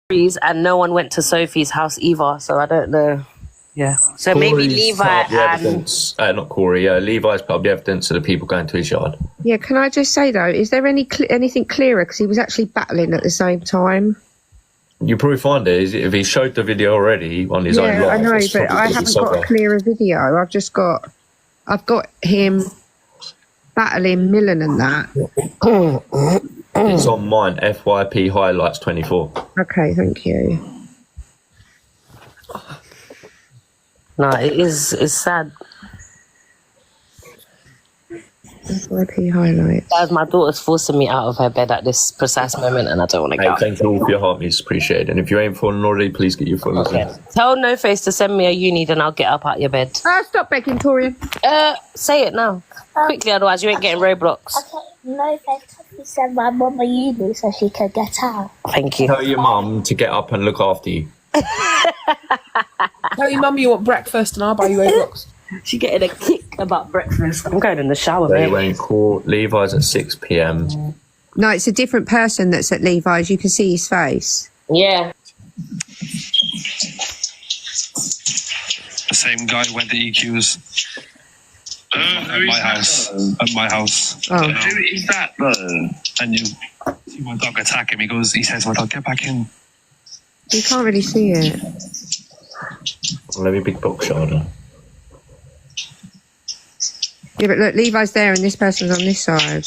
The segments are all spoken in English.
and no one went to Sophie's house either, so I don't know. Yeah. So Corey's maybe Levi put up the evidence. Not Corey. Levi's put up the evidence of the people going to his yard. Yeah, can I just say though, is there anything clearer? Because he was actually battling at the same time. You probably find it if he showed the video already on his own live. I know, but I haven't got a clearer video. I've got him battling Millen and that. It's on mine. FYP highlights 24. Okay, thank you. No, it's sad. FYP highlights. Guys, my daughter's forcing me out of her bed at this precise moment, and I don't want to Hey, go. thank you all for your heart, it's appreciated. And if you ain't fallen already, please get your followers in. Tell No Face to send me a uni, then I'll get up out your bed. Stop begging, Torian. Say it now. Quickly, otherwise you ain't getting Roblox. Okay, No Face, can you send my mum a uni so she can get out? Thank you. Tell your mum to get up and look after you. Tell your mum you want breakfast and I'll buy you Roblox. She getting a kick about breakfast. I'm going in the shower, They mate. went court. Levi's at 6 p.m. No, it's a different person that's at Levi's. You can see his face. Yeah. The same guy went to EQs at my house. Oh. Who is that though? And you see my dog attack him. He says to my dog, get back in. You can't really see it. Let me big box shoulder. Yeah, but look, Levi's there and this person's on this side.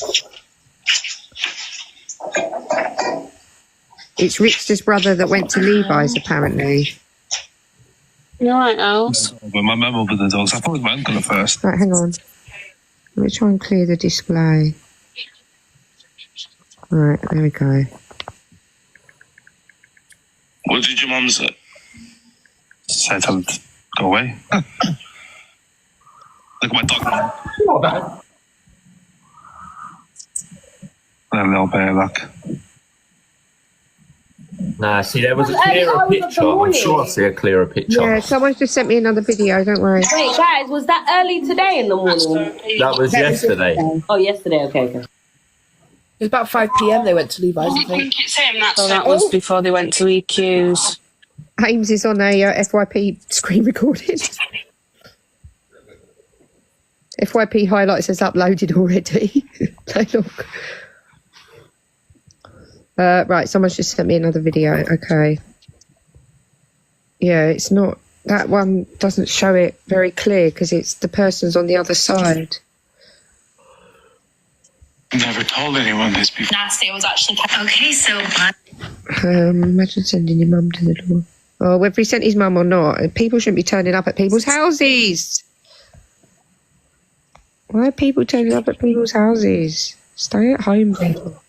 It's Rickster's brother that went to Levi's, apparently. You're right, Al. But my mum over the dogs. I thought it was my uncle at first. Right, hang on. Let me try and clear the display. Right, there we go. What did your mum say? Said to go away. Look at my dog now. Not bad. A little bit of luck. Nah, see, there was a clearer picture. I'm sure I see a clearer picture. Yeah, someone's just sent me another video, don't worry. Wait, guys, was that early today in the morning? That was yesterday. Oh, yesterday. Okay. It was about 5 p.m. they went to Levi's, I think. So that was before they went to EQs. Ames is on a FYP screen recording. FYP highlights has uploaded already. Look. Right, someone's just sent me another video. Okay. Yeah, it's not... That one doesn't show it very clear because it's the person's on the other side. Never told anyone this before. Nasty, it was actually... Okay, so... Imagine sending your mum to the door. Oh, whether he sent his mum or not, people shouldn't be turning up at people's houses. Why are people turning up at people's houses? Stay at home, people.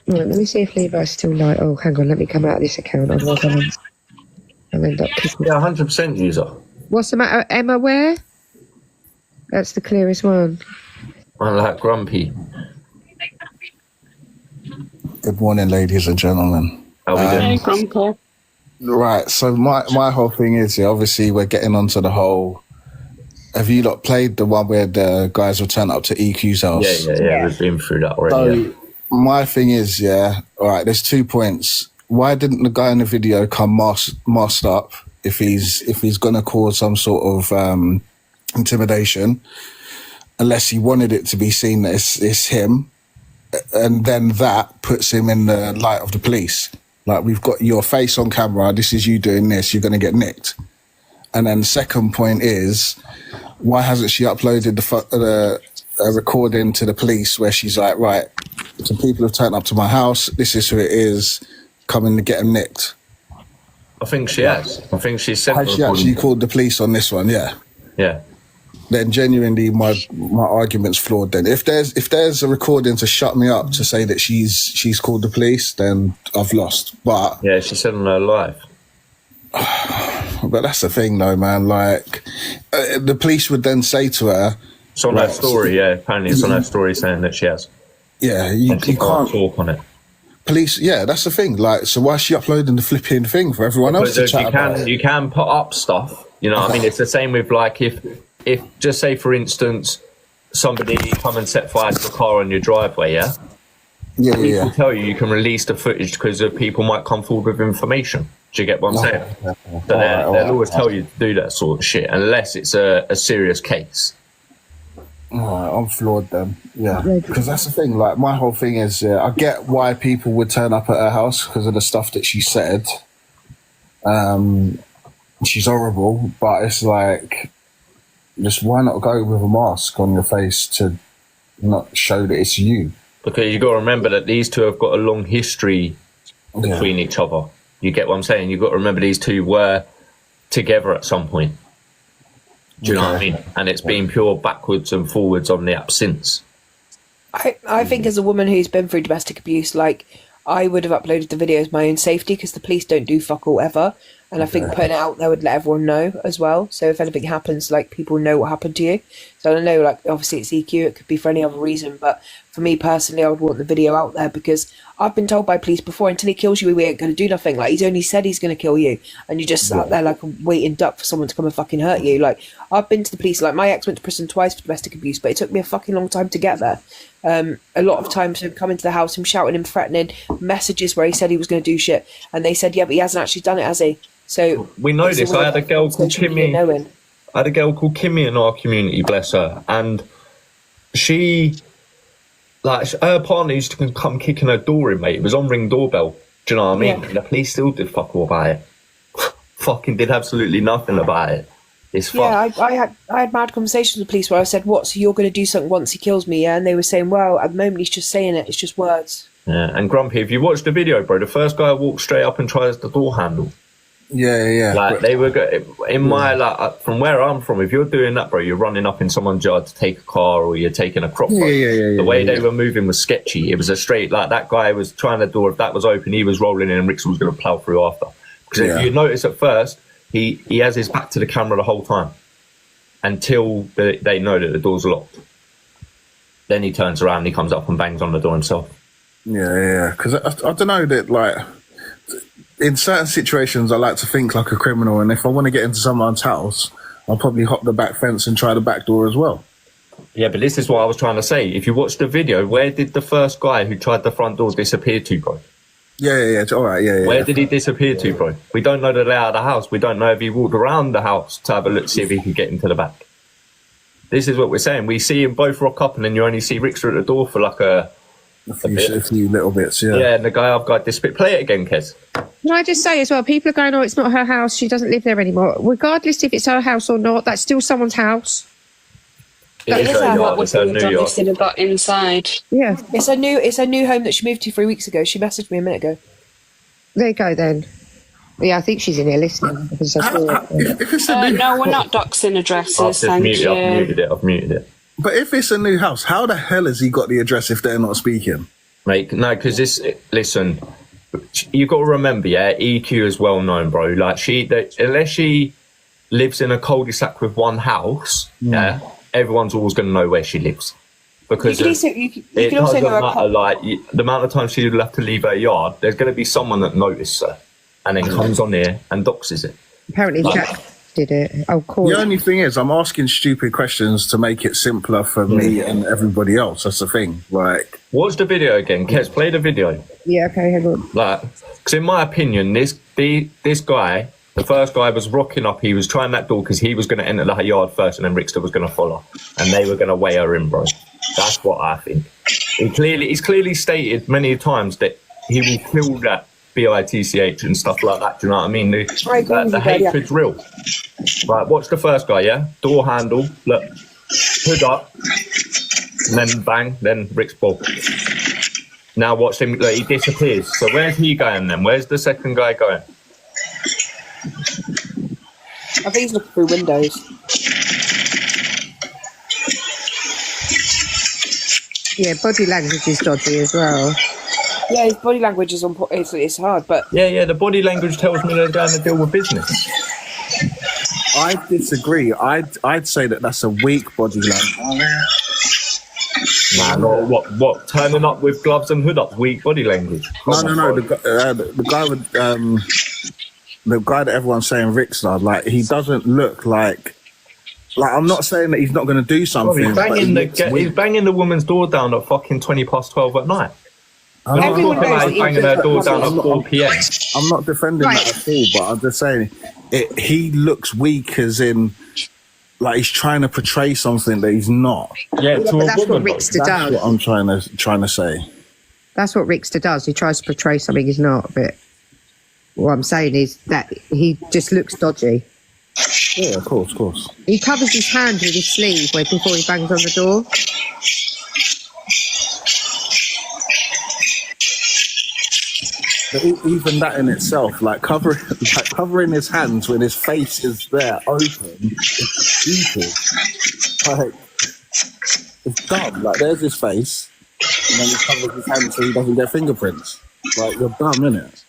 Right, let me see if Levi's still live. Oh, hang on, let me come out of this account. Otherwise I'll end up kicking. Yeah, 100% user. What's the matter? Emma, where? That's the clearest one. I like grumpy. Good morning, ladies and gentlemen. How we doing? Grandpa. Right, so my whole thing is, yeah, obviously we're getting onto the whole... Have you lot played the one where the guys will turn up to EQ's house? Yeah. We've been through that already. So my thing is, yeah, all right, there's 2 points. Why didn't the guy in the video come masked up if he's going to cause some sort of intimidation, unless he wanted it to be seen that it's him, and then that puts him in the light of the police. Like, we've got your face on camera, this is you doing this, you're going to get nicked. And then the second point is, why hasn't she uploaded the recording to the police where she's like, right, some people have turned up to my house, this is who it is, coming to get them nicked? I think she has. I think she said... Has she actually called the police on this one? Yeah. Yeah. Then genuinely my argument's flawed then. If there's a recording to shut me up to say that she's called the police, then I've lost. But yeah, she said on her live. But that's the thing though, man. Like, the police would then say to her... It's on her story, yeah. Apparently it's on her story saying that she has. Yeah, you can't talk on it. police. Yeah, that's the thing. Like, so why is she uploading the flipping thing for everyone else to Because chat about? you can put up stuff. You know what I mean? It's the same with like if just say for instance somebody come and set fire to a car on your driveway, yeah. Yeah, People tell you can release the footage because people might come forward with information. Do you get what I'm saying? So they'll always tell you to do that sort of shit unless it's a serious case. I'm floored then. Yeah, because that's the thing. Like, my whole thing is, I get why people would turn up at her house because of the stuff that she said. She's horrible, but it's like, just why not go with a mask on your face to not show that it's you? Because you got to remember that these two have got a long history between each other. You get what I'm saying? You've got to remember these two were together at some point. Do you know what I mean? And it's been pure backwards and forwards on the app since. I think as a woman who's been through domestic abuse, like, I would have uploaded the video as my own safety because the police don't do fuck all ever. And I think putting it out there would let everyone know as well. So if anything happens, like, people know what happened to you. So I don't know, like, obviously it's EQ, it could be for any other reason. But for me personally, I would want the video out there because I've been told by police before, until he kills you, we ain't going to do nothing. Like, he's only said he's going to kill you. And you just sat there like a waiting duck for someone to come and fucking hurt you. Like, I've been to the police, like, my ex went to prison twice for domestic abuse, but it took me a fucking long time to get there. A lot of times him coming to the house, him shouting, him threatening, messages where he said he was going to do shit. And they said, yeah, but he hasn't actually done it, has he? So we know this. I had a girl called Kimmy. I had a girl called Kimmy in our community, bless her, and she, like, her partner used to come kicking her door in, mate. It was on Ring doorbell. Do you know what I mean? Yeah. The police still did fuck all about it. Fucking did absolutely nothing about it. It's fucked. Yeah, I had mad conversations with the police where I said, "What? So you're going to do something once he kills me?" Yeah, and they were saying, "Well, at the moment he's just saying it. It's just words." Yeah, and Grumpy, if you watch the video, bro, the first guy walks straight up and tries the door handle. Yeah. Like, they were in my, like, from where I'm from, if you're doing that, bro, you're running up in someone's yard to take a car or you're taking a crop. The way they were moving was sketchy. It was a straight, like, that guy was trying the door. If that was open, he was rolling in and Rickson was going to plough through after. Because if you notice at first, he has his back to the camera the whole time until they know that the door's locked. Then he turns around and he comes up and bangs on the door himself. Yeah. Because I don't know that, like, in certain situations, I like to think like a criminal, and if I want to get into someone's house, I'll probably hop the back fence and try the back door as well. Yeah, but this is what I was trying to say. If you watch the video, where did the first guy who tried the front door disappear to, bro? Yeah. All right, yeah. Where did he disappear to, bro? We don't know the layout of the house. We don't know if he walked around the house to have a look, see if he could get into the back. This is what we're saying. We see him both rock up, and then you only see Rickster at the door for like a few little bits, yeah. Yeah, and the guy I've got disappeared. Play it again, Kez. Can I just say as well, people are going, oh, it's not her house, she doesn't live there anymore. Regardless if it's her house or not, that's still someone's house. It is her yard. It's her new yard. If they'd got inside. Yeah. It's a new home that she moved to 3 weeks ago. She messaged me a minute ago. There you go then. Yeah, I think she's in here listening. Because I saw it. No, we're not doxing addresses, thank you. I've muted it. But if it's a new house, how the hell has he got the address if they're not speaking? Mate, no, because listen, you got to remember, yeah, EQ is well known, bro. Like, unless she lives in a cul-de-sac with one house, yeah, everyone's always going to know where she lives. Because it doesn't matter, like, the amount of times she'll have to leave her yard, there's going to be someone that notices her and then comes on here and doxes it. Apparently Jack did it. Oh, cool. The only thing is, I'm asking stupid questions to make it simpler for me and everybody else. That's the thing. Like, watch the video again, Kez. Play the video. Yeah, okay, hang on. Like, because in my opinion, this guy, the first guy, was rocking up. He was trying that door because he was going to enter the yard first, and then Rickster was going to follow, and they were going to weigh her in, bro. That's what I think. He's clearly stated many times that he will kill that BITCH and stuff like that. Do you know what I mean? The hatred's real. Right, watch the first guy, yeah? Door handle, look, hood up, and then bang, then Rick's ball. Now watch him, look, he disappears. So where's he going then? Where's the second guy going? I think he's looking through windows. Yeah, body language is dodgy as well. Yeah, his body language is on. It's hard, but yeah, the body language tells me they're going to deal with business. I disagree. I'd say that that's a weak body language. Nah, no, what? Turning up with gloves and hood up, weak body language. No. The guy with the guy that everyone's saying Rickster, like he doesn't look like. Like I'm not saying that he's not going to do something. He's banging the woman's door down at fucking 12:20 at night. Everyone knows He's banging her door down at 4 p.m. I'm not defending that at all, but I'm just saying he looks weak, as in like he's trying to portray something that he's not. Yeah, But that's what Rickster That's does. what I'm trying to say. That's what Rickster does. He tries to portray something he's not. But what I'm saying is that he just looks dodgy. Yeah, of course. He covers his hand with his sleeve before he bangs on the door. But even that in itself, like covering his hands when his face is there open, it's stupid. Like it's dumb. Like there's his face, and then he covers his hands so he doesn't get fingerprints. Like you're dumb, innit?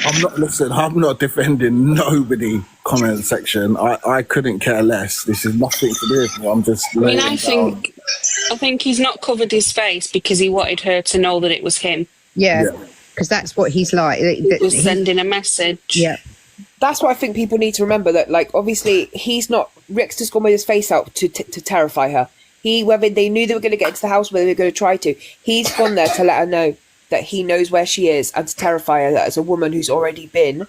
I'm not defending nobody comment section. I couldn't care less. This is nothing to do with me. I'm just I think he's not covered his face because he wanted her to know that it was him. Yeah, because that's what he's like. He was sending a message. Yeah. That's what I think people need to remember, that like obviously he's not, Rickster's gone with his face out to terrify her. Whether they knew they were going to get into the house, whether they were going to try to, he's gone there to let her know that he knows where she is and to terrify her, that as a woman who's already been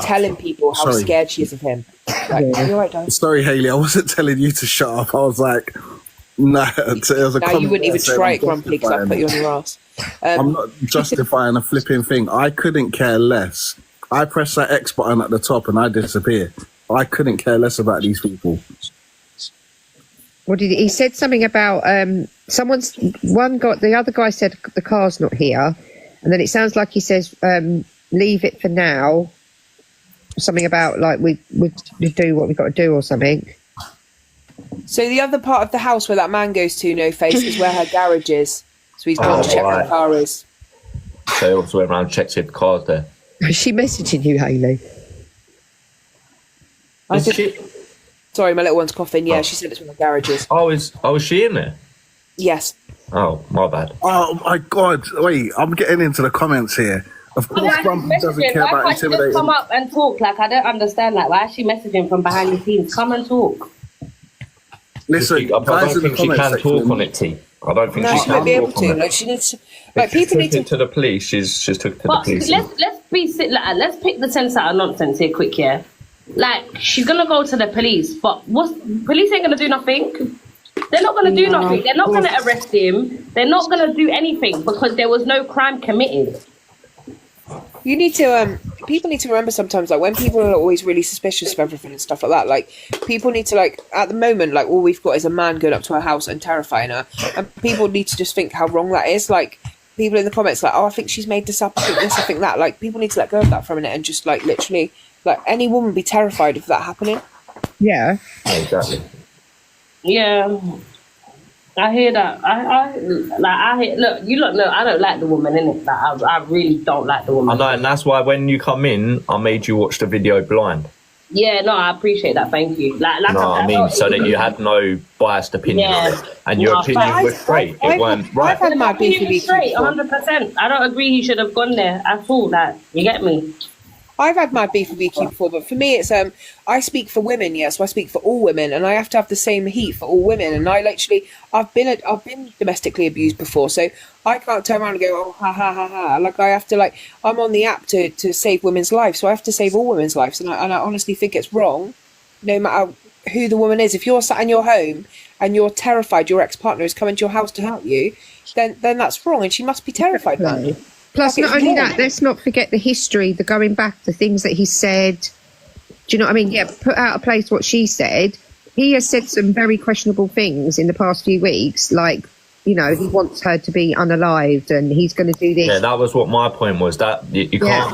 telling people how scared she is of him. Like, you're right, darling. Sorry, Hayley, I wasn't telling you to shut up. I was like, no. Now you wouldn't even try it, Grumpy, because I'd put you on your ass. I'm not justifying a flipping thing. I couldn't care less. I press that X button at the top and I disappear. I couldn't care less about these people. What did he said something about the other guy said the car's not here, and then it sounds like he says leave it for now. Something about like we do what we got to do or something. So the other part of the house where that man goes to, No Face, is where her garage is. So he's gone to check where the car is. So he also went around and checked if the car's there. Is she messaging you, Hayley? Sorry, my little one's coughing. Yeah, she said it's where the garage is. Oh, is she in there? Yes. Oh, my bad. Oh my God! Wait, I'm getting into the comments here. Of course, Grumpy doesn't care about Why can't she just intimidating. come up and talk? Like, I don't understand. Like, why is she messaging from behind the scenes? Come and talk. Listen, I guys don't in the think she comment can section. talk on it, T. I don't think No, she she might can be able talk on to. it. Like she needs. Like If she people need took it to. to the police. She's took it to the But police. let's pick the sense out of nonsense here, quick, yeah. Like, she's gonna go to the police, but police ain't gonna do nothing. They're not gonna do nothing. They're not gonna arrest him. They're not gonna do anything because there was no crime committed. You need to. People need to remember sometimes, like when people are always really suspicious of everything and stuff like that. Like people need to, like at the moment, like all we've got is a man going up to her house and terrifying her, and people need to just think how wrong that is. Like people in the comments, like, oh, I think she's made this up. I think this. I think that. Like people need to let go of that for a minute and just like literally, like any woman would be terrified of that happening. Yeah. Exactly. Yeah, I hear that. Look, I don't like the woman, innit? Like, I really don't like the woman. I know, and that's why when you come in, I made you watch the video blind. Yeah, no, I appreciate that. Thank you. Like No, I mean, so that you had no biased opinion on it, and your opinion was straight. It weren't right. I've had my beef with EQ straight, before. 100%. I don't agree he should have gone there at all. Like, you get me? I've had my beef with EQ before, but for me, it's I speak for women, yeah, so I speak for all women, and I have to have the same heat for all women. And I've been domestically abused before, so I can't turn around and go, oh, ha ha ha ha. Like I have to, like, I'm on the app to save women's lives, so I have to save all women's lives, and I honestly think it's wrong, no matter who the woman is. If you're sat in your home and you're terrified your ex-partner is coming to your house to help you, then that's wrong, and she must be terrified, man. Plus, not only that, let's not forget the history, the going back, the things that he said. Do you know what I mean? Yeah, put out of place what she said. He has said some very questionable things in the past few weeks, like, you know, he wants her to be unalived and he's going to do this. Yeah, that was what my point was. That you can't.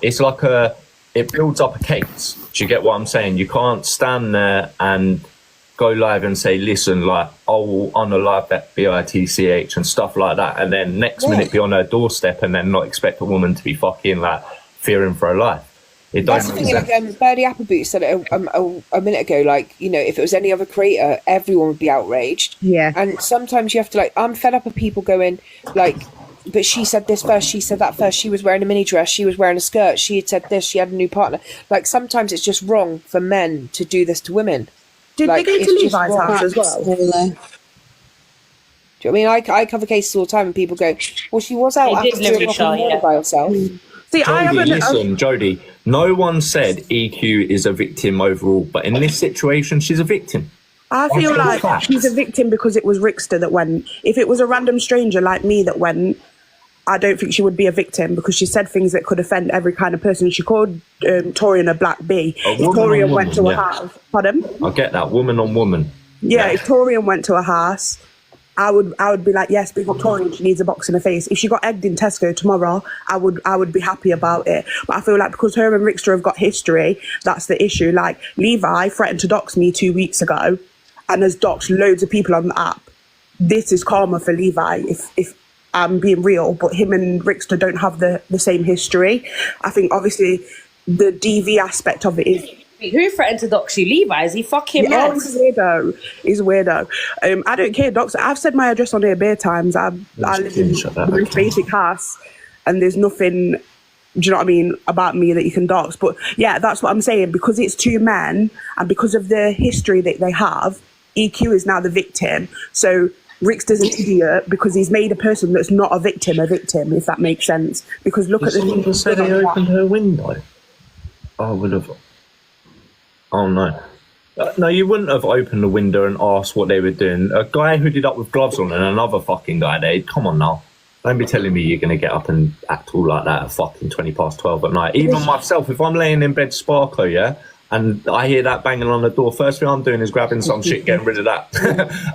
It's like it builds up a case. Do you get what I'm saying? You can't stand there and go live and say, listen, like, oh, unalive that bitch and stuff like that, and then next minute be on her doorstep and then not expect a woman to be fucking like fearing for her life. It That's don't the make thing, sense. like Birdie Appleboot said it a minute ago, like, you know, if it was any other creator, everyone would be outraged. Yeah. And sometimes you have to, like, I'm fed up of people going, like, but she said this first, she said that first, she was wearing a mini dress, she was wearing a skirt, she had said this, she had a new partner. Like, sometimes it's just wrong for men to do this to women. Did Like, they go to it's just Levi's wrong. house as well? Do you know what I mean? I cover cases all the time and people go, well, she was out They after did live 2 in o'clock in the Shire, morning yeah. by herself. See, I Jodie, haven't. listen, Jodie, no one said EQ is a victim overall, but in this situation, she's a victim. I feel That's like facts. she's a victim because it was Rickster that went. If it was a random stranger like me that went, I don't think she would be a victim because she said things that could offend every kind of person. She called Torian a black bee. A If woman Torian on went to woman, a yeah. house, pardon? I get that, woman on woman. Yeah, if Torian went to a house, I would be like, yes, big up Torian, she needs a box in her face. If she got egged in Tesco tomorrow, I would be happy about it. But I feel like because her and Rickster have got history, that's the issue. Like, Levi threatened to dox me 2 weeks ago and has doxed loads of people on the app. This is karma for Levi, if I'm being real, but him and Rickster don't have the same history. I think obviously the DV aspect of it is, Who threatened to dox you? Levi? Is he fucking yeah, mad? he's a weirdo. He's a weirdo. I don't care, docs. I've said my address on here bare times. I live in a basic house, and there's nothing. Do you know what I mean about me that you can dox? But yeah, that's what I'm saying. Because it's two men, and because of the history that they have, EQ is now the victim. So Rickster's an idiot because he's made a person that's not a victim, if that makes sense. Because look at the Someone said he opened her window. I would have. Oh no. No, you wouldn't have opened the window and asked what they were doing. A guy hooded up with gloves on and another fucking guy there. Come on now. Don't be telling me you're going to get up and act all like that at fucking 12:20 at night. Even myself, if I'm laying in bed sparkle, yeah, and I hear that banging on the door, first thing I'm doing is grabbing some shit, getting rid of that.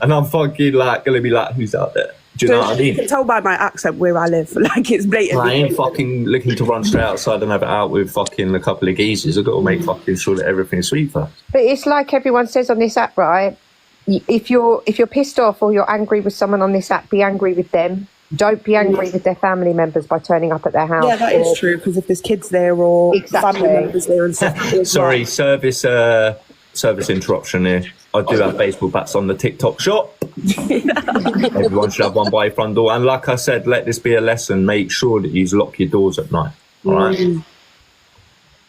And I'm fucking like, going to be like, who's out there? Do you know what I You mean? can tell by my accent where I live. Like, it's blatant. I ain't fucking looking to run straight outside and have it out with fucking a couple of geezers. I've got to make fucking sure that everything's sweet first. But it's like everyone says on this app, right? If you're pissed off or you're angry with someone on this app, be angry with them. Don't be angry with their family members by turning up at their house. Yeah, that is true, because if there's kids there or family members there and stuff. as Sorry, well. service interruption here. I do have baseball bats on the TikTok shop. Everyone should have one by your front door. And like I said, let this be a lesson. Make sure that you lock your doors at night. All right?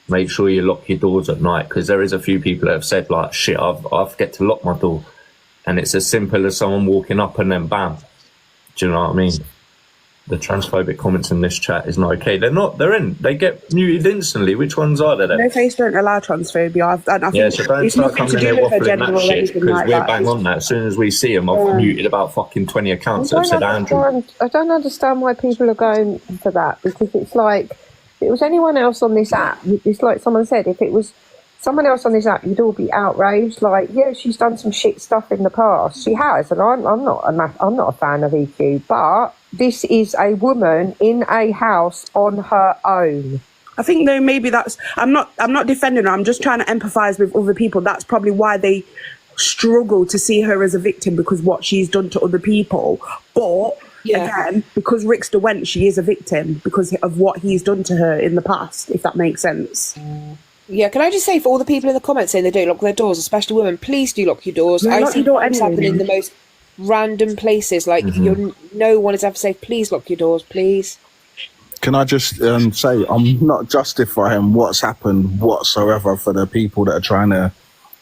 Make sure you lock your doors at night, because there is a few people that have said, like, shit, I forget to lock my door. And it's as simple as someone walking up and then bam. Do you know what I mean? The transphobic comments in this chat is not okay. They're not. They're in. They get muted instantly. Which ones are there then? No face don't allow transphobia. I Yeah, think so don't it's start nothing coming to in there do with her waffling gender that or shit, anything because like we're that. bang on that. As soon as we see them, I've muted about fucking 20 accounts that have said Andrew. I don't understand why people are going for that, because it's like, if it was anyone else on this app, it's like someone said, if it was someone else on this app, you'd all be outraged. Like, yeah, she's done some shit stuff in the past. She has, and I'm not a fan of EQ, but this is a woman in a house on her own. I think though maybe that's I'm not defending her. I'm just trying to empathise with other people. That's probably why they struggle to see her as a victim, because what she's done to other people. But again, because Rickster went, she is a victim because of what he's done to her in the past, if that makes sense. Yeah, can I just say, for all the people in the comments saying they don't lock their doors, especially women, please do lock your doors. Yeah, I lock see your door things anyway. happen in the most random places. Like, no one is ever safe. Please lock your doors, please. Can I just say, I'm not justifying what's happened whatsoever for the people that are trying to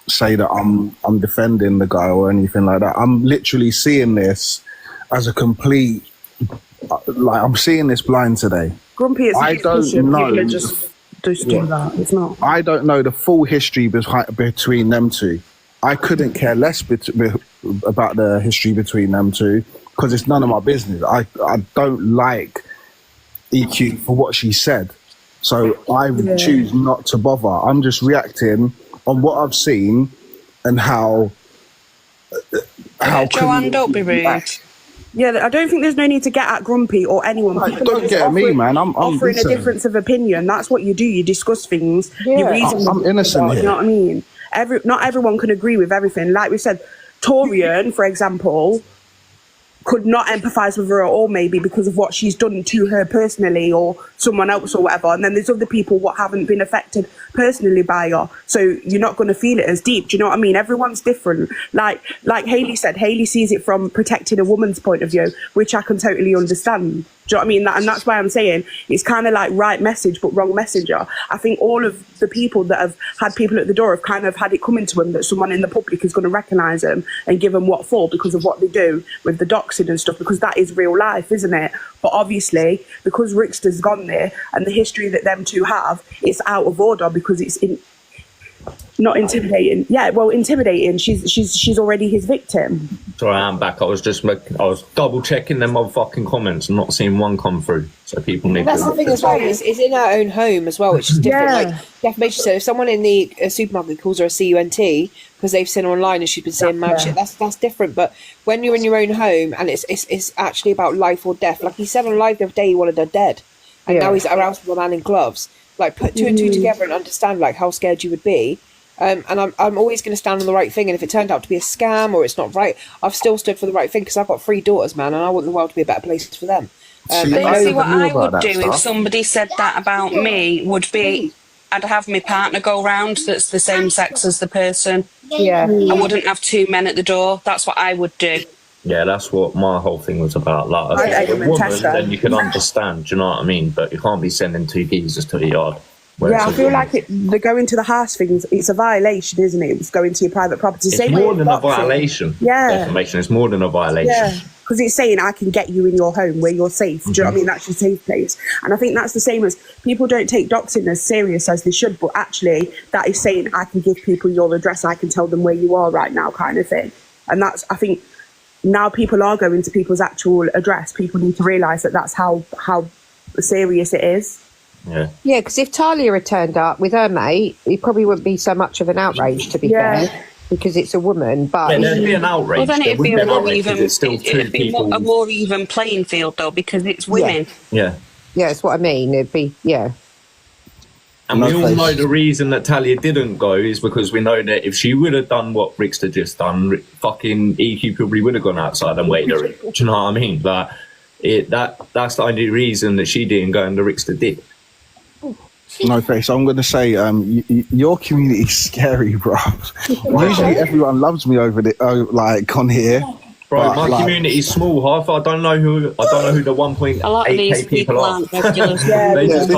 say that I'm defending the guy or anything like that. I'm literally seeing this as a complete, like, I'm seeing this blind today. Grumpy, it's I don't know. People are just do that. It's not. I don't know the full history between them two. I couldn't care less about the history between them two, because it's none of my business. I don't like EQ for what she said, so I choose not to bother. I'm just reacting on what I've seen and how Joanne, don't be rude. Yeah, I don't think there's no need to get at Grumpy or anyone. People don't are just get at me, man. I'm offering a innocent. difference of opinion. That's what you do. You discuss things. You Yeah. reason. I'm innocent You here. know what I mean? Not everyone can agree with everything. Like we said, Torian, for example, could not empathise with her at all, maybe because of what she's done to her personally or someone else or whatever. And then there's other people what haven't been affected personally by her. So you're not going to feel it as deep. Do you know what I mean? Everyone's different. Like Hayley said, Hayley sees it from protecting a woman's point of view, which I can totally understand. Do you know what I mean? And that's why I'm saying it's kind of like right message, but wrong messenger. I think all of the people that have had people at the door have kind of had it coming to them that someone in the public is going to recognise them and give them what for because of what they do with the doxing and stuff, because that is real life, isn't it? But obviously, because Rickster's gone there and the history that them two have, it's out of order because it's not intimidating. Yeah, well, intimidating. She's already his victim. Sorry, I'm back. I was double checking them motherfucking comments and not seeing one come through. So people need That's to. the thing as well. It's in our own home as well, which is different. Yeah. Like defamation. So if someone in the supermarket calls her a cunt because they've seen her online and she's been saying mad shit, that's different. But when you're in your own home and it's actually about life or death, like he said on live the other day, he wanted her dead, and now he's aroused with a man in gloves. Like put two and two together and understand like how scared you would be. And I'm always going to stand on the right thing. And if it turned out to be a scam or it's not right, I've still stood for the right thing because I've got 3 daughters, man, and I want the world to be a better place for them. But you see, what I would do if somebody said that about me would be, I'd have my partner go round that's the same sex as the person. Yeah. I wouldn't have 2 men at the door. That's what I would do. Yeah, that's what my whole thing was about. Like, if you're a woman, then you can understand. Do you know what I mean? But you can't be sending 2 geezers to the yard. Yeah, I feel like the going to the house things, it's a violation, isn't it? It's going to your private property. It's more than a violation. Yeah. Defamation is more than a violation. Yeah, because it's saying I can get you in your home where you're safe. Do you know what I mean? That's your safe place. And I think that's the same as people don't take doxing as serious as they should, but actually that is saying I can give people your address, I can tell them where you are right now kind of thing. And that's, I think, now people are going to people's actual address. People need to realise that that's how serious it is. Yeah. Yeah, because if Talia had turned up with her mate, it probably wouldn't be so much of an outrage, to be fair, because it's a woman. But yeah, there'd be an outrage. Well, then it'd be a more even, a more even playing field, though, because it's women. Yeah. Yeah, that's what I mean. It'd be, And we all know the reason that Talia didn't go is because we know that if she would have done what Rickster just done, fucking EQ probably would have gone outside and waited her in. Do you know what I mean? Like, that's the only reason that she didn't go and the Rickster did. No face. I'm going to say, your community's scary, bro. Usually everyone loves me over like on here. Bro, my community's small. Half I don't know who the 1.8k people are.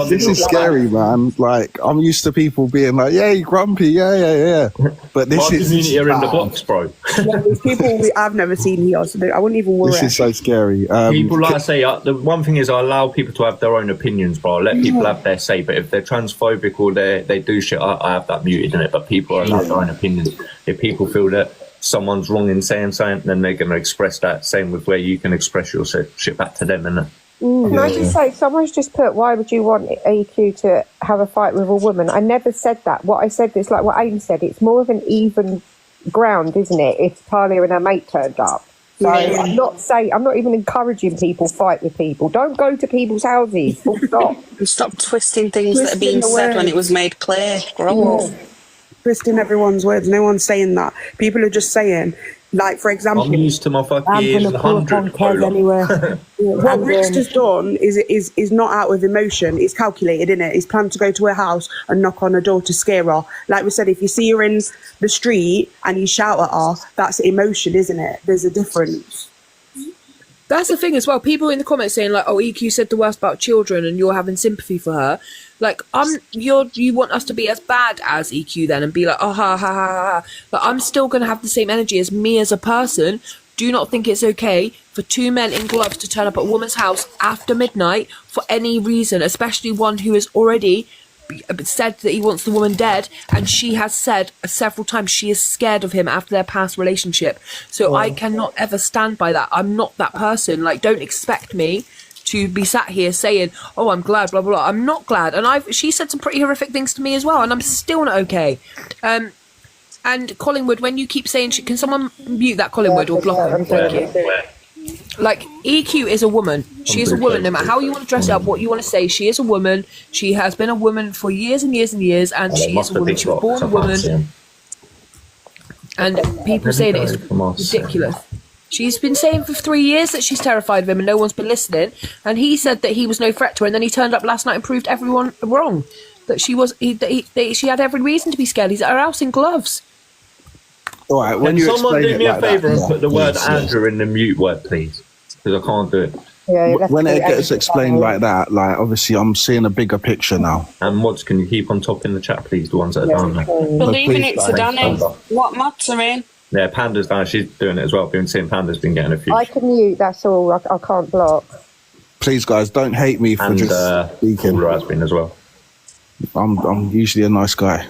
This is scary, man. Like I'm used to people being like, "Yeah, grumpy, yeah." But this my is community are in the box, bro. Yeah, there's people I've never seen here, so I wouldn't even worry. This is so scary. People, like I say, the one thing is I allow people to have their own opinions, bro. I let people have their say, but if they're transphobic or they do shit, I have that muted in it. But people are allowed their own opinions. If people feel that someone's wrong in saying something, then they're going to express that. Same with where you can express your shit back to them, innit? Can I just say, someone's just put, why would you want AQ to have a fight with a woman? I never said that. What I said is like what Aim said, it's more of an even ground, isn't it, if Talia and her mate turned up. So I'm not even encouraging people fight with people. Don't go to people's houses. Full stop. Stop twisting things that are being said when it was made clear. Grow up. Twisting everyone's words. No one's saying that. People are just saying, like, for example, I'm used to my fucking 100 anywhere. What Rickster's done is not out of emotion. It's calculated, isn't it? He's planned to go to her house and knock on her door to scare her. Like we said, if you see her in the street and you shout at her, that's emotion, isn't it? There's a difference. That's the thing as well. People in the comments saying like, "Oh, EQ said the worst about children," and you're having sympathy for her. Like, you want us to be as bad as EQ then and be like, "Oh, ha ha ha ha." But I'm still going to have the same energy as me as a person. Do not think it's okay for 2 men in gloves to turn up at a woman's house after midnight for any reason, especially one who has already said that he wants the woman dead, and she has said several times she is scared of him after their past relationship. So I cannot ever stand by that. I'm not that person. Like, don't expect me to be sat here saying, "Oh, I'm glad," blah blah blah. I'm not glad, and she said some pretty horrific things to me as well, and I'm still not okay. And Collingwood, when you keep saying, can someone mute that Collingwood or block him? Thank you. Like, EQ is a woman. She is a woman. No matter how you want to dress up, what you want to say, she is a woman. She has been a woman for years and years and years, and she is a woman. She was born a woman. And people saying it is ridiculous. She's been saying for 3 years that she's terrified of him and no one's been listening. And he said that he was no threat to her, and then he turned up last night and proved everyone wrong. That she had every reason to be scared. He's at her house in gloves. All right, when Can you someone explain do it me a like favour that, and put the word yes. Andrew in the mute word, please? Because I can't do it. Yeah, When it gets explained like that, like obviously I'm seeing a bigger picture now. And mods, can you keep on top in the chat, please? The ones that are down there. Believing please, it's a guys. Danny. What mods are in? Yeah, Panda's down. She's doing it as well. Been seeing Panda's been getting a few. I can mute, that's all. I can't block. Please, guys, don't hate me for And just speaking. Paula has been as well. I'm usually a nice guy.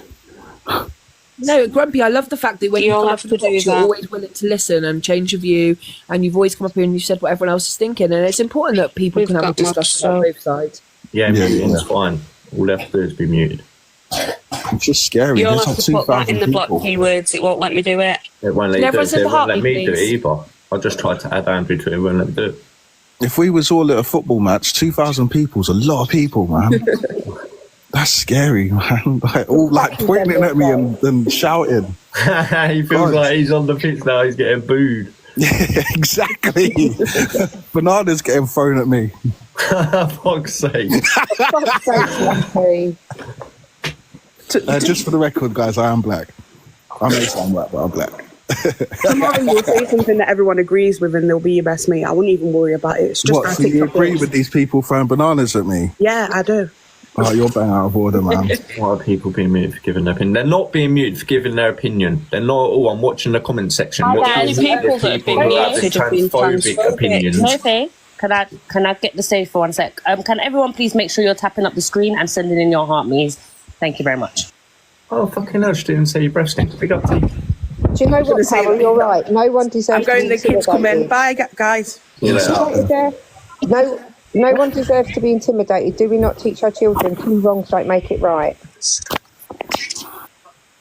No, Grumpy, I love the fact that when you You'll come have up to the to do box, you're that. always willing to listen and change your view, and you've always come up here and you've said what everyone else is thinking, and it's important that people We've can have a got discussion on much, both sides. Yeah, Yeah, muting's yeah. fine. All they have to do is be muted. It's just scary. You'll There's have like to put that in 2,000 the block people. keywords. It won't let me do it. It won't let Can you do everyone it. send It the won't let heartbeat, me do it please? either. I just tried to add Andrew to it. It won't let me do it. If we was all at a football match, 2,000 people's a lot of people, man. That's scary, man. Like, all like pointing at me and shouting. He feels God. like he's on the pitch now. He's getting booed. Yeah, exactly. Bananas getting thrown at me. Fuck's sake. Fuck's sake, Grumpy. Just for the record, guys, I am black. I may sound black, but I'm black. Tomorrow you'll say something that everyone agrees with and they'll be your best mate. I wouldn't even worry about it. It's just What, so you agree with these people throwing bananas at me? Yeah, I do. Oh, you're bang out of order, man. Why are people being muted for giving their opinion? They're not being muted for giving their opinion. They're not. Oh, I'm watching the comment section. The Watching only people that have been who have muted have been transphobic opinions. Sophie, can I get the stage for 1 sec? Can everyone please make sure you're tapping up the screen and sending in your heart me's? Thank you very much. Oh, fucking hell, she didn't say your breast stinks. Big up to you. Do you know what, say Carol? that. You're right. No one deserves I'm going, to be the kids come in. intimidated. Bye, guys. No one deserves to be intimidated. Do we not teach our children 2 wrongs don't make it right?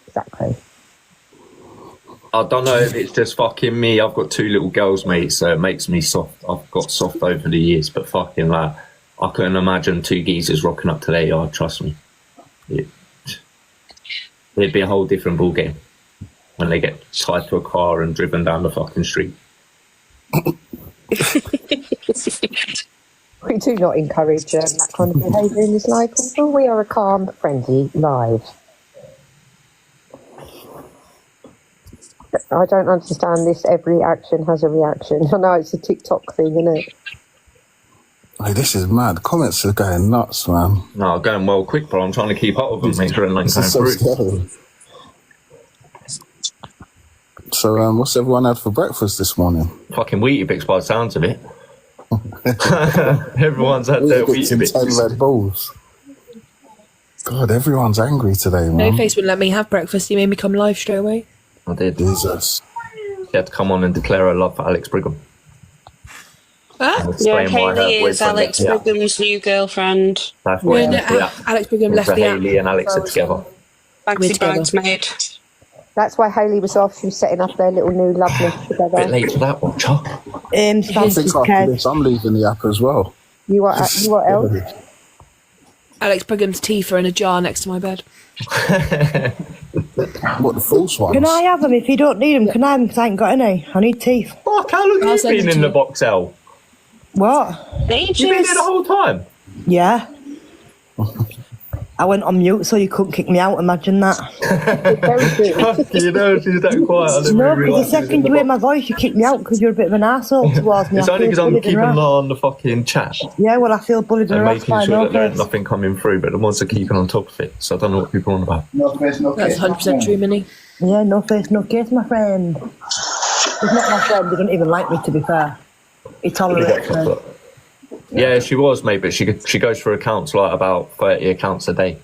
Exactly. I don't know if it's just fucking me. I've got 2 little girls, mate, so it makes me soft. I've got soft over the years, but fucking like, I couldn't imagine 2 geezers rocking up to their yard, trust me. It'd be a whole different ball game when they get tied to a car and driven down the fucking street. We do not encourage that kind of behaviour in this life. Although we are a calm, friendly live. I don't understand this. Every action has a reaction. I know it's a TikTok thing, isn't it? Hey, this is mad. Comments are going nuts, man. No, going well quick, bro. I'm trying to keep up with them, make sure they're not This going is so through. scary. So, what's everyone had for breakfast this morning? Fucking Weetabix by the sounds of it. Everyone's had their Weetabix and 10 Weetabix. Red Bulls. God, everyone's angry today, No man. Face wouldn't let me have breakfast. He made me come live straight away. I did. Jesus. She had to come on and declare her love for Alex Brigham. Huh? And Yeah, explain why her Hayley is boyfriend Alex left the app. Brigham's new girlfriend. That's why When Alex Brigham left the app. Hayley and Alex are together. We're Bagsy together. Bags made. That's why Hayley was off. She was setting up their little new love nest Bit together. late for that one, Chuck. I think after this, I'm leaving the app as well. You are else? Alex Brigham's teeth are in a jar next to my bed. What, the false ones? Can I have them if you don't need them? Can I have them because I ain't got any? I need teeth. Fuck, how long I'll have you send been it in to the you. box L? What? You've been there the whole time? Yeah. I went on mute so you couldn't kick me out, imagine that. You know, she's that quiet. I didn't No, really because the realise she was in second the you hear box. my voice, you kicked me out because you're a bit of an arsehole towards me. It's I only feel because I'm bullied keeping and an eye harassed. on the fucking chat Yeah, well, I feel bullied and and harassed making by sure no that there's face. nothing coming through, but the ones are keeping on top of it. So I don't know what people are on about. That's 100% true, Minnie. Yeah, no face, no case, my friend. He's not my friend, he doesn't even like me, to be fair. He tolerates me. Yeah, she was, mate, but she goes for accounts like about 30 accounts a day.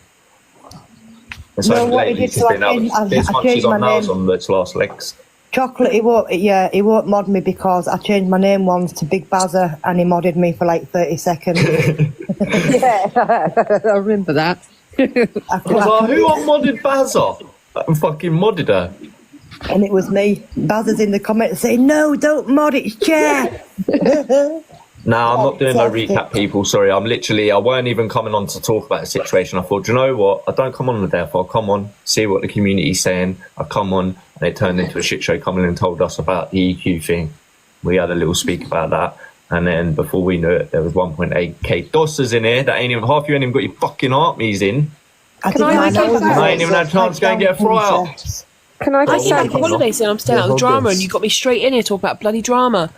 And so No, what he lately did, she's so been I out. This month changed she's on my nails name. on its last legs. Chocolate, he won't mod me because I changed my name once to Big Bazza and he modded me for like 30 seconds. Yeah, I remember that. I was like, who unmodded Bazza? And fucking modded her. And it was me. Bazza's in the comments saying, no, don't mod, it's Chair. No, I'm not doing no Fantastic. recap, people. Sorry, I weren't even coming on to talk about the situation. I thought, do you know what? I don't come on the day. I thought, I'll come on, see what the community's saying. I come on, and it turned into a shit show coming and told us about the EQ thing. We had a little speak about that. And then before we knew it, there was 1.8k dossers in here that ain't even, half you ain't even got your fucking armies in. Can I ain't even had a chance to go and get a fry up. Can I I just came back say, from holiday saying I'm staying out of the drama, and you got me straight in here talking about bloody drama.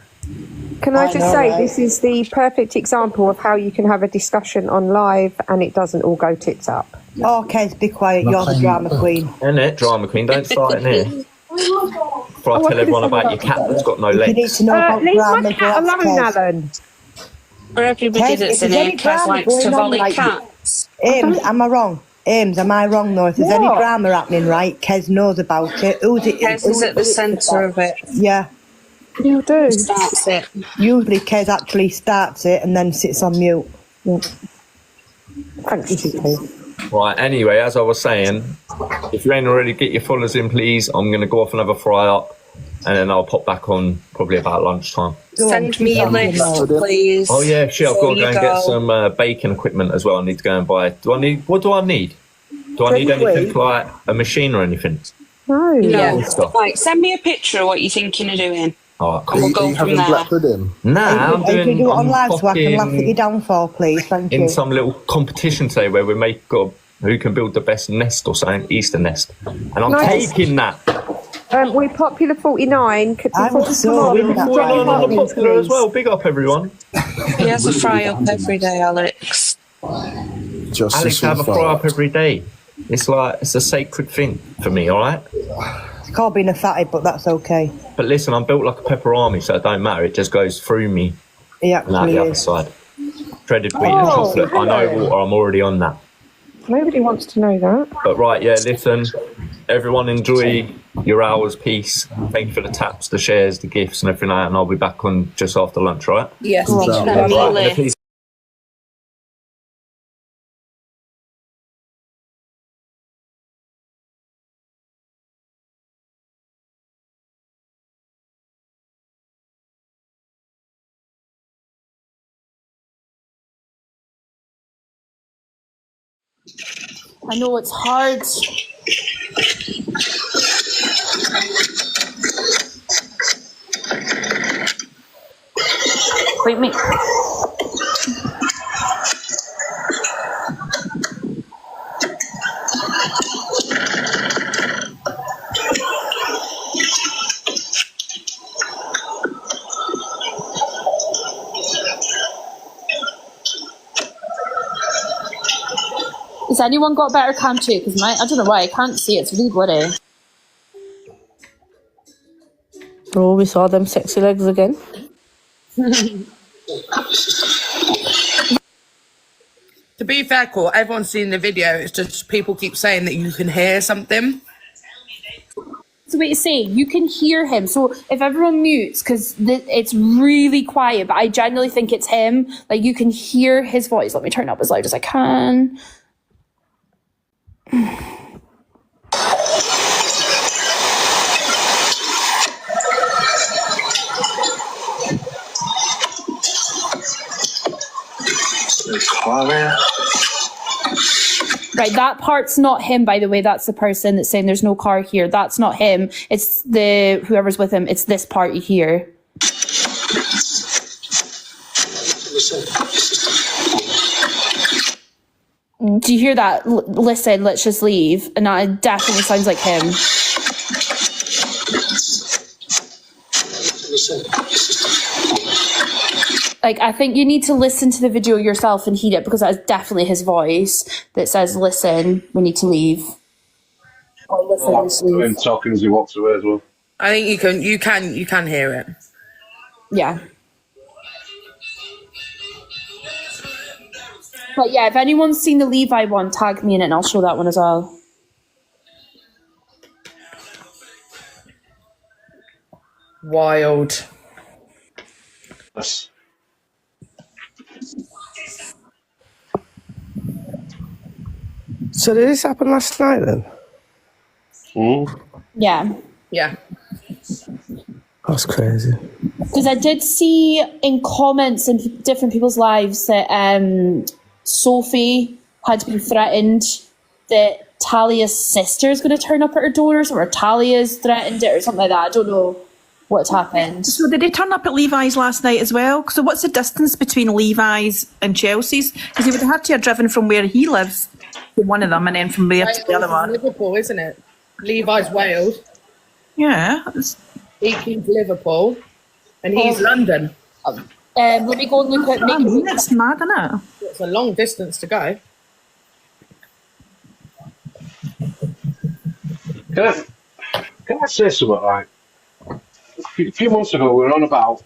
can I just say, this is the perfect example of how you can have a discussion on live and it doesn't all go tits up. Oh, Kez, be quiet. You're the drama queen. Isn't it? Drama queen, don't start in here. Before I tell everyone about your cat that's got no You need legs. to know about Leave drama. my cat alone, Kez. Alan. For everybody Kez, that's if in there's here, any Kez drama likes to going on, volley like- cats. Ames, am I wrong? Ames, am I wrong though? If there's any What? drama happening, right, Kez knows about it. Who's it? Kez is at the centre of it. Yeah. You do. Starts it. Usually Kez actually starts it and then sits on mute. Thanks, you. Right, anyway, as I was saying, if you ain't already, get your followers in, please. I'm going to go off and have a fry up, and then I'll pop back on probably about lunchtime. Send me a list, please. Oh, yeah, shit, I've got to Before go and you get go. some baking equipment as well. I need to go and buy. What do I need? Do I need anything like a machine or anything? No. No. Stuff. Right, send me a picture of what you're thinking of doing. All right, And we'll go from there. pudding? Nah, I'm If you doing. do it on I'm live so I can laugh at fucking your downfall, please. Thank in you. some little competition today where we make who can build the best nest or something, Easter nest, and I'm Nice. taking that. We Popular 49. Could I was so We in were that falling on fire. the popular as well. Big up, everyone. He has a fry up every day, Alex. Just Alex, have a fry up every day. It's like it's a sacred thing for me. All right. It's called being a fatty, but that's okay. But listen, I'm built like a pepper army, so it don't matter. It just goes through me He and out actually the other is. side. Shredded wheat and chocolate. I know water. I'm already on that. Nobody wants to know that. But right, yeah. Listen, everyone, enjoy your hours. Peace. Thank you for the taps, the shares, the gifts, and everything like that. And I'll be back on just after lunch. Right. Yes, Send me a Right, list. peace. I know it's hard. Wait, me. Has anyone got a better cam too? Because I don't know why I can't see it. It's really bloody. Oh, we saw them sexy legs again. To be fair, cool, everyone's seen the video. It's just people keep saying that you can hear something. So wait to say, you can hear him. So if everyone mutes, because it's really quiet, but I genuinely think it's him. Like you can hear his voice. Let me turn it up as loud as I can. Right, that part's not him, by the way. That's the person that's saying there's no car here. That's not him. It's the whoever's with him. It's this part you hear. Do you hear that? Listen, let's just leave. And that definitely sounds like him. Like, I think you need to listen to the video yourself and hear it, because that's definitely his voice that says, listen, we need to leave. Or listen, we need to leave. And talking as he walks away as well. I think you can hear it. Yeah. But yeah, if anyone's seen the Levi one, tag me in it and I'll show that one as well. Wild. Yes. So did this happen last night then? Yeah. Yeah. That's crazy. Because I did see in comments in different people's lives that Sophie had been threatened that Talia's sister is going to turn up at her door or something, or Talia's threatened it or something like that. I don't know. what's happened. So did they turn up at Levi's last night as well? So what's the distance between Levi's and Chelsea's? Because he would have had to have driven from where he lives to one of them and then from there to the other one. Liverpool, isn't it? Levi's Wales. Yeah. EQ's Liverpool. And he's London. Let me go and look at... That's mad, isn't it? It's a long distance to go. Can I say something? Like, a few months ago, we were on about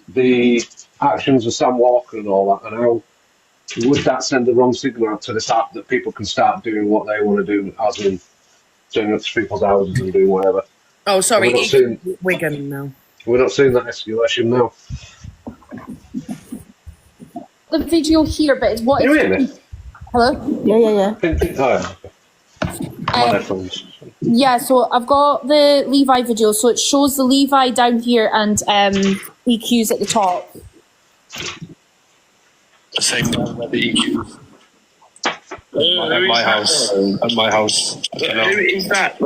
the actions of Sam Walker and all that, and how would that send the wrong signal to this app that people can start doing what they want to do, as in turning up to people's houses and doing whatever. Oh, sorry, We're not seeing, Wigan now. we're not seeing that escalation now. The video here, but it's what... Can you hear me? Hello? Yeah. Oh, my headphones. Yeah, so I've got the Levi video, so it shows the Levi down here and EQ's at the top. The same one with the EQ. At my house. At my house. Who is that?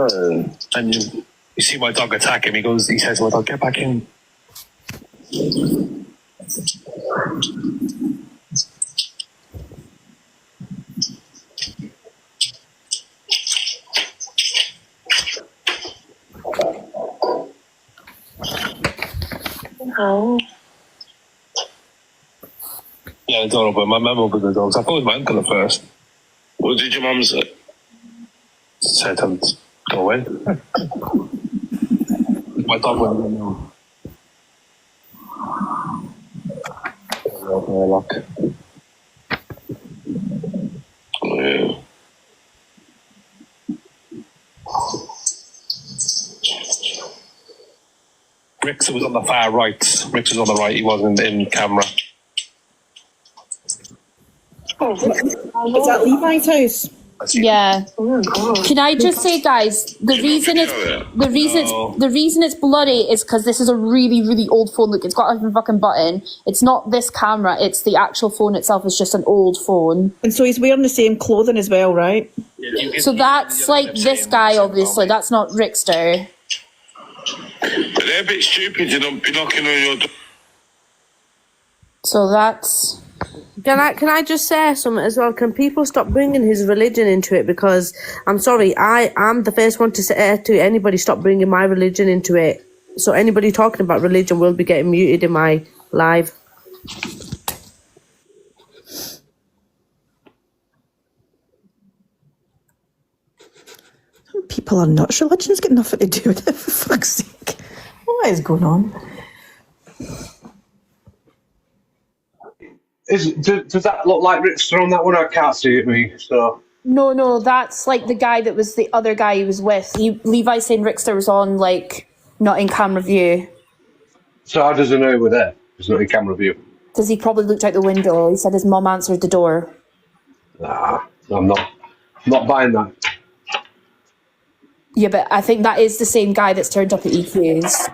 And you see my dog attack him. He says to my dog, get back in. Oh. Yeah, the door open. My mum opened the doors. I thought it was my uncle at first. What did your mum say? Said to go in. My dog went in. Lock. Yeah. Rix was on the far right. Rix was on the right. He wasn't in camera. Is that Levi's house? Yeah. Can I just say, guys, the reason it's bloody is because this is a really, really old phone. Look, it's got a fucking button. It's not this camera. It's the actual phone itself. It's just an old phone. And so he's wearing the same clothing as well, right? So that's like this guy, obviously. That's not Rickster. But they're a bit stupid to not be knocking on your door. So that's... Can I just say something as well? Can people stop bringing his religion into it? Because I'm sorry, I'm the first one to say to anybody, stop bringing my religion into it. So anybody talking about religion will be getting muted in my live. Some people are nuts. Religion's got nothing to do with it, for fuck's sake. What is going on? Does that look like Rickster on that one? I can't see it, me. So No, that's like the guy that was the other guy he was with. Levi saying Rickster was on, like, not in camera view. So how does he know we're there? It's not in camera view. Because he probably looked out the window. He said his mum answered the door. Nah, I'm not buying that. Yeah, but I think that is the same guy that's turned up at EQ's.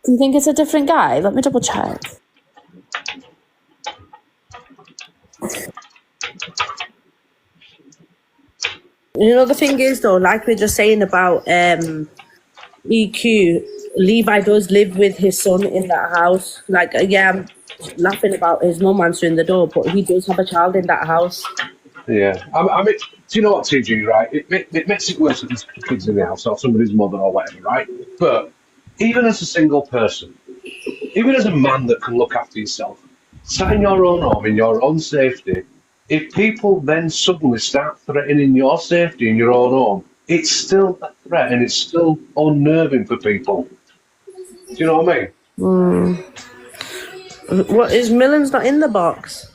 Do you think it's a different guy? Let me double check. You know, the thing is, though, like we we're just saying about EQ, Levi does live with his son in that house. Like, yeah, I'm laughing about his mum answering the door, but he does have a child in that house. Yeah. I mean, do you know what, TG, right? It makes it worse if there's kids in the house or somebody's mother or whatever, right? But even as a single person, even as a man that can look after yourself, sat in your own home, in your own safety, if people then suddenly start threatening your safety in your own home, it's still a threat and it's still unnerving for people. Do you know what I mean? What, is Millen's not in the box?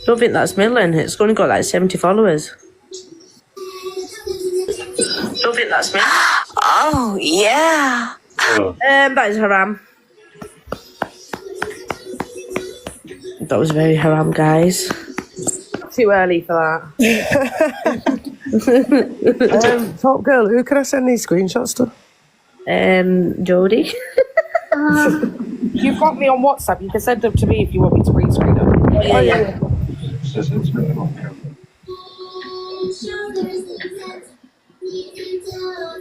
Don't think that's Millen. It's only got like 70 followers. Don't think that's Millen. Oh, yeah. That is Haram. That was very Haram, guys. Too early for that. Top girl, who can I send these screenshots to? Jodie. You've got me on WhatsApp. You can send them to me if you want me to screen them. Yeah. says it's going on camera.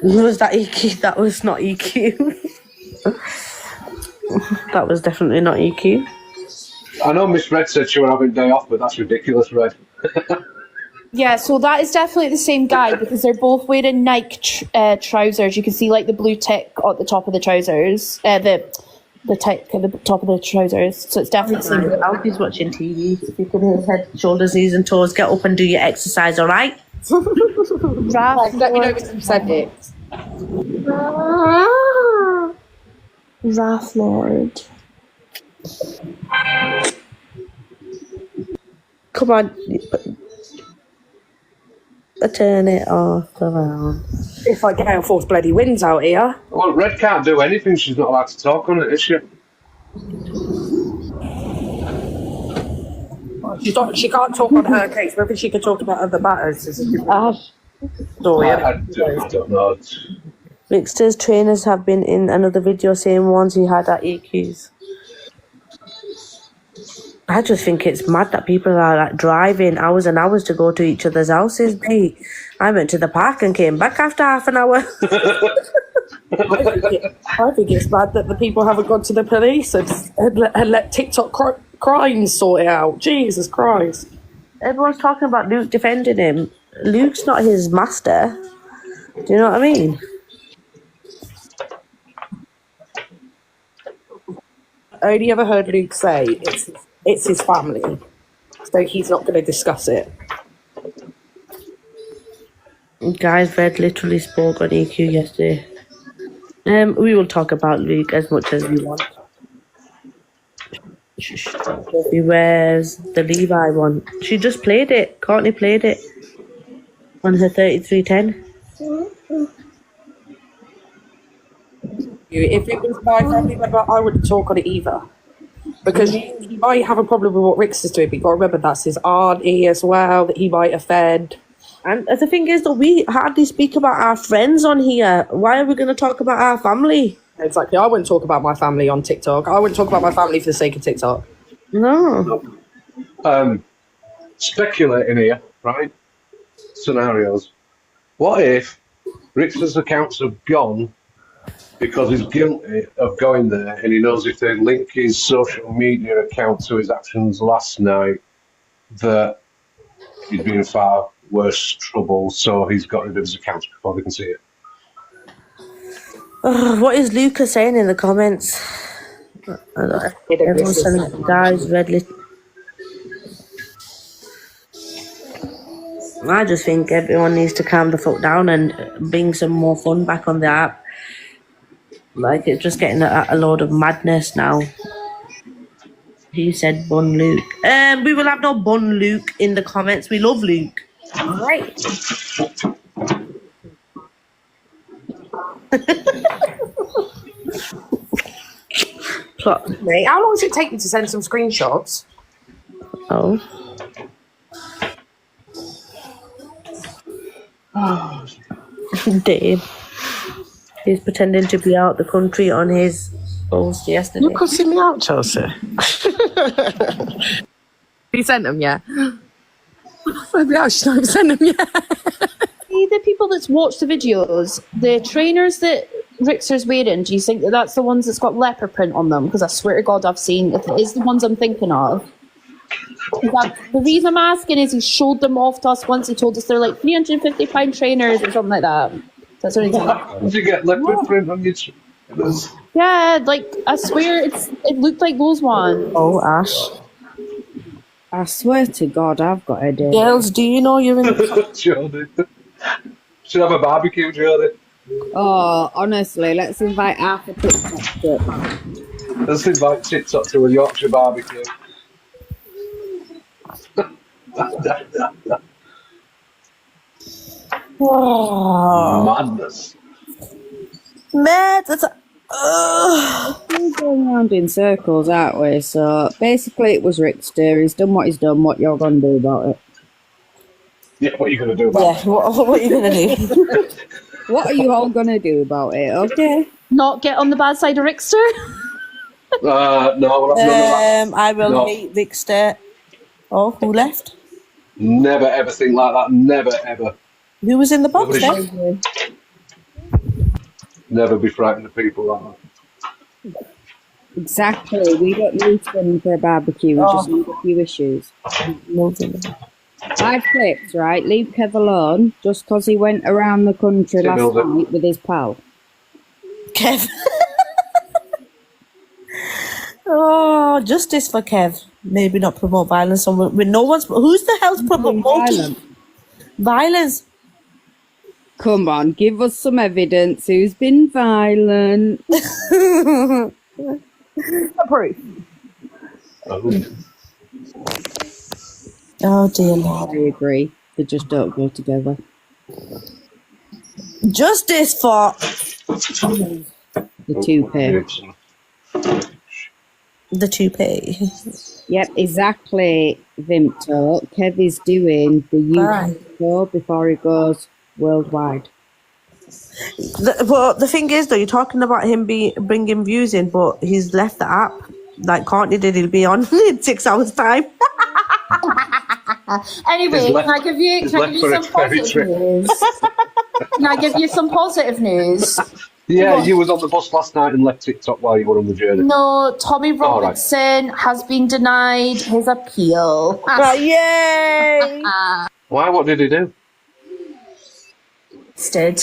Was that EQ? That was not EQ. That was definitely not EQ. I know Miss Red said she was having a day off, but that's ridiculous, Red. Yeah, so that is definitely the same guy because they're both wearing Nike trousers. You can see like the blue tick at the top of the trousers, the tick at the top of the trousers. So it's definitely the same. Alfie's watching TV. If you can hear his head, shoulders, knees, and toes, get up and do your exercise. All right. Raph, Let me know if you said it. Raph Lord. Come on. Turn it off around. If I get out force bloody wins out here. Well, Red can't do anything. She's not allowed to talk on it, is she? She can't talk on her case. Maybe she can talk about other matters. Story. I don't know. Rickster's trainers have been in another video saying ones he had at EQs. I just think it's mad that people are like driving hours and hours to go to each other's houses, mate. I went to the park and came back after half an hour. I think it's mad that the people haven't gone to the police and let TikTok crimes sort it out. Jesus Christ. Everyone's talking about Luke defending him. Luke's not his master. Do you know what I mean? I only ever heard Luke say it's his family, so he's not going to discuss it. Guys, Red literally spoke on EQ yesterday. We will talk about Luke as much as we want. He wears the Levi one. She just played it. Courtney played it on her 3310. If it was my family member, I wouldn't talk on it either. Because he might have a problem with what Rick's is doing, but you've got to remember that's his auntie as well, that he might offend. And the thing is that we hardly speak about our friends on here. Why are we going to talk about our family? Exactly. I wouldn't talk about my family on TikTok. I wouldn't talk about my family for the sake of TikTok. No. Speculating here, right? Scenarios. What if Rickster's accounts have gone because he's guilty of going there and he knows if they link his social media account to his actions last night that he's been in far worse trouble, so he's got rid of his accounts before they can see it. What is Lucas saying in the comments? Everyone's telling guys, Red lit. I just think everyone needs to calm the fuck down and bring some more fun back on the app. Like, it's just getting a load of madness now. He said Bun Luke. We will have no Bun Luke in the comments. We love Luke. Alright. Mate, how long does it take you to send some screenshots? Oh. Dave. He's pretending to be out the country on his post yesterday. You could see me out, Chelsea. He sent them, yeah. Maybe I should have sent them, yeah. See the people that's watched the videos, the trainers that Rickster's wearing, do you think that that's the ones that's got leopard print on them? Because I swear to God I've seen, if it is the ones I'm thinking of. The reason I'm asking is he showed them off to us once. He told us they're like £350 trainers or something like that. That's what he's Did you get leopard print on your trousers? Yeah, like I swear it looked like those ones. Oh, Ash. I swear to God, I've got a idea. Girls, do you know you're in Jody. Should have a barbecue, Jody. Oh, honestly, let's invite half a TikTok to Let's invite TikTok to a Yorkshire barbecue. Madness. Mad. That's We're going around in circles, aren't we? So basically, it was Rickster. He's done what he's done. What you're going to do about it? Yeah, what are you going to do about it? What are you going to do? What are you all going to do about it? Okay. Not get on the bad side of Rickster? No, we'll have none of that. I will No. hate Rickster. Oh, who left? Never ever think like that. Never ever. Who was in the box Nobody then? Never be frightened of people like that. Exactly. We don't need them for a barbecue. We just need a few issues. 5 clips, right? Leave Kev alone just because he went around the country last night with his pal. Kev. Oh, justice for Kev. Maybe not promote violence with no one's. Who's the hell's promoting violence? Come on, give us some evidence. Who's been violent? Proof. Oh dear Lord. I agree. They just don't go together. Justice for the toupee. The toupee. Yep, exactly, Vimto. Kev is doing the UK tour before he goes worldwide. The thing is, though, you're talking about him bringing views in, but he's left the app. Like Courtney did, he'll be on in 6 hours' time. Anyway, can I give you some positive news? Can I give you some positive news? Yeah, you was on the bus last night and left TikTok while you were on the journey. No, Tommy Robinson has been denied his appeal. Yay! Why? What did he do? Did.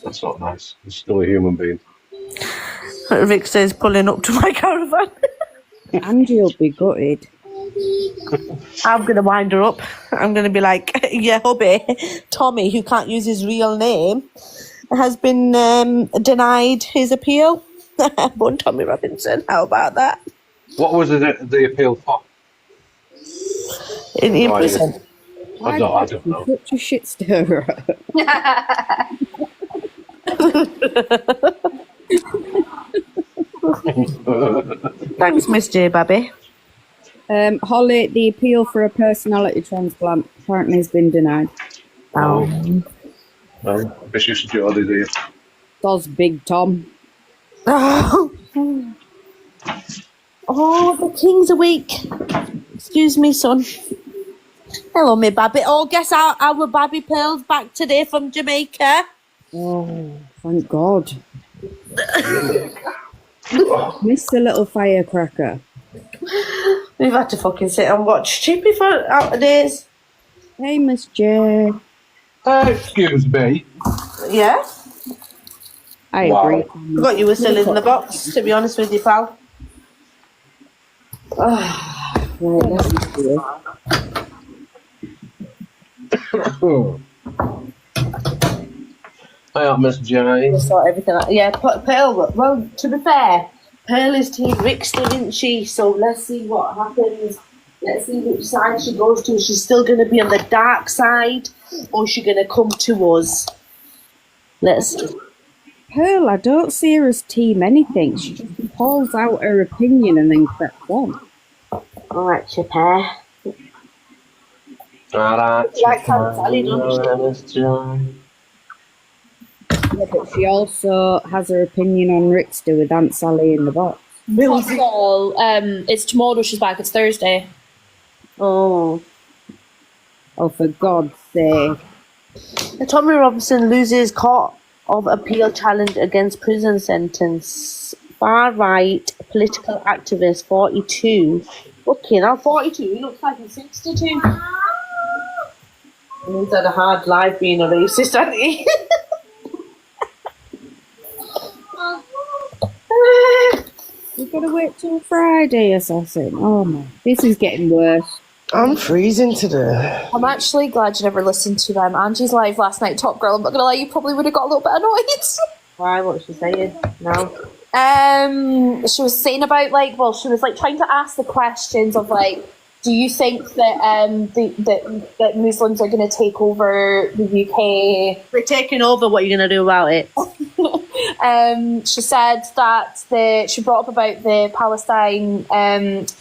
That's not nice. He's still a human being. Rick says pulling up to my caravan. Angie'll be gutted. I'm going to wind her up. I'm going to be like, yeah, hubby, Tommy, who can't use his real name, has been denied his appeal. Bun Tommy Robinson, how about that? What was the appeal for? In prison. I don't know. Such a shit stirrer. Thanks, Miss J, Babby. Holly, the appeal for a personality transplant apparently has been denied. Well, vicious Geordie, do you? Does Big Tom. Oh, the king's awake. Excuse me, son. Hello, me Babby. Oh, guess our Babby Pearl's back today from Jamaica. Oh, thank God. Miss the little firecracker. We've had to fucking sit and watch Chippy for out of days. Hey, Miss J. Excuse me. Yeah? I agree. Forgot you were still in the box, to be honest with you, pal. Right, let's do it. Hi up, Miss J. We'll sort everything out. Yeah, Pearl, well, to be fair, Pearl is Team Rickster, isn't she? So let's see what happens. Let's see which side she goes to. She's still going to be on the dark side, or is she going to come to us? Let's see. Pearl, I don't see her as team anything. She just pulls out her opinion and then cracks on. All right, Chippy. Yeah, but she also has her opinion on Rickster with Aunt Sally in the box. Well, it's tomorrow she's back. It's Thursday. Oh, for God's sake. Tommy Robinson loses court of appeal challenge against prison sentence. Far-right political activist, 42. Okay, now 42. He looks like he's 62. He's had a hard life being a racist, hasn't he? You've got to wait till Friday, Assassin. Oh my, this is getting worse. I'm freezing today. I'm actually glad you never listened to Angie's live last night, Top Girl. I'm not gonna lie, you probably would have got a little bit annoyed. Why? What was she saying? No. She was saying about she was trying to ask the questions of do you think that that Muslims are going to take over the UK? They're taking over. What are you going to do about it? She said that she brought up about the Palestine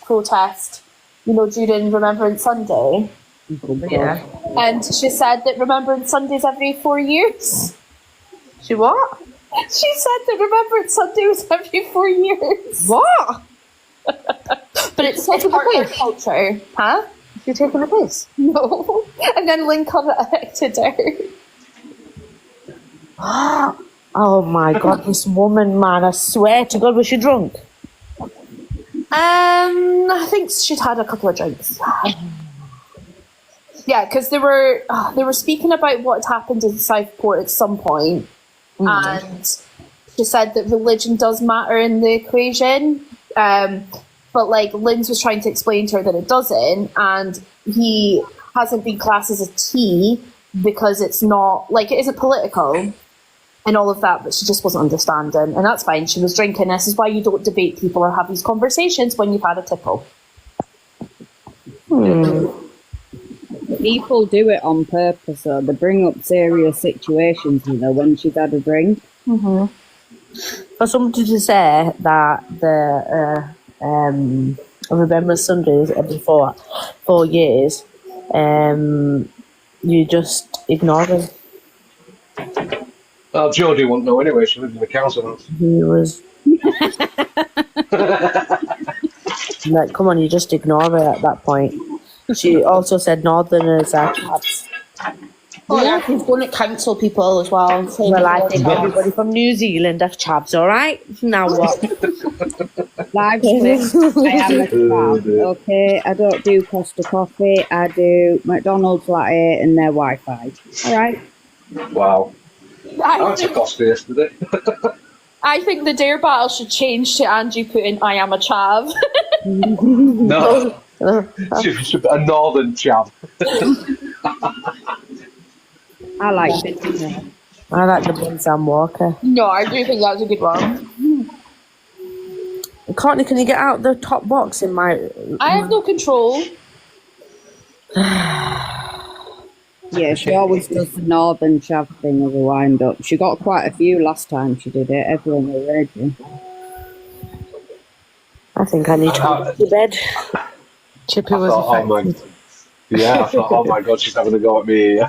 protest, during Remembrance Sunday. Yeah. And she said that Remembrance Sunday's every 4 years. She what? She said that Remembrance Sunday was every 4 years. What? But it's part of their culture, huh? You're taking the piss? No. And then Lynn corrected her. Oh my God, this woman, man! I swear to God, was she drunk? I think she'd had a couple of drinks. Yeah, because they were speaking about what had happened in Southport at some point, and she said that religion does matter in the equation. But like Linz was trying to explain to her that it doesn't, and he hasn't been classed as a T because it's not like it isn't political and all of that, but she just wasn't understanding, and that's fine. She was drinking. This is why you don't debate people or have these conversations when you've had a tipple. People do it on purpose, though. They bring up serious situations, you know, when she's had a drink. For somebody to say that the Remembrance Sundays every 4 years, you just ignore them. Well, Jodie wouldn't know anyway. She lived in the council house. He was like, come on, you just ignore her at that point. She also said Northerners are chavs. Oh yeah, she's going to counsel people as well. Well, I think everybody from New Zealand are chavs, all right? Now what? Live Twitch, I am a chav. Okay, I don't do Costa Coffee. I do McDonald's latte and their Wi-Fi. All right. Wow. I went to Costa yesterday. I think the Dare Battle should change to Angie putting "I am a chav." No. She should be a northern chav. I like it. I like the one Sam Walker. No, I do think that's a good one. Courtney, can you get out the top box in my... I have no control. Yeah, she always does the northern chav thing as a wind-up. She got quite a few last time she did it. Everyone was raging. I think I need to go to bed. Chippy was affected. I thought, oh my God, she's having a go at me.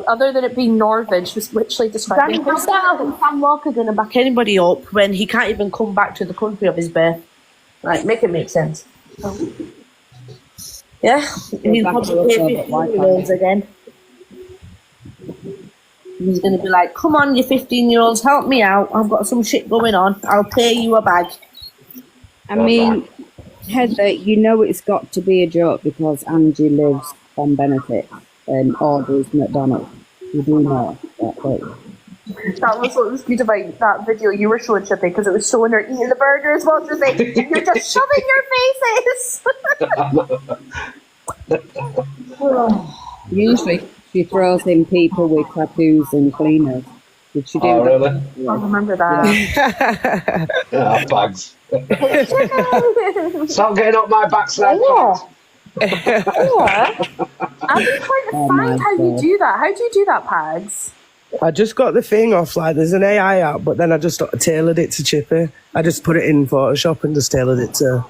Other than it being Northern, she was literally describing herself. Sam Walker going to back anybody up when he can't even come back to the country of his birth? Like, make it make sense. Yeah, he's probably pay 15-year-olds again. He's going to be like, come on, you 15-year-olds, help me out. I've got some shit going on. I'll pay you a bag. I mean, Heather, you know it's got to be a joke because Angie lives on benefits and orders McDonald's. You do know that, don't you? That was what was good about that video you were showing, Chippy, because it was showing her eating the burger as well. She was like, "You're just shoving your faces." Usually she throws in people with tattoos and cleaners. Did she do that? Really? I remember that. Yeah, bags. Stop getting up my backside. I've been trying to find how you do that. How do you do that, Pags? I just got the thing off, like, there's an AI app, but then I just tailored it to Chippy. I just put it in Photoshop and just tailored it to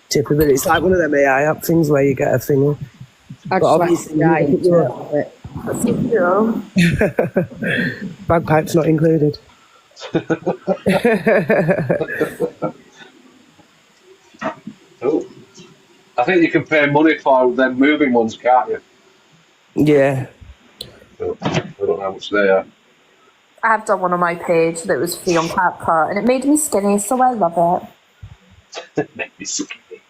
Chippy, but it's like one of them AI app things where you get a thing. I But just obviously, bagpipes not included. Oh. I think you can pay money for them moving ones, can't you? Yeah. I don't know how much they are. I have done one on my page that was free on CapCut, and it made me skinny, so I love it. Make me skinny.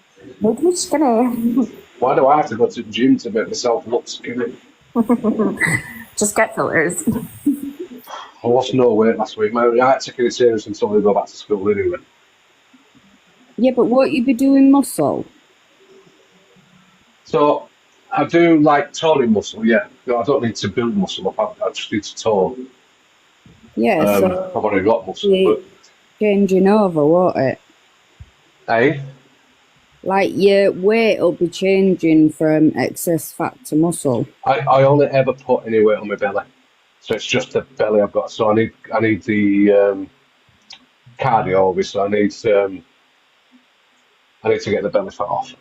Made me skinny. Why do I have to go to the gym to make myself look skinny? Just get fillers. I lost no weight last week. I had taken it serious until we go back to school anyway. Yeah, but won't you be doing muscle? So I do like toning muscle, yeah. I don't need to build muscle up, I just need to tone. Yeah, so I've already got muscle, but... changing over, won't it? Hey? Like your weight will be changing from excess fat to muscle. I only ever put any weight on my belly. So it's just the belly I've got. So I need the cardio, obviously. I need to get the belly fat off.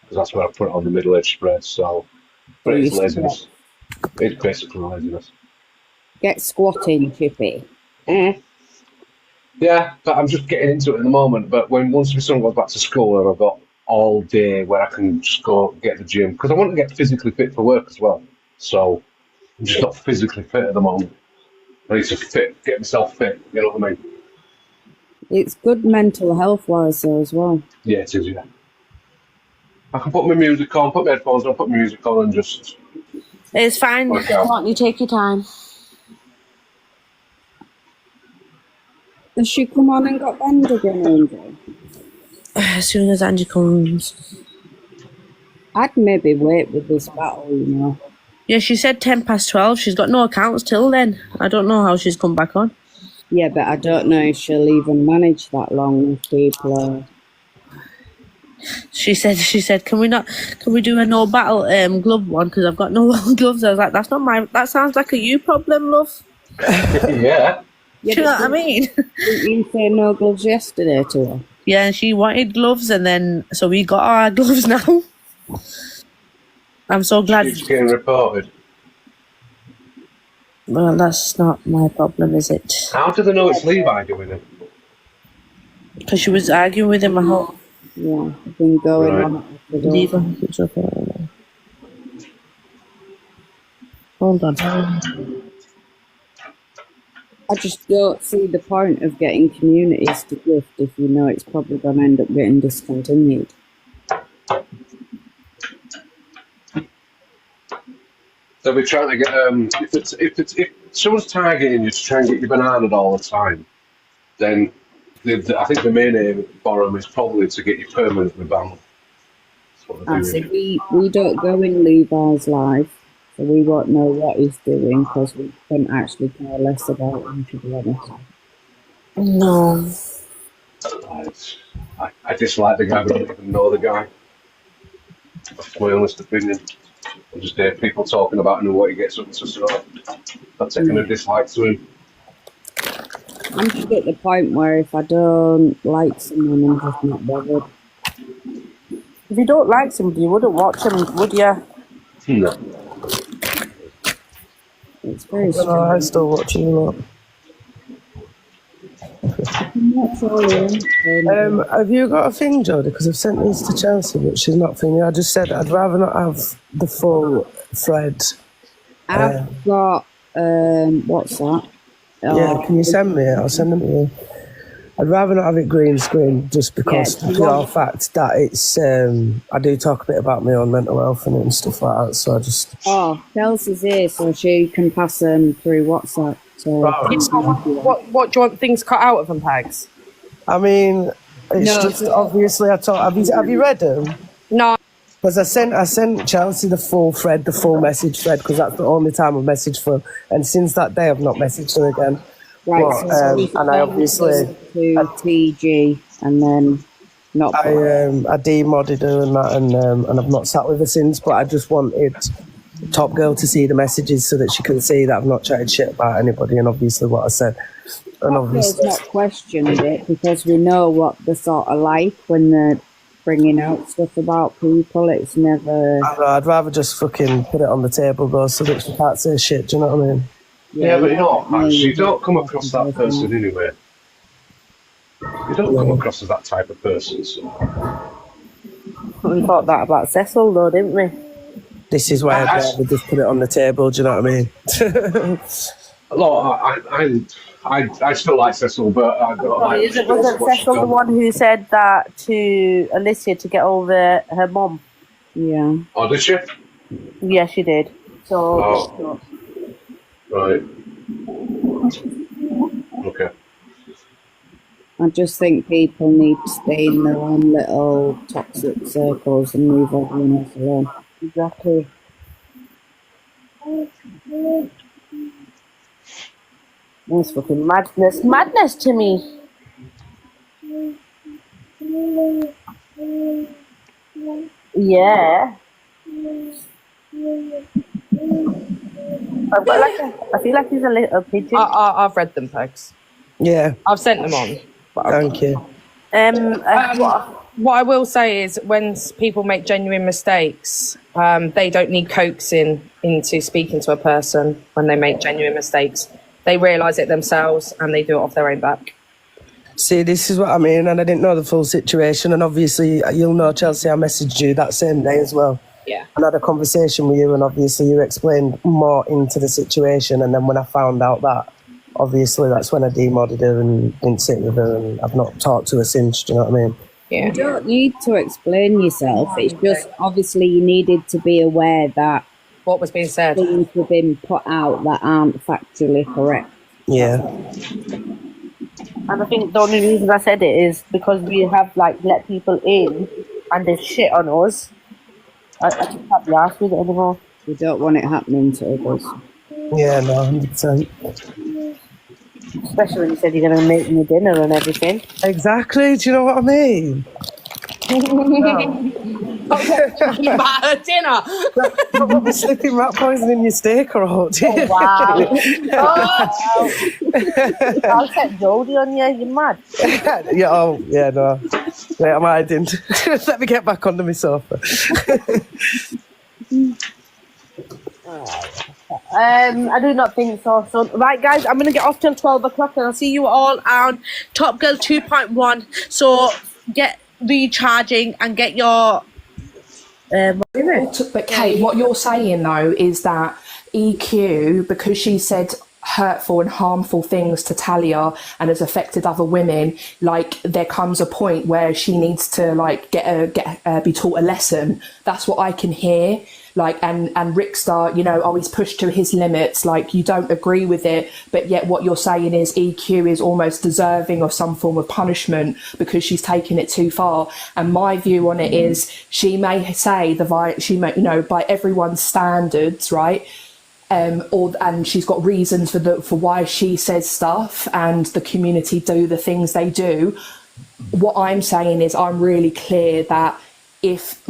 Because that's where I put it on the middle edge spread. So, but it's laziness. It's basically laziness. Get squatting, Chippy. Yeah, but I'm just getting into it at the moment. But once my son goes back to school and I've got all day where I can just go get to the gym because I want to get physically fit for work as well. So I'm just not physically fit at the moment. I need to get myself fit. You know what I mean? It's good mental health wise though as well. Yeah, it is. Yeah. I can put my music on, put my headphones on, put my music on, and just. It's fine. work out. Can't you take your time? Has she come on and got banned again, Angel? As soon as Angie comes. I'd maybe wait with this battle, you know. Yeah, she said 12:10. She's got no accounts till then. I don't know how she's come back on. Yeah, but I don't know if she'll even manage that long with people. She said, can we do a no battle glove one? Because I've got no gloves. I was like, that sounds like a you problem, love. Yeah. Do you know what I mean? Didn't you say no gloves yesterday to her? Yeah, and she wanted gloves, and then so we got our gloves now. I'm so glad. She's getting reported. Well, that's not my problem, is it? How do they know it's Levi doing it? Because she was arguing with him. I hope. Yeah, I've been going Right. on. Levi. Hold on. I just don't see the point of getting communities to gift if you know it's probably going to end up getting discontinued. They'll be trying to get if someone's targeting you to try and get you bananaed all the time, then I think the main aim for them is probably to get you permanently banned. That's what they're I doing. see. We don't go in Levi's live, so we won't know what he's doing because we can actually care less about him, to be honest. No. I dislike the guy, but I don't even know the guy. That's my honest opinion. I just hear people talking about him and what he gets up to, so I'm taking a dislike to him. I'm just at the point where if I don't like someone, I'm just not bothered. If you don't like somebody, you wouldn't watch them, would you? No. It's very No, I still watching a lot. Have you got a thing, Jodie? Because I've sent these to Chelsea, but she's not thinking. I just said I'd rather not have the full thread. I've got, what's that? Yeah, can you send me it? I'll send them to you. I'd rather not have it green screen just because Yeah, the pure fact that it's, I do talk a bit about my own mental health and stuff like that, so I just... Oh, Chelsea's here, so she can pass them through WhatsApp. So What do you want things cut out of them, Pegs? I mean, it's No. just obviously I thought. Have you read them? No. Because I sent Chelsea the full thread, the full message thread, because that's the only time I've messaged her. And since that day, I've not messaged her again. Right, But, so and I obviously to TG and then not. I demodded her and that, and I've not sat with her since. But I just wanted Top Girl to see the messages so that she can see that I've not chatted shit about anybody, and obviously what I said. And I've obviously, not questioned it because we know what they're sort of like when they're bringing out stuff about people. It's never. I'd rather just fucking put it on the table, though, so that she can't say shit. Do you know what I mean? Yeah, but you know what, Max? You don't come across that person anyway. You don't come across as that type of person. So. We thought that about Cecil, though, didn't we? This is why I'd rather just put it on the table. Do you know what I mean? Look, I still like Cecil, but I don't like. Wasn't Cecil the one who said that to Alicia to get over her mum? Yeah. Oh, did she? Yeah, she did. So. Oh. Right. Okay. I just think people need to stay in their own little toxic circles and leave everyone else alone. Exactly. That's fucking madness. Madness to me. Yeah. I feel like he's a little pigeon. I've read them, Pegs. Yeah. I've sent them on. Thank you. What I will say is when people make genuine mistakes, they don't need coaxing into speaking to a person when they make genuine mistakes. They realise it themselves and they do it off their own back. See, this is what I mean, and I didn't know the full situation. And obviously, you'll know, Chelsea, I messaged you that same day as well. Yeah. I had a conversation with you, and obviously, you explained more into the situation. And then when I found out that, obviously, that's when I demodded her and didn't sit with her, and I've not talked to her since. Do you know what I mean? Yeah. You don't need to explain yourself. It's just obviously you needed to be aware that what was being said, things have been put out that aren't factually correct. Yeah. And I think the only reason I said it is because we have like let people in and they shit on us. I just can't be asked with it anymore. We don't want it happening to others. Yeah, no, 100%. Especially when you said you're going to make me dinner and everything. Exactly. Do you know what I mean? Dinner. Probably slipping rat poison in your steak or what? Oh, wow. I'll set Jodie on you. You're mad. Yeah. Oh, yeah. No. Wait, I'm hiding. Let me get back onto my sofa. I do not think so. So, right, guys, I'm going to get off till 12 o'clock and I'll see you all on Top Girl 2.1. So, get recharging and get your... But Kate, what you're saying, though, is that EQ, because she said hurtful and harmful things to Talia and has affected other women, like there comes a point where she needs to like be taught a lesson. That's what I can hear. Like, and Rickstar, you know, always pushed to his limits. Like, you don't agree with it, but yet what you're saying is EQ is almost deserving of some form of punishment because she's taken it too far. And my view on it is, she may say she may, you know, by everyone's standards, right? And she's got reasons for why she says stuff, and the community do the things they do. What I'm saying is, I'm really clear that if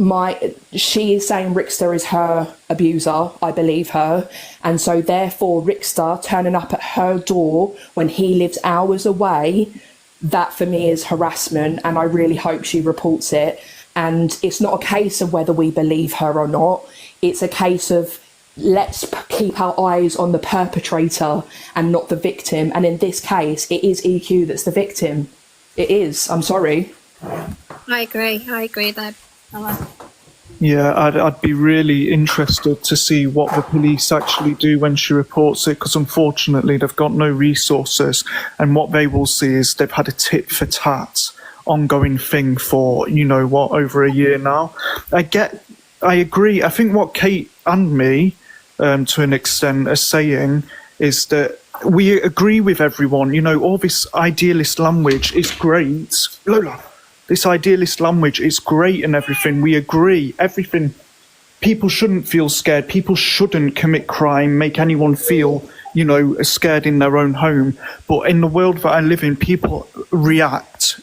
she is saying Rickstar is her abuser, I believe her, and so therefore Rickstar turning up at her door when he lives hours away, that for me is harassment, and I really hope she reports it. And it's not a case of whether we believe her or not, it's a case of let's keep our eyes on the perpetrator and not the victim, and in this case it is EQ that's the victim. It is. I'm sorry. I agree there. Yeah, I'd be really interested to see what the police actually do when she reports it, because unfortunately they've got no resources, and what they will see is they've had a tit for tat ongoing thing for, you know what, over a year now. I agree. I think what Kate and me, to an extent, are saying is that we agree with everyone. You know, all this idealist language is great. Lola. This idealist language is great and everything. We agree. Everything. People shouldn't feel scared. People shouldn't commit crime, make anyone feel, you know, scared in their own home. But in the world that I live in, people react.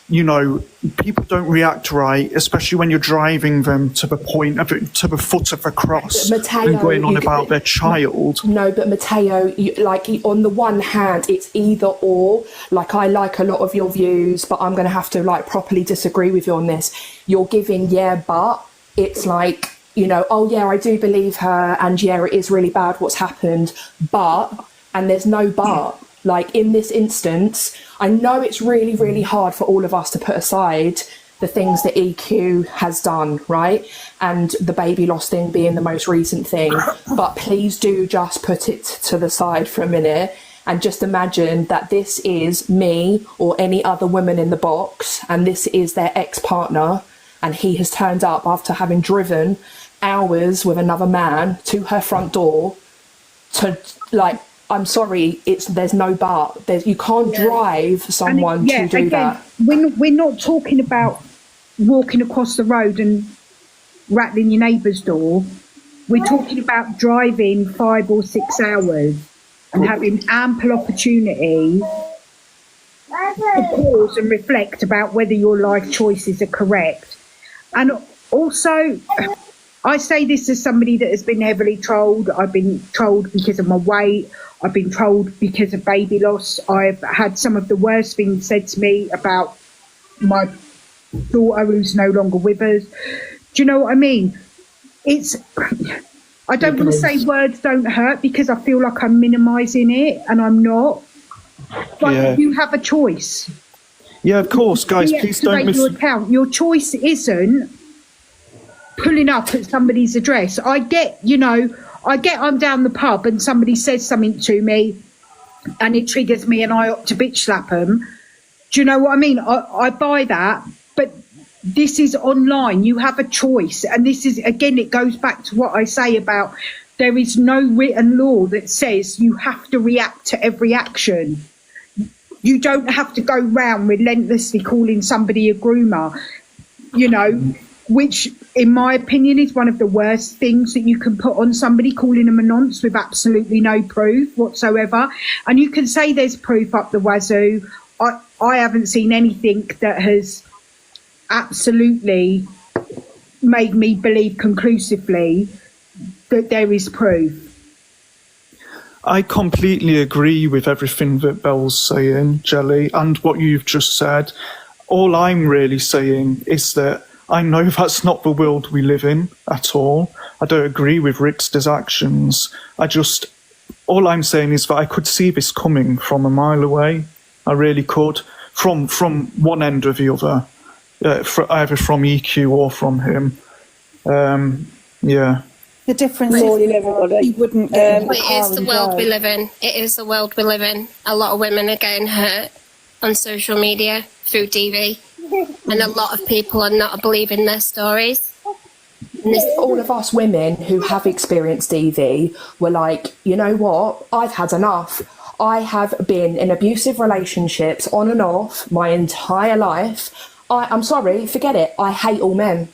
You know, people don't react right, especially when you're driving them to the point of it, to the foot of a cross, Matteo, and going on about their child. No, but Matteo, like on the one hand, it's either or. Like, I like a lot of your views, but I'm going to have to like properly disagree with you on this. You're giving but it's like, you know, oh yeah, I do believe her, and yeah, it is really bad what's happened, and there's no but. Like, in this instance, I know it's really, really hard for all of us to put aside the things that EQ has done, right? And the baby loss thing being the most recent thing. But please do just put it to the side for a minute and just imagine that this is me or any other woman in the box, and this is their ex-partner, and he has turned up after having driven hours with another man to her front door to, like, I'm sorry, there's no but. You can't drive someone to do that. We're not talking about walking across the road and rattling your neighbour's door. We're talking about driving 5 or 6 hours and having ample opportunity to pause and reflect about whether your life choices are correct. And also, I say this as somebody that has been heavily trolled. I've been trolled because of my weight. I've been trolled because of baby loss. I've had some of the worst things said to me about my daughter who's no longer with us. Do you know what I mean? I don't want to say words don't hurt because I feel like I'm minimising it, and I'm not. But you have a choice. Yeah, of course, guys. Please don't Deactivate your account. Your choice isn't pulling up at somebody's address. I get I'm down the pub and somebody says something to me and it triggers me and I opt to bitch slap them. Do you know what I mean? I buy that, but this is online. You have a choice. And this is, again, it goes back to what I say about there is no written law that says you have to react to every action. You don't have to go round relentlessly calling somebody a groomer, which, in my opinion, is one of the worst things that you can put on somebody, calling them a nonce with absolutely no proof whatsoever. And you can say there's proof up the wazoo. I haven't seen anything that has absolutely made me believe conclusively that there is proof. I completely agree with everything that Belle's saying, Jelly, and what you've just said. All I'm really saying is that I know that's not the world we live in at all. I don't agree with Rickster's actions. All I'm saying is that I could see this coming from a mile away. I really could, from one end or the other, either from EQ or from him. Yeah. The difference is he wouldn't get in the It car is the and world drive. we live in. It is the world we live in. A lot of women are getting hurt on social media through TV, and a lot of people are not believing their stories. All of us women who have experienced DV were like, you know what? I've had enough. I have been in abusive relationships on and off my entire life. I'm sorry, forget it. I hate all men.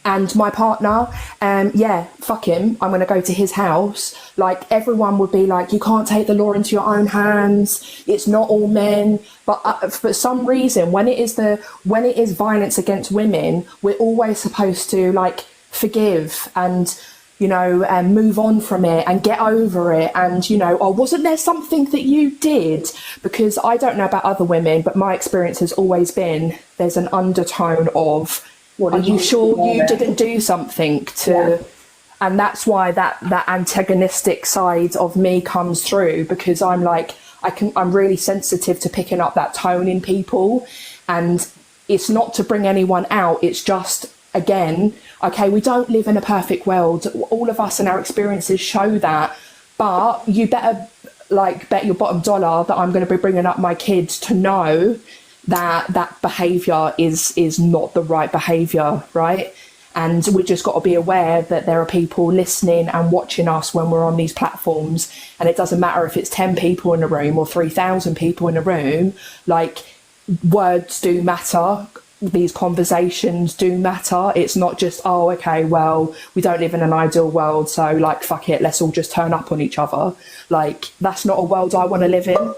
And my partner, fuck him. I'm going to go to his house. Like, everyone would be like, you can't take the law into your own hands. It's not all men. But for some reason, when it is violence against women, we're always supposed to like forgive and, and move on from it and get over it. And, wasn't there something that you did? Because I don't know about other women, but my experience has always been there's an undertone of, are you sure you didn't do something to... Yeah. And that's why that antagonistic side of me comes through, because I'm like, I'm really sensitive to picking up that tone in people. And it's not to bring anyone out. It's just, again, okay, we don't live in a perfect world. All of us and our experiences show that. But you better bet your bottom dollar that I'm going to be bringing up my kids to know that behaviour is not the right behaviour, right? And we just got to be aware that there are people listening and watching us when we're on these platforms, and it doesn't matter if it's 10 people in a room or 3,000 people in a room. Like, words do matter. These conversations do matter. It's not just, oh, okay, well, we don't live in an ideal world, so like, fuck it, let's all just turn up on each other. Like, that's not a world I want to live in.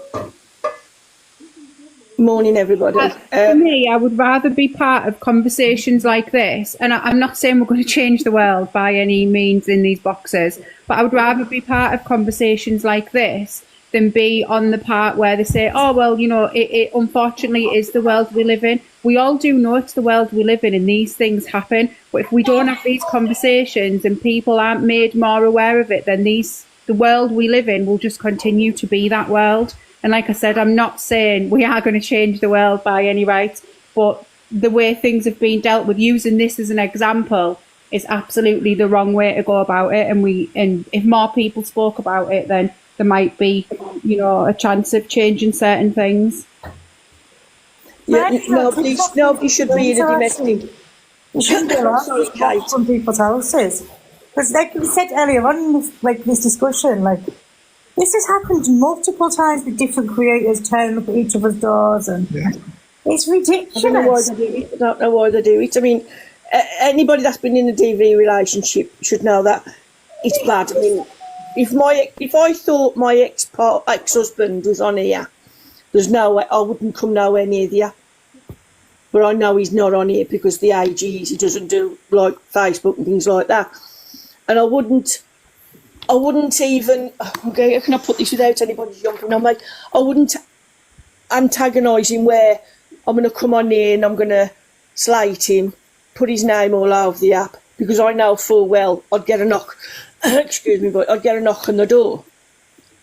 Morning, everybody. For me, I would rather be part of conversations like this, and I'm not saying we're going to change the world by any means in these boxes, but I would rather be part of conversations like this than be on the part where they say, oh, well, it unfortunately is the world we live in. We all do know it's the world we live in and these things happen, but if we don't have these conversations and people aren't made more aware of it, then the world we live in will just continue to be that world. And like I said, I'm not saying we are going to change the world by any right, but the way things have been dealt with, using this as an example, is absolutely the wrong way to go about it. And if more people spoke about it, then there might be, a chance of changing certain things. Yeah, nobody should be in a domestic. You shouldn't be allowed to watch from people's houses. Because like we said earlier on in this discussion, this has happened multiple times with different creators turning up at each other's doors, and it's ridiculous. I don't know why they do it. I mean, anybody that's been in a DV relationship should know that it's bad. I mean, if I thought my ex-husband was on here, there's no way I wouldn't come nowhere near the app. But I know he's not on here because the age he doesn't do like Facebook and things like that, and I wouldn't even, okay, how can I put this without anybody jumping on me? I wouldn't antagonise him where I'm going to come on here and I'm going to slate him, put his name all over the app, because I know full well I'd get a knock, excuse me, but I'd get a knock on the door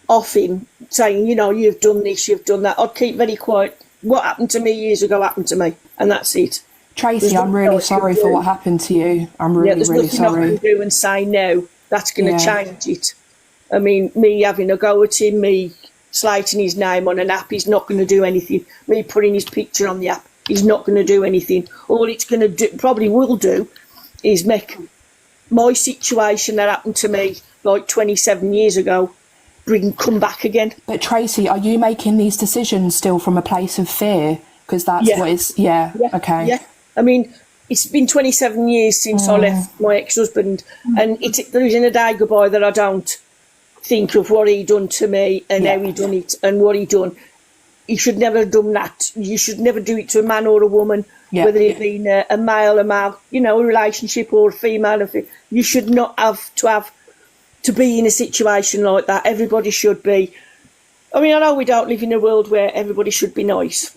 off him saying, you've done this, you've done that. I'd keep very quiet what happened to me years ago happened to me, and that's it. Tracy, I'm really sorry for what happened to you. I'm really, there's really nothing I sorry. can do and say no. That's going to Yeah. change it. I mean, me having a go at him, me slating his name on an app, he's not going to do anything. Me putting his picture on the app, he's not going to do anything. All it's going to do, probably will do, is make my situation that happened to me like 27 years ago come back again. But Tracy, are you making these decisions still from a place of fear? Because that's Yeah. what it's, okay. Yeah, I mean, it's been 27 years since I left my ex-husband, and there isn't a day goodbye that I don't think of what he done to me and how he done it and what he done. He should never have done that. You should never do it to a man or a woman, whether it been a male, you know, a relationship, or a female. You should not have to be in a situation like that. Everybody should be. I mean, I know we don't live in a world where everybody should be nice,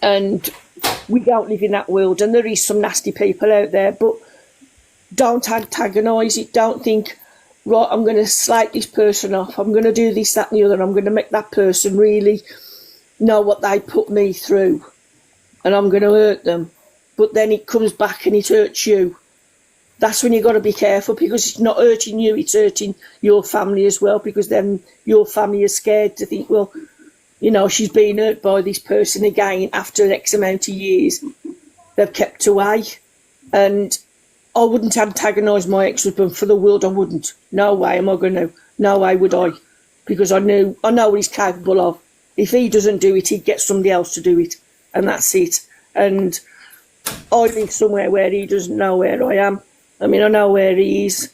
and we don't live in that world, and there is some nasty people out there, but don't antagonise it. Don't think, right, I'm going to slate this person off, I'm going to do this, that and the other, I'm going to make that person really know what they put me through, and I'm going to hurt them, but then it comes back and it hurts you. That's when you've got to be careful, because it's not hurting you, it's hurting your family as well, because then your family is scared to think, well, you know, she's been hurt by this person again after X amount of years. They've kept away. And I wouldn't antagonise my ex-husband for the world. I wouldn't. No way am I going to. No way would I. Because I know what he's capable of. If he doesn't do it, he'd get somebody else to do it. And that's it. And I live somewhere where he doesn't know where I am. I mean, I know where he is,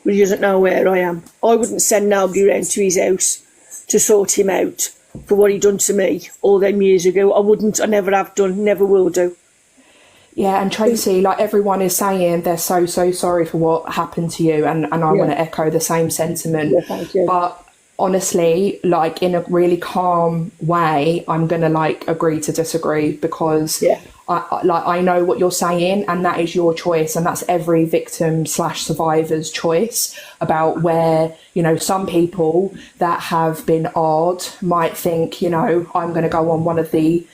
but he doesn't know where I am. I wouldn't send nobody round to his house to sort him out for what he done to me all them years ago. I wouldn't. I never have done. Never will do. Yeah, and Tracy, like everyone is saying, they're so sorry for what happened to you, and I want to echo the same sentiment. Yeah, thank you. But honestly, like in a really calm way, I'm gonna like agree to disagree, because I know what you're saying, and that is your choice, and that's every victim / survivor's choice about where, you know, some people that have been odd might think, you know, I'm going to go on one of the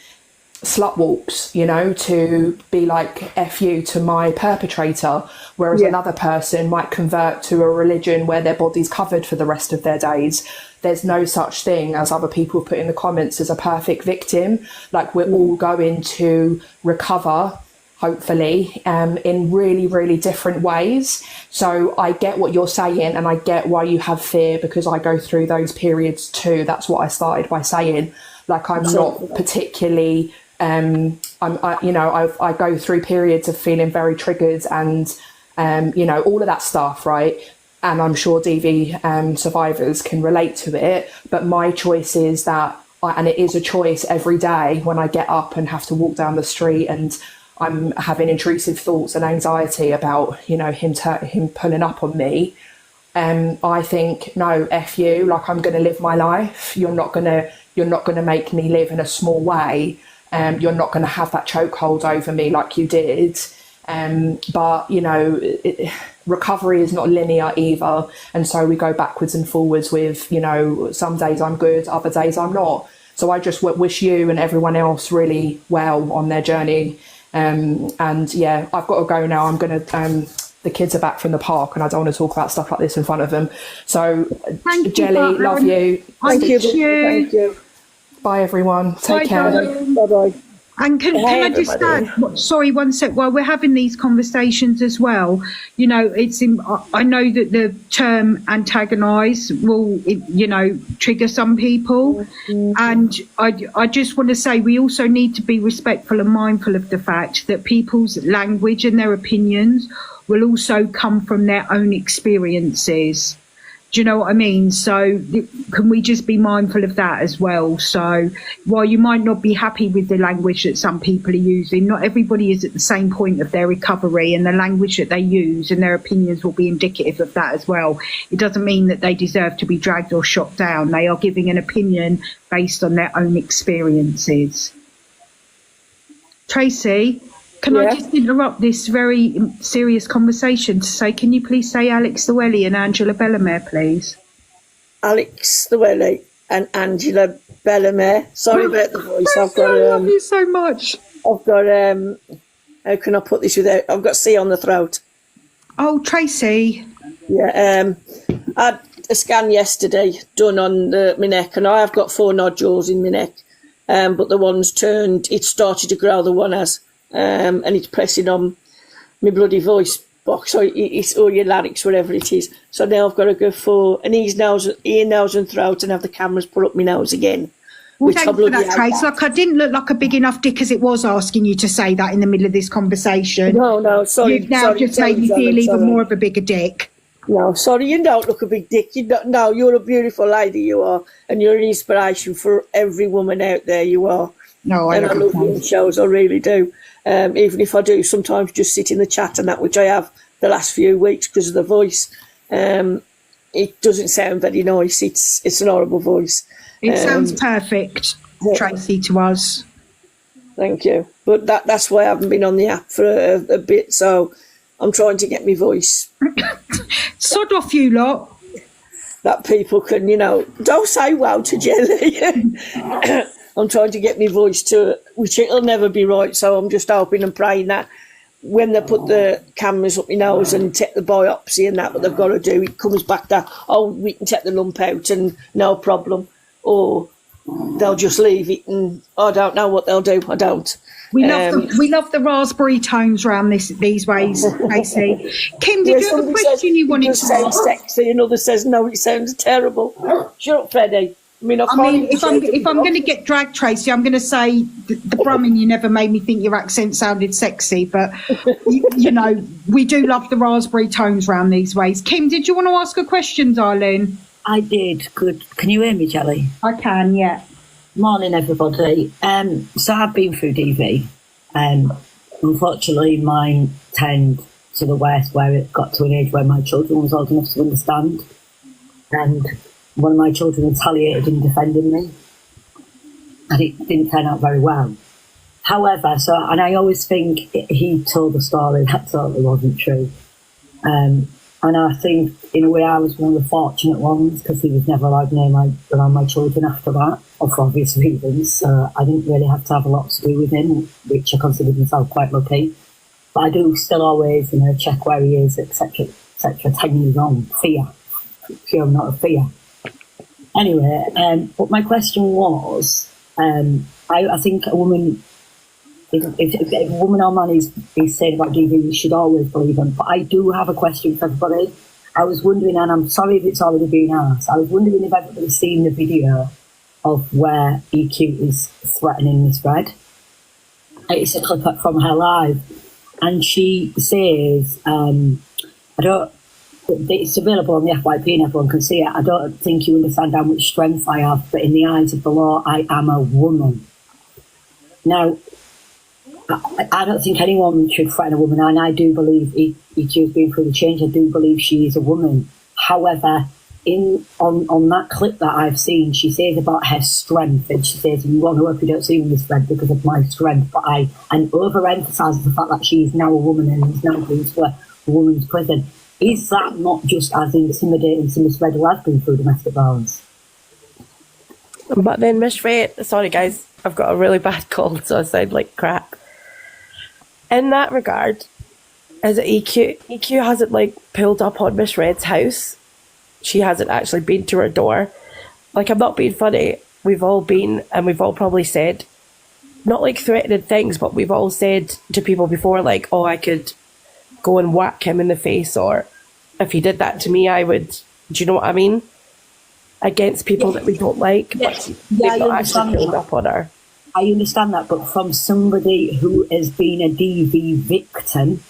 slut walks, you know, to be like F you to my perpetrator, whereas another person might convert to a religion where their body's covered for the rest of their days. There's no such thing, as other people put in the comments, as a perfect victim. Like, we're all going to recover, hopefully, in really, really different ways. So I get what you're saying, and I get why you have fear, because I go through those periods too. That's what I started by saying. Like, I'm not particularly I go through periods of feeling very triggered and you know, all of that stuff, right? And I'm sure DV survivors can relate to it, but my choice is that and it is a choice every day when I get up and have to walk down the street and I'm having intrusive thoughts and anxiety about, you know, him pulling up on me. I think, no, F you, like, I'm going to live my life. You're not going to make me live in a small way. You're not going to have that chokehold over me like you did. But, you know, recovery is not linear either. And so we go backwards and forwards with, you know, some days I'm good, other days I'm not. So I just wish you and everyone else really well on their journey. And yeah, I've got to go now. I'm going to, the kids are back from the park and I don't want to talk about stuff like this in front of them. So Jelly, love you. Thank you. Bye everyone. Take care. Bye-bye. And can I just add, sorry, one sec, while we're having these conversations as well, you know, I know that the term antagonise will, you know, trigger some people. And I just want to say we also need to be respectful and mindful of the fact that people's language and their opinions will also come from their own experiences. Do you know what I mean? So can we just be mindful of that as well? So while you might not be happy with the language that some people are using, not everybody is at the same point of their recovery, and the language that they use and their opinions will be indicative of that as well. It doesn't mean that they deserve to be dragged or shot down. They are giving an opinion based on their own experiences. Tracy, can I just interrupt this very serious conversation to say, can you please say Alex Llewellyn and Angela Bellemare, please? Alex Llewellyn and Angela Bellamy. Sorry about the voice. Tracy, I love you so much. I've got how can I put this without? I've got C on the throat. Oh, Tracy. Yeah. I had a scan yesterday done on my neck, and I have got 4 nodules in my neck. But the one's turned. It started to grow. The one has, and it's pressing on my bloody voice box, or it's or your larynx, whatever it is. So now I've got to go for an ear, nose, and throat, and have the cameras put up my nose again. Well, thanks for that, Trace. Like, I didn't look like a big enough dick as it was asking you to say that in the middle of this conversation. No, sorry. You've now just made me feel even more of a bigger dick. No, sorry, you don't look a big dick. You don't. No, you're a beautiful lady, you are, and you're an inspiration for every woman out there. You are. No, I love you in shows. I really do. Even if I do sometimes just sit in the chat and that, which I have the last few weeks because of the voice. It doesn't sound very nice. It's an horrible voice. It sounds perfect, Tracy, to us. Thank you. But that's why I haven't been on the app for a bit. So I'm trying to get my voice. Sod off, you lot. That people can, don't say wow to Jelly. I'm trying to get my voice to, which it'll never be right. So I'm just hoping and praying that when they put the cameras up my nose and take the biopsy and that, what they've got to do, it comes back that, we can take the lump out and no problem. Or they'll just leave it, and I don't know what they'll do. I don't. We love the raspberry tones around these ways, Casey. Kim, did you have a question you wanted to ask? Sexy, another says no. It sounds terrible. Shut up, Freddie. If I'm going to get dragged, Tracy, I'm going to say the Brumming, you never made me think your accent sounded sexy, but we do love the raspberry tones around these ways. Kim, did you want to ask a question, darling? I did. Good. Can you hear me, Jelly? I can, yeah. Morning, everybody. So I've been through DV. Unfortunately, mine tend to the west, where it got to an age where my children was old enough to understand. And one of my children retaliated in defending me. And it didn't turn out very well. However, and I always think he told the story that totally wasn't true. And I think, in a way, I was one of the fortunate ones because he was never allowed near around my children after that, or for obvious reasons. So I didn't really have to have a lot to do with him, which I considered myself quite lucky. But I do still always, check where he is, etc., etc. 10 years on, fear, pure amount of fear. Anyway, but my question was, I think a woman. If a woman or man is saying about DV, you should always believe them. But I do have a question for everybody. I was wondering, and I'm sorry if it's already been asked, I was wondering if everybody's seen the video of where EQ is threatening Miss Red. It's a clip from her live. And she says, it's available on the FYP and everyone can see it. I don't think you understand how much strength I have, but in the eyes of the law, I am a woman. Now, I don't think anyone should threaten a woman, and I do believe EQ has been through the change. I do believe she is a woman. However, on that clip that I've seen, she says about her strength, and she says, "You won't know if you don't see me this red because of my strength." But and overemphasises the fact that she is now a woman and is now going to a woman's prison. Is that not just as intimidating to Miss Red, who has been through domestic violence? But then Miss Red, sorry guys, I've got a really bad cold, so I sound like crap. In that regard, is it EQ? EQ hasn't pulled up on Miss Red's house. She hasn't actually been to her door. I'm not being funny. We've all been, and we've all probably said, not threatening things, but we've all said to people before, I could go and whack him in the face, or if he did that to me, I would. Do you know what I mean? Against people that we don't like, but they've not actually pulled up on her. I understand that, but from somebody who has been a DV victim,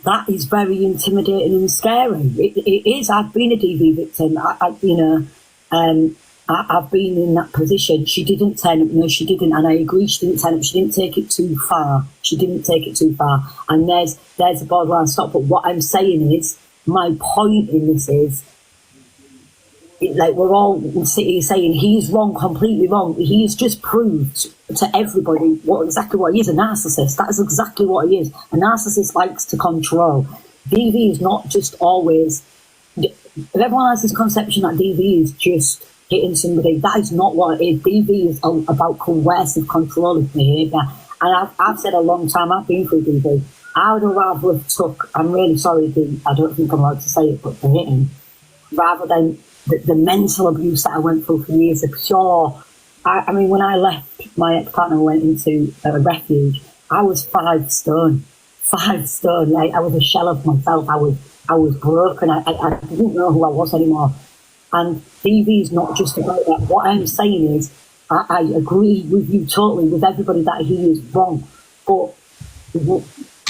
that is very intimidating and scary. It is. I've been a DV victim. I've been in that position. She didn't turn up. No, she didn't. And I agree, she didn't turn up. She didn't take it too far. And there's a borderline stop. But what I'm saying is, my point in this is, we're all sitting saying he's wrong, completely wrong. He's just proved to everybody exactly what he is, a narcissist. That is exactly what he is. A narcissist likes to control. DV is not just always. Everyone has this conception that DV is just hitting somebody. That is not what it is. DV is about coercive, controlling behaviour. And I've said a long time, I've been through DV. I would have rather have took, I'm really sorry, I don't think I'm allowed to say it, but the hitting, rather than the mental abuse that I went through for years of pure. I mean, when I left, my ex-partner went into a refuge, I was 5 stone. 5 stone. Like, I was a shell of myself. I was broken. I didn't know who I was anymore. And DV is not just about that. What I'm saying is, I agree with you totally, with everybody that he is wrong. But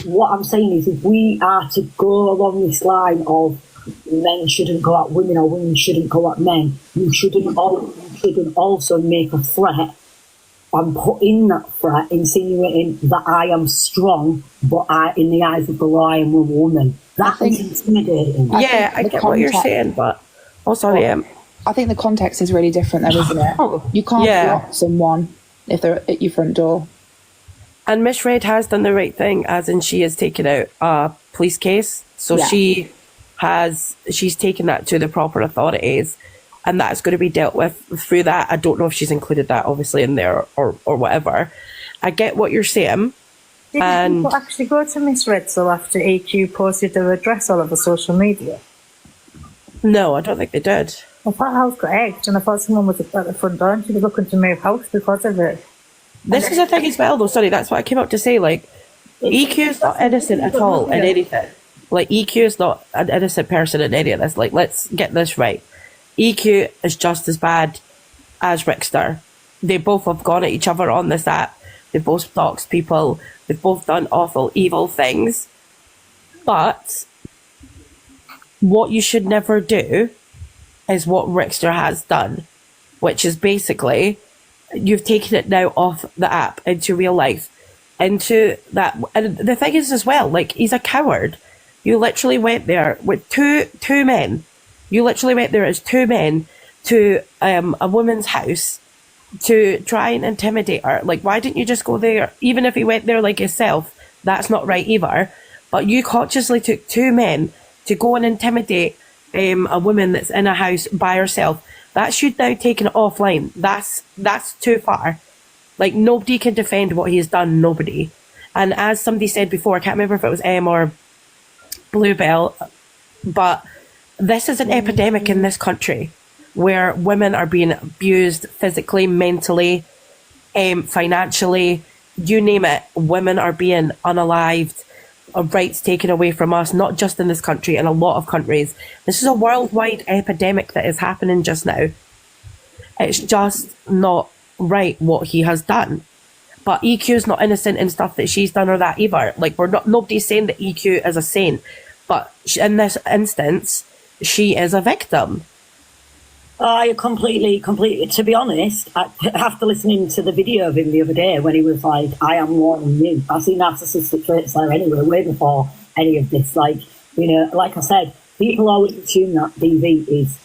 what I'm saying is, if we are to go along this line of men shouldn't go at women or women shouldn't go at men, you shouldn't also make a threat and put in that threat, insinuating that I am strong, but in the eyes of the law, I am a woman. That is intimidating. Yeah, I get what you're saying, but also, I think the context is really different, though, isn't it? You can't block someone if they're at your front door. And Miss Red has done the right thing, as in she has taken out a police case. So she's taken that to the proper authorities, and that's going to be dealt with through that. I don't know if she's included that obviously in there or whatever. I get what you're saying. Did people actually go to Miss Redzel after EQ posted their address all over social media? No, I don't think they did. I thought house got egged, and I thought someone was at the front door and she was looking to move house because of it. This is the thing as well, though. Sorry, that's what I came up to say. Like, EQ's not innocent at all in anything. Like, EQ's not an innocent person in any of this. Like, let's get this right. EQ is just as bad as Rickster. They both have gone at each other on this app. They've both doxed people. They've both done awful, evil things. But what you should never do is what Rickster has done, which is basically, you've taken it now off the app into real life, into that. And the thing is as well, like, he's a coward. You literally went there with two men. You literally went there as 2 men to a woman's house to try and intimidate her. Like, why didn't you just go there? Even if he went there like yourself, that's not right either. But you consciously took 2 men to go and intimidate a woman that's in a house by herself. That should now taken it offline. That's too far. Like, nobody can defend what he has done. Nobody. And as somebody said before, I can't remember if it was M or Bluebell, but this is an epidemic in this country where women are being abused physically, mentally, financially, you name it. Women are being unalived, rights taken away from us, not just in this country, in a lot of countries. This is a worldwide epidemic that is happening just now. It's just not right what he has done. But EQ's not innocent in stuff that she's done or that either. Like, nobody's saying that EQ is a saint, but in this instance, she is a victim. I completely, to be honest, after listening to the video of him the other day when he was like, I am warning you. I see narcissistic traits there anyway, way before any of this. Like, you know, like I said, people always assume that DV is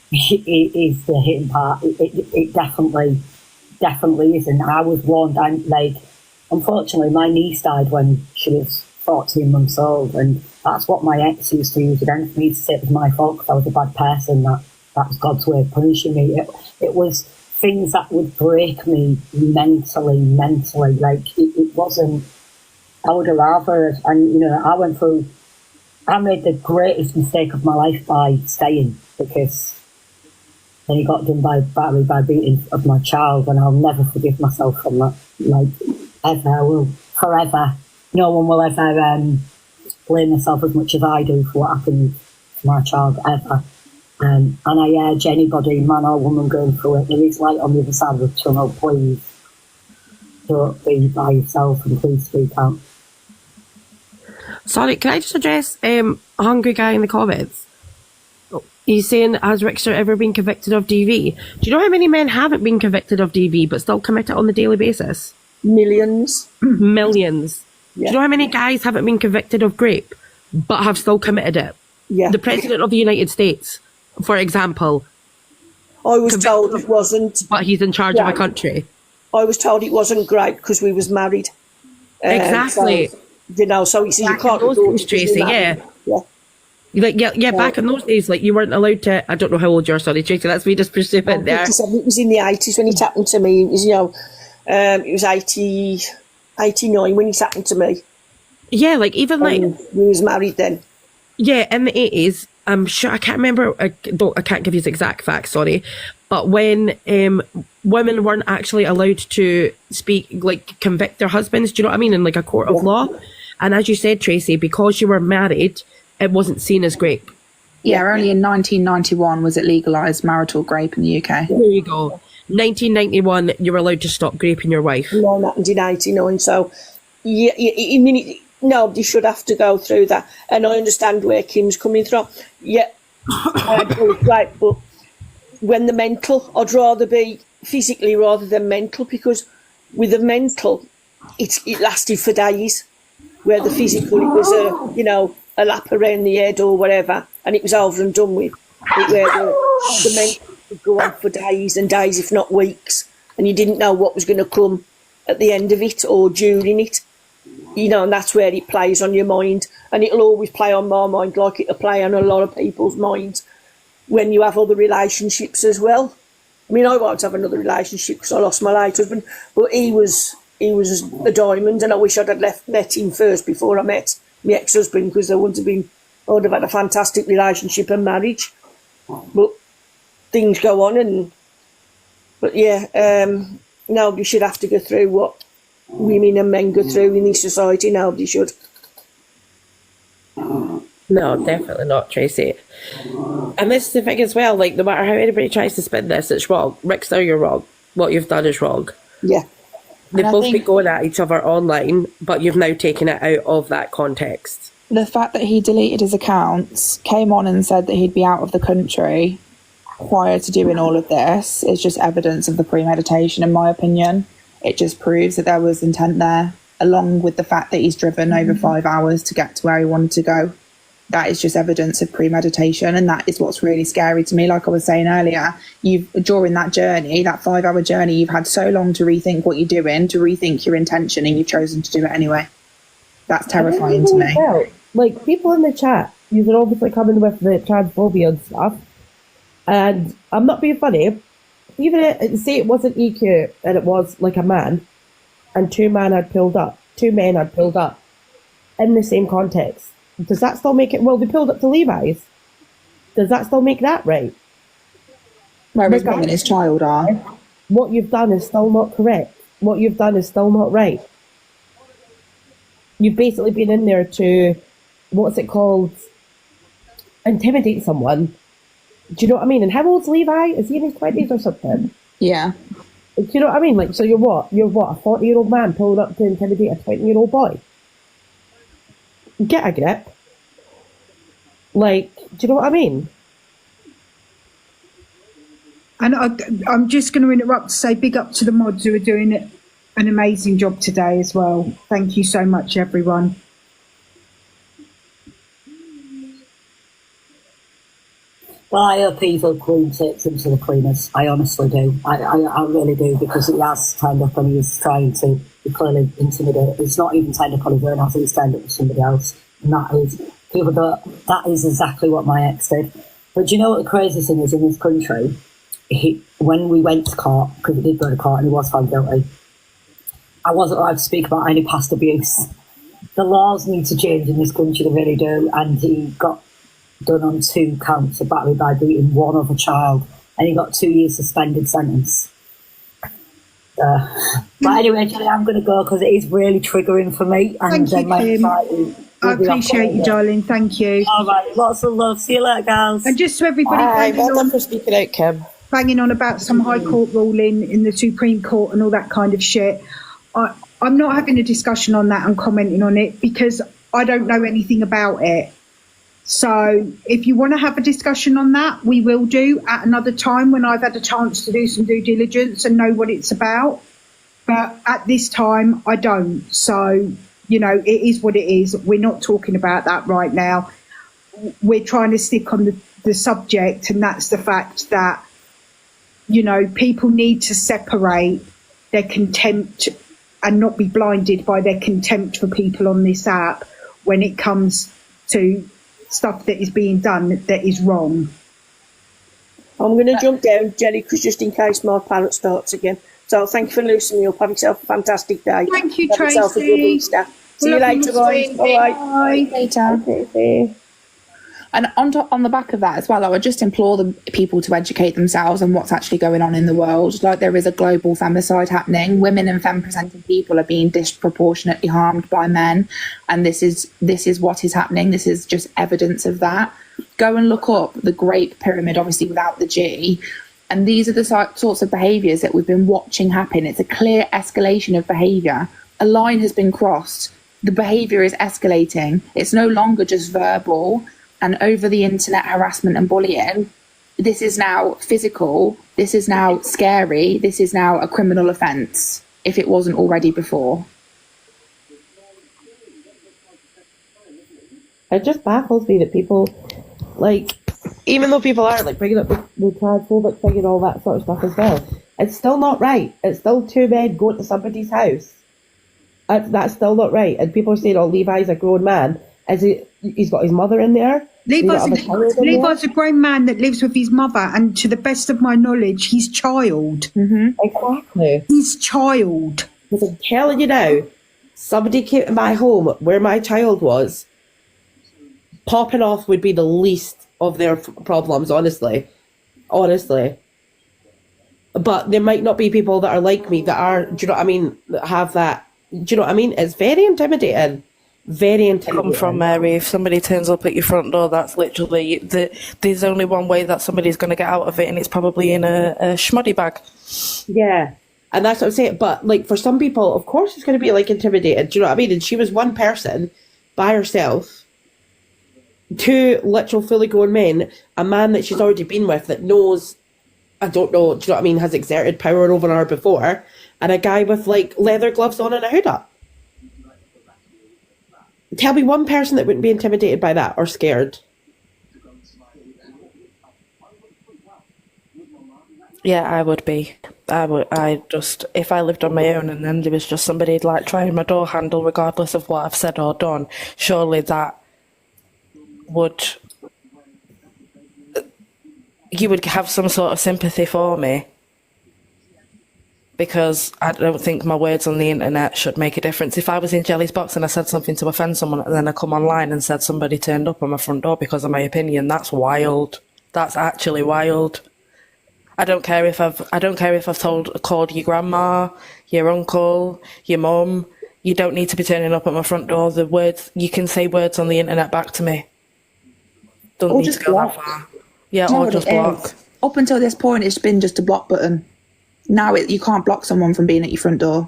the hitting part. It definitely isn't. I was warned, and like, unfortunately, my niece died when she was 14 months old, and that's what my ex used to use against me, to say it was my fault because I was a bad person, that was God's way of punishing me. It was things that would break me mentally. Like, it wasn't, I would have rather, and you know, I made the greatest mistake of my life by staying, because then he got done by beating of my child, and I'll never forgive myself from that. Like, ever. I will, forever. No one will ever blame themselves as much as I do for what happened to my child, ever. And I urge anybody, man or woman, going through it, there is light on the other side of the tunnel. Please don't be by yourself, and please speak out. Sorry, can I just address Hungry Guy in the comments? He's saying, has Rickster ever been convicted of DV? Do you know how many men haven't been convicted of DV but still commit it on the daily basis? Millions. Millions. Yeah. Do you know how many guys haven't been convicted of rape but have still committed it? Yeah. The President of the United States, for example. I was told it wasn't. But he's in charge of a country. I was told it wasn't great because we was married. Exactly. So, you know, so you can't do Tracy, yeah. Like, yeah, back in those days, like, you weren't allowed to, I don't know how old you are, sorry, Tracy, that's me just pushing it there. 57. It was in the 80s when it happened to me. It was, it was 89 when it happened to me. Yeah, like, even like... We was married then. Yeah, in the 80s, I'm sure, I can't remember, I can't give you the exact facts, sorry, but when women weren't actually allowed to speak, like, convict their husbands, do you know what I mean, in, like, a court of law. And as you said, Tracy, because you were married, it wasn't seen as grape. Yeah, only in 1991 was it legalised marital grape in the UK. There you go. 1991, you were allowed to stop graping your wife. No, not in 99. So, yeah, I mean, nobody should have to go through that. And I understand where Kim's coming from. Yeah, right, but when the mental, I'd rather be physically rather than mental, because with the mental, it lasted for days. Where the physical, it was a lap around the head or whatever, and it was over and done with. Where the mental would go on for days and days, if not weeks, and you didn't know what was going to come at the end of it or during it. And that's where it plays on your mind, and it'll always play on my mind like it'll play on a lot of people's minds when you have other relationships as well. I mean, I won't have another relationship because I lost my late husband, but he was a diamond, and I wish I'd have met him first before I met my ex-husband, because I would have had a fantastic relationship and marriage. But things go on, but nobody should have to go through what women and men go through in this society. Nobody should. No, definitely not, Tracy. And this is the thing as well, like, no matter how anybody tries to spin this, it's wrong. Rick, so you're wrong. What you've done is wrong. Yeah. They've both been going at each other online, but you've now taken it out of that context. The fact that he deleted his accounts, came on and said that he'd be out of the country prior to doing all of this is just evidence of the premeditation, in my opinion. It just proves that there was intent there, along with the fact that he's driven over 5 hours to get to where he wanted to go. That is just evidence of premeditation, and that is what's really scary to me. Like I was saying earlier, during that journey, that 5 hour journey, you've had so long to rethink what you're doing, to rethink your intention, and you've chosen to do it anyway. That's terrifying to me. Like, people in the chat, you're obviously coming with the transphobia and stuff, and I'm not being funny. Even say it wasn't EQ and it was like a man, and two men had pulled up in the same context. Does that still make it? Well, they pulled up to Levi's. Does that still make that right? Where his mum and his child are. What you've done is still not correct. What you've done is still not right. You've basically been in there to, what's it called? Intimidate someone. Do you know what I mean? And how old's Levi? Is he in his 20s or something? Yeah. Do you know what I mean? Like, so you're what? You're what? A 40-year-old man pulling up to intimidate a 20-year-old boy? Get a grip. Like, do you know what I mean? And I'm just going to interrupt to say big up to the mods who are doing an amazing job today as well. Thank you so much, everyone. Well, I hope Evil Queen takes him to the cleaners. I honestly do. I really do, because he has turned up and he's trying to clearly intimidate. He's not even turned up on his own, I think he's turned up with somebody else. And that is exactly what my ex did. But do you know what the crazy thing is in this country? When we went to court, because we did go to court and he was found guilty, I wasn't allowed to speak about any past abuse. The laws need to change in this country, they really do. And he got done on 2 counts of battery by beating one other child, and he got 2 years suspended sentence. But anyway, Jenny, I'm going to go because it is really triggering for me. And Thank you, Kim. I appreciate you, darling. Thank you. All right, lots of love. See you later, girls. And just so everybody, well done for speaking out, Kim. Banging on about some High Court ruling in the Supreme Court and all that kind of shit. I'm not having a discussion on that and commenting on it because I don't know anything about it. So if you want to have a discussion on that, we will do at another time when I've had a chance to do some due diligence and know what it's about. But at this time, I don't. So, it is what it is. We're not talking about that right now. We're trying to stick on the subject, and that's the fact that, people need to separate their contempt and not be blinded by their contempt for people on this app when it comes to stuff that is being done that is wrong. I'm going to jump down, Jerry, because just in case my parrot starts again. So thank you for loosening me up. Have yourself a fantastic day. Thank you, Have yourself a good Tracy. Easter. See you Love you, later, guys. sweetie. Bye. Later. And on the back of that as well, I would just implore the people to educate themselves on what's actually going on in the world. Like, there is a global femicide happening. Women and femme-presenting people are being disproportionately harmed by men, and this is what is happening. This is just evidence of that. Go and look up the Great Pyramid, obviously without the G, and these are the sorts of behaviours that we've been watching happen. It's a clear escalation of behaviour. A line has been crossed. The behaviour is escalating. It's no longer just verbal and over the internet harassment and bullying. This is now physical. This is now scary. This is now a criminal offence, if it wasn't already before. It just baffles me that people, like, even though people are like bringing up the transphobic thing and all that sort of stuff as well, it's still not right. It's still two men going to somebody's house. That's still not right. And people are saying, "Oh, Levi's a grown man. He's got his mother in there." Levi's a grown man that lives with his mother, and to the best of my knowledge, his child. Exactly. His child. Because I'm telling you now, somebody came to my home where my child was, popping off would be the least of their problems, honestly. But there might not be people that are like me that are, do you know what I mean, that have that, do you know what I mean? It's very intimidating. Very intimidating. Come from Mary. If somebody turns up at your front door, that's literally there's only one way that somebody's going to get out of it, and it's probably in a schmuddy bag. Yeah, and that's what I'm saying. But like, for some people, of course, it's going to be like intimidated. Do you know what I mean? And she was one person by herself, two literal fully grown men, a man that she's already been with that knows, I don't know, do you know what I mean, has exerted power over her before, and a guy with like leather gloves on and a hood up. Tell me one person that wouldn't be intimidated by that or scared. Yeah, I would be. If I lived on my own and then there was just somebody like trying my door handle regardless of what I've said or done, surely that you would have some sort of sympathy for me. Because I don't think my words on the internet should make a difference. If I was in Jelly's box and I said something to offend someone and then I come online and said somebody turned up on my front door because of my opinion, that's wild. That's actually wild. I don't care if I've called your grandma, your uncle, your mum. You don't need to be turning up at my front door. You can say words on the internet back to me. Don't need to go that far. Yeah, or just block. Up until this point, it's been just a block button. Now you can't block someone from being at your front door.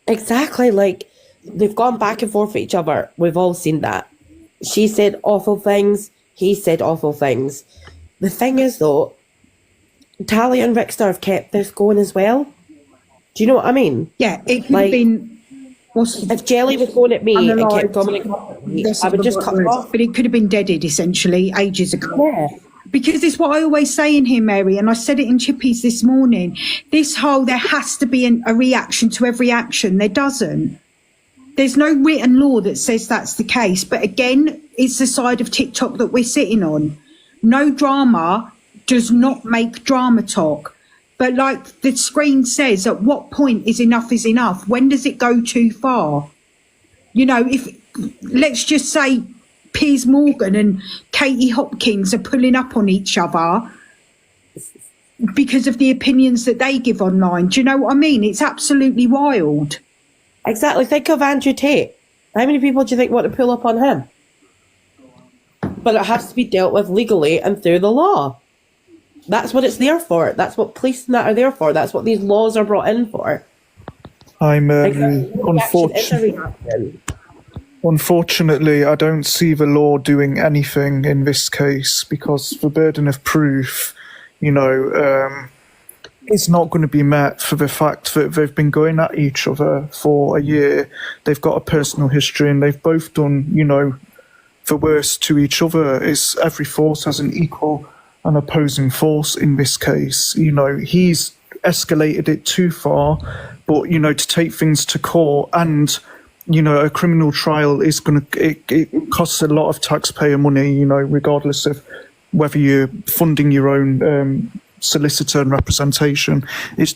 Exactly, like, they've gone back and forth with each other. We've all seen that. She said awful things, he said awful things. The thing is, though, Talia and Rickster have kept this going as well. Do you know what I mean? Yeah, it could have been... If Jelly was going at me and kept Dominic at me, I would just cut him off. But it could have been deaded, essentially, ages ago. Yeah. Because it's what I always say in here, Mary, and I said it in Chippy's this morning. This whole, there has to be a reaction to every action. There doesn't. There's no written law that says that's the case. But again, it's the side of TikTok that we're sitting on. No drama does not make drama talk. But like the screen says, at what point is enough? When does it go too far? You know, let's just say Piers Morgan and Katie Hopkins are pulling up on each other because of the opinions that they give online. Do you know what I mean? It's absolutely wild. Exactly. Think of Andrew Tate. How many people do you think want to pull up on him? But it has to be dealt with legally and through the law. That's what it's there for. That's what police and that are there for. That's what these laws are brought in for. Unfortunately, I don't see the law doing anything in this case because the burden of proof, is not going to be met for the fact that they've been going at each other for a year. They've got a personal history and they've both done, the worst to each other. Every force has an equal and opposing force in this case. He's escalated it too far, but, to take things to court and you know, a criminal trial is going to, it costs a lot of taxpayer money, you know, regardless of whether you're funding your own solicitor and representation.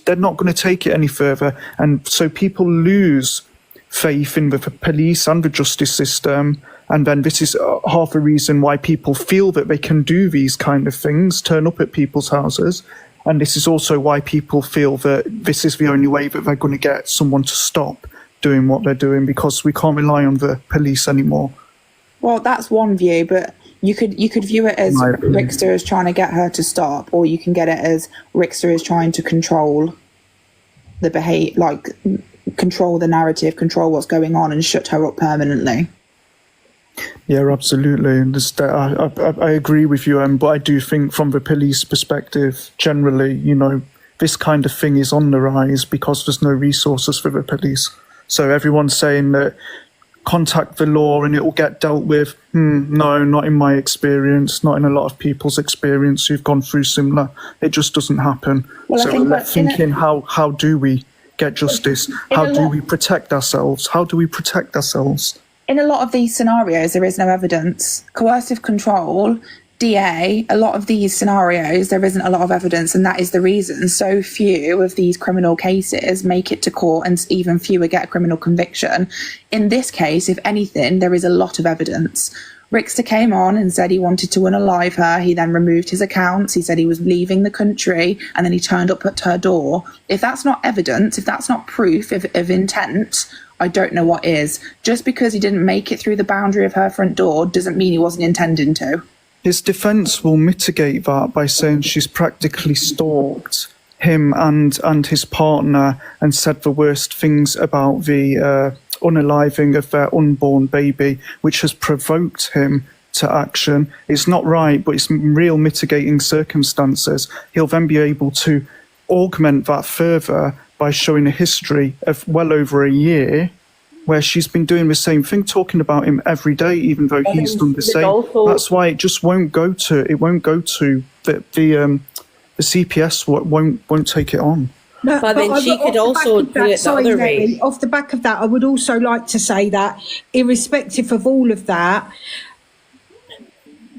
They're not going to take it any further. And so people lose faith in the police and the justice system. And then this is half a reason why people feel that they can do these kind of things, turn up at people's houses. And this is also why people feel that this is the only way that they're going to get someone to stop doing what they're doing, because we can't rely on the police anymore. Well, that's one view, but you could view it as Rickster is trying to get her to stop, or you can get it as Rickster is trying to control the control the narrative, control what's going on, and shut her up permanently. Yeah, absolutely. I agree with you, but I do think from the police perspective, generally, you know, this kind of thing is on the rise because there's no resources for the police. So everyone's saying that contact the law and it will get dealt with. No, not in my experience, not in a lot of people's experience who've gone through similar. It just doesn't happen. Well, so we're thinking, how do we get justice? How do we protect ourselves? How do we protect ourselves? In a lot of these scenarios, there is no evidence. Coercive control, DA, a lot of these scenarios, there isn't a lot of evidence, and that is the reason so few of these criminal cases make it to court and even fewer get a criminal conviction. In this case, if anything, there is a lot of evidence. Rickster came on and said he wanted to unalive her. He then removed his accounts. He said he was leaving the country, and then he turned up at her door. If that's not evidence, if that's not proof of intent, I don't know what is. Just because he didn't make it through the boundary of her front door doesn't mean he wasn't intending to. His defence will mitigate that by saying she's practically stalked him and his partner and said the worst things about the unaliving of their unborn baby, which has provoked him to action. It's not right, but it's real mitigating circumstances. He'll then be able to augment that further by showing a history of well over a year where she's been doing the same thing, talking about him every day, even though he's done the same. That's why it just won't go to the CPS won't take it on. No, but then she could also put it the other way. Off the back of that, I would also like to say that, irrespective of all of that,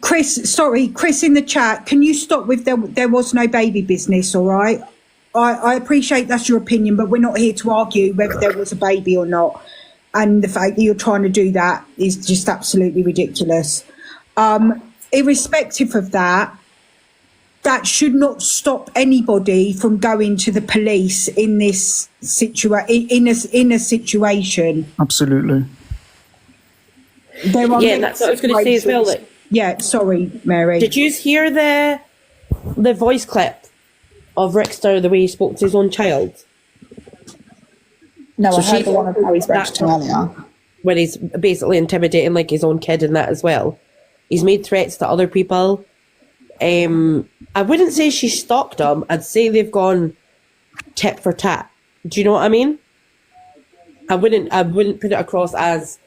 Chris in the chat, can you stop with there was no baby business, all right? I appreciate that's your opinion, but we're not here to argue whether there was a baby or not. And the fact that you're trying to do that is just absolutely ridiculous. Irrespective of that, that should not stop anybody from going to the police in this in a situation. Absolutely. Yeah, that's what I was going to say as well. Yeah, sorry, Mary. Did you hear the voice clip of Rickster, the way he spoke to his own child? No, I heard the one of how he's reacted earlier. When he's basically intimidating like his own kid and that as well. He's made threats to other people. I wouldn't say she stalked them. I'd say they've gone tit for tat. Do you know what I mean? I wouldn't put it across as,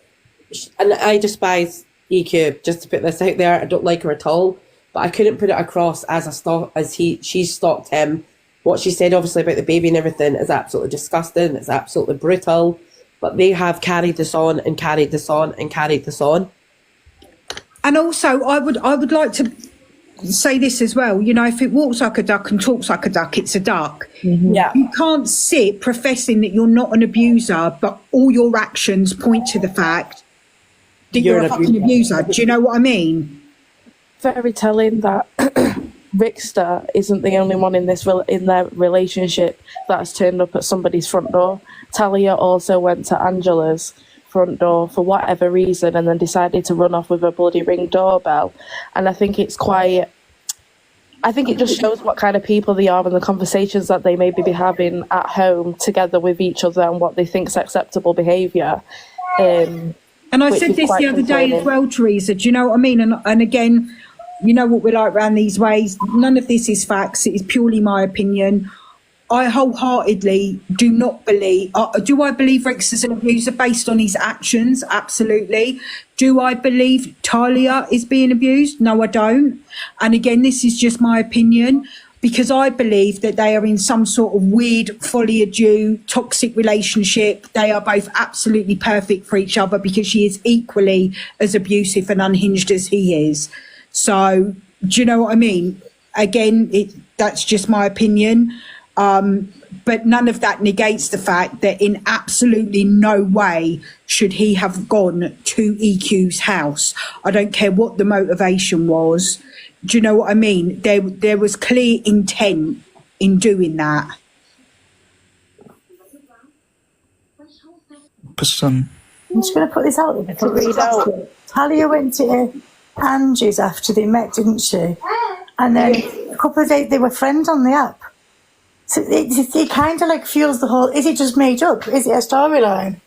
and I despise EQ, just to put this out there. I don't like her at all, but I couldn't put it across as she stalked him. What she said, obviously, about the baby and everything is absolutely disgusting. It's absolutely brutal. But they have carried this on and carried this on and carried this on. And also, I would like to say this as well. You know, if it walks like a duck and talks like a duck, it's a duck. Mm-hmm. Yeah. You can't sit professing that you're not an abuser, but all your actions point to the fact that you're a fucking abuser. Do you know what I mean? Very telling that Rickster isn't the only one in their relationship that has turned up at somebody's front door. Talia also went to Angela's front door for whatever reason and then decided to run off with a bloody Ring doorbell. And I think it just shows what kind of people they are and the conversations that they maybe be having at home together with each other and what they think is acceptable behaviour. And I said this the other day as well, Teresa, do you know what I mean? And again, you know what we're like around these ways. None of this is facts. It is purely my opinion. I wholeheartedly do not believe... do I believe Rex is an abuser based on his actions? Absolutely. Do I believe Talia is being abused? No, I don't. And again, this is just my opinion. because I believe that they are in some sort of weird folie à deux toxic relationship. They are both absolutely perfect for each other because she is equally as abusive and unhinged as he is. So, do you know what I mean? Again, that's just my opinion. But none of that negates the fact that in absolutely no way should he have gone to EQ's house. I don't care what the motivation was. Do you know what I mean? There was clear intent in doing that. I'm just going to put this out there. To read out. Talia went to Angie's after they met, didn't she? And then a couple of days they were friends on the app. So it kind of like fuels the whole. Is it just made up? Is it a storyline?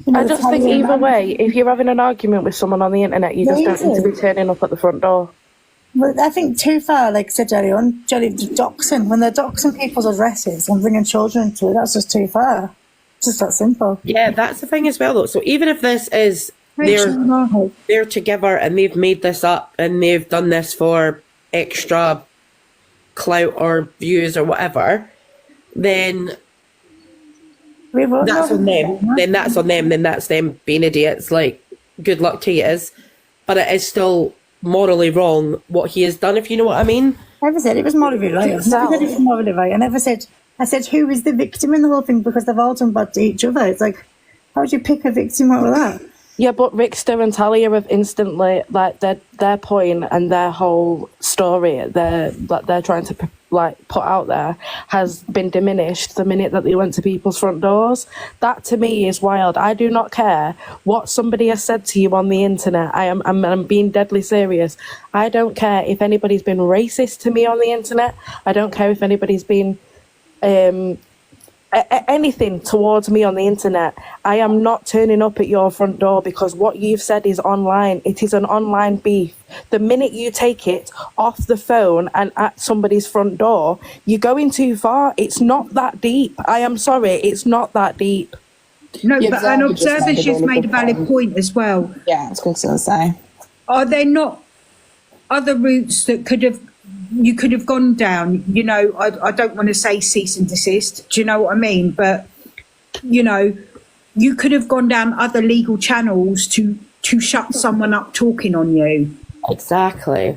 You know, I just think either way, if you're having an argument with someone on the internet, you just don't need to be turning up at the front door. Well, I think too far, like I said earlier on, Jelly, doxing. When they're doxing people's addresses and bringing children into it, that's just too far. Just that simple. Yeah, that's the thing as well, though. So even if this is they're together and they've made this up and they've done this for extra clout or views or whatever, then that's on them. Then that's on them. Then that's them being idiots. Like, good luck to you. But it is still morally wrong what he has done, if you know what I mean. I never said it was morally right. I never said it was morally right. I said who is the victim in the whole thing, because they've all done bad to each other. It's like, how would you pick a victim out of that? Yeah, but Rickster and Talia have instantly, like, their point and their whole story that they're trying to put out there has been diminished the minute that they went to people's front doors. That to me is wild. I do not care what somebody has said to you on the internet. I'm being deadly serious. I don't care if anybody's been racist to me on the internet. I don't care if anybody's been anything towards me on the internet. I am not turning up at your front door because what you've said is online. It is an online beef. The minute you take it off the phone and at somebody's front door, you're going too far. It's not that deep. I am sorry, it's not that deep. No, but an observer's just made a valid point as well. Yeah, that's what I was going to say. Are there not other routes that you could have gone down? You know, I don't want to say cease and desist. Do you know what I mean? But, you know, you could have gone down other legal channels to shut someone up talking on you. Exactly.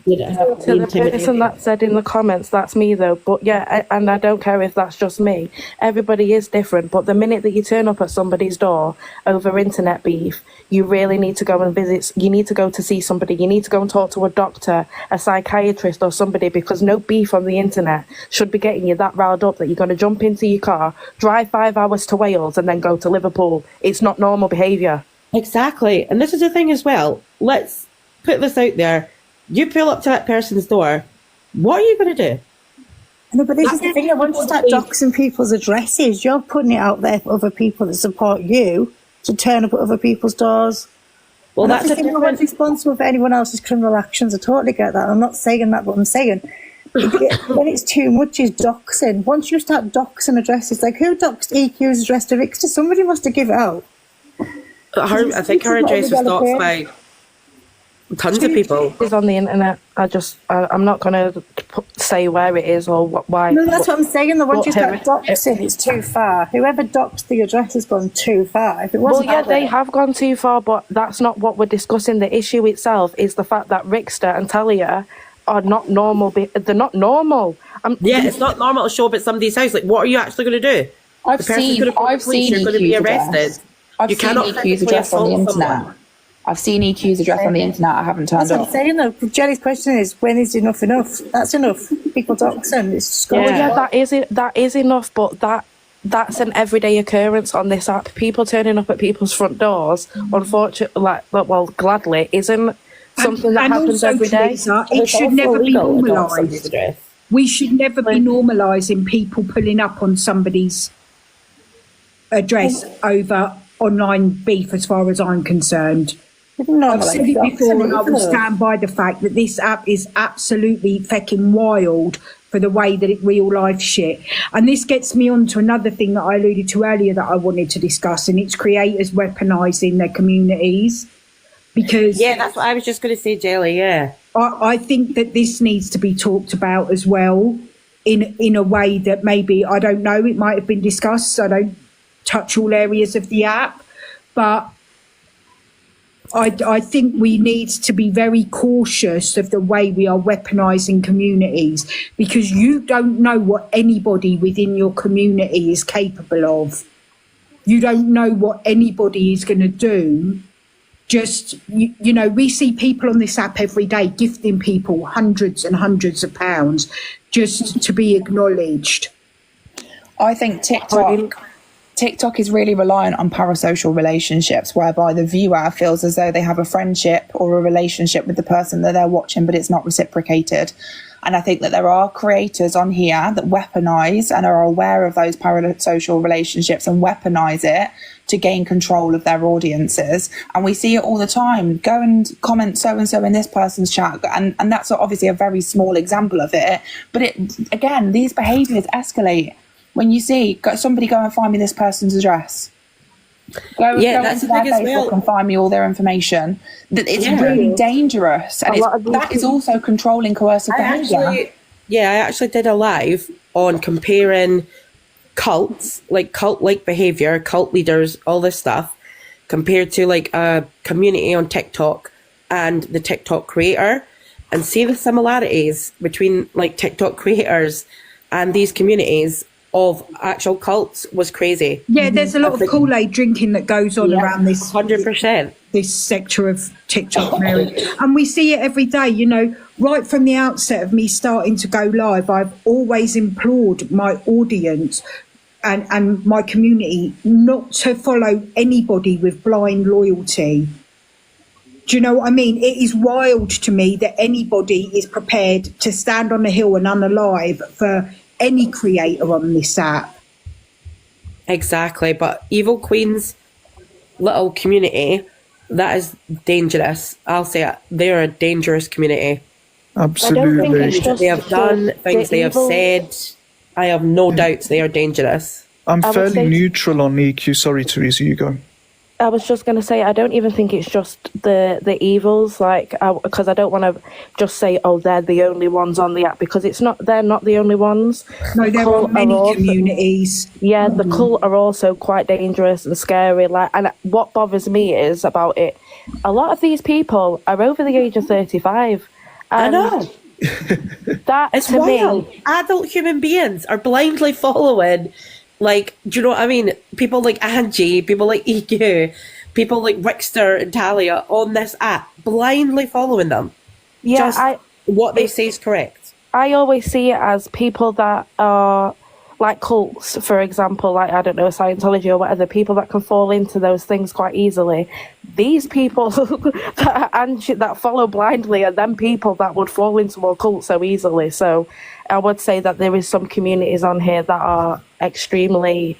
To the person that said in the comments, that's me though. But yeah, and I don't care if that's just me. Everybody is different. But the minute that you turn up at somebody's door over internet beef, you really need to go and visit. You need to go to see somebody. You need to go and talk to a doctor, a psychiatrist or somebody, because no beef on the internet should be getting you that riled up that you're going to jump into your car, drive 5 hours to Wales and then go to Liverpool. It's not normal behaviour. Exactly. And this is the thing as well. Let's put this out there. You pull up to that person's door, what are you going to do? No, but this is the thing. Once you start doxing people's addresses, you're putting it out there for other people that support you to turn up at other people's doors. Well, that's the thing. No one's responsible for anyone else's criminal actions. I totally get that. I'm not saying that, but I'm saying when it's too much is doxing. Once you start doxing addresses, like who doxed EQ's address to Rickster? Somebody must have given it out. I think her address was doxed by tons of people. It's on the internet. I'm not going to say where it is or why. No, that's what I'm saying. The once you start doxing, it's too far. Whoever doxed the address has gone too far. If it wasn't they have gone too far, but that's not what we're discussing. The issue itself is the fact that Rickster and Talia are not normal. They're not normal. It's not normal to show up at somebody's house. Like, what are you actually going to do? I've seen You're going to be arrested. I've seen EQ's address on the internet. I've seen EQ's address on the internet. I haven't turned up. That's what I'm saying though. Jerry's question is, when is enough enough? That's enough. People doxing. It's just going that is enough, but that's an everyday occurrence on this app. People turning up at people's front doors, unfortunately, gladly, isn't something that happens every day. Lisa, it should never be normalised. We should never be normalising people pulling up on somebody's address over online beef, as far as I'm concerned. I've said it before and I will stand by the fact that this app is absolutely fecking wild for the way that it real life shit. And this gets me on to another thing that I alluded to earlier that I wanted to discuss, and it's creators weaponising their communities. because yeah, that's what I was just going to say, Jelly. Yeah, I think that this needs to be talked about as well in a way that maybe, I don't know, it might have been discussed. I don't touch all areas of the app, but I think we need to be very cautious of the way we are weaponising communities, because you don't know what anybody within your community is capable of. You don't know what anybody is going to do. Just, you know, we see people on this app every day gifting people hundreds and hundreds of pounds just to be acknowledged. I think TikTok is really reliant on parasocial relationships, whereby the viewer feels as though they have a friendship or a relationship with the person that they're watching, but it's not reciprocated. And I think that there are creators on here that weaponize and are aware of those parasocial relationships and weaponize it to gain control of their audiences. And we see it all the time. Go and comment so-and-so in this person's chat. And that's obviously a very small example of it. But again, these behaviours escalate. When you see somebody go and find me this person's address, go that's into the their thing as Facebook well. and find me all their information. That it's really dangerous, and that is also controlling coercive behaviour. I actually did a live on comparing cults, like cult-like behaviour, cult leaders, all this stuff, compared to like a community on TikTok and the TikTok creator, and see the similarities between like TikTok creators and these communities of actual cults was crazy. Yeah, there's a lot of Kool-Aid drinking that goes on around this 100%. This sector of TikTok, Mary. And we see it every day, you know, right from the outset of me starting to go live, I've always implored my audience and my community not to follow anybody with blind loyalty. Do you know what I mean? It is wild to me that anybody is prepared to stand on the hill and unalive for any creator on this app. Exactly, but Evil Queen's little community, that is dangerous. I'll say it. They're a dangerous community. Absolutely. Things they have done, things they have said, I have no doubts they are dangerous. I'm fairly neutral on EQ. Sorry, Teresa, you go. I was just going to say, I don't even think it's just the evils, like, because I don't want to just say, oh, they're the only ones on the app, because they're not the only ones. No, there are many communities. Yeah, the cult are also quite dangerous and scary. Like, and what bothers me is about it, a lot of these people are over the age of 35. I know. That, it's to wild. me, Adult human beings are blindly following. Like, do you know what I mean? People like Angie, people like EQ, people like Rickster and Talia on this app, blindly following them. Yeah, just what they say is correct. I always see it as people that are like cults, for example, like, I don't know, Scientology or whatever, people that can fall into those things quite easily. These people that follow blindly are them people that would fall into a cult so easily. So I would say that there is some communities on here that are extremely,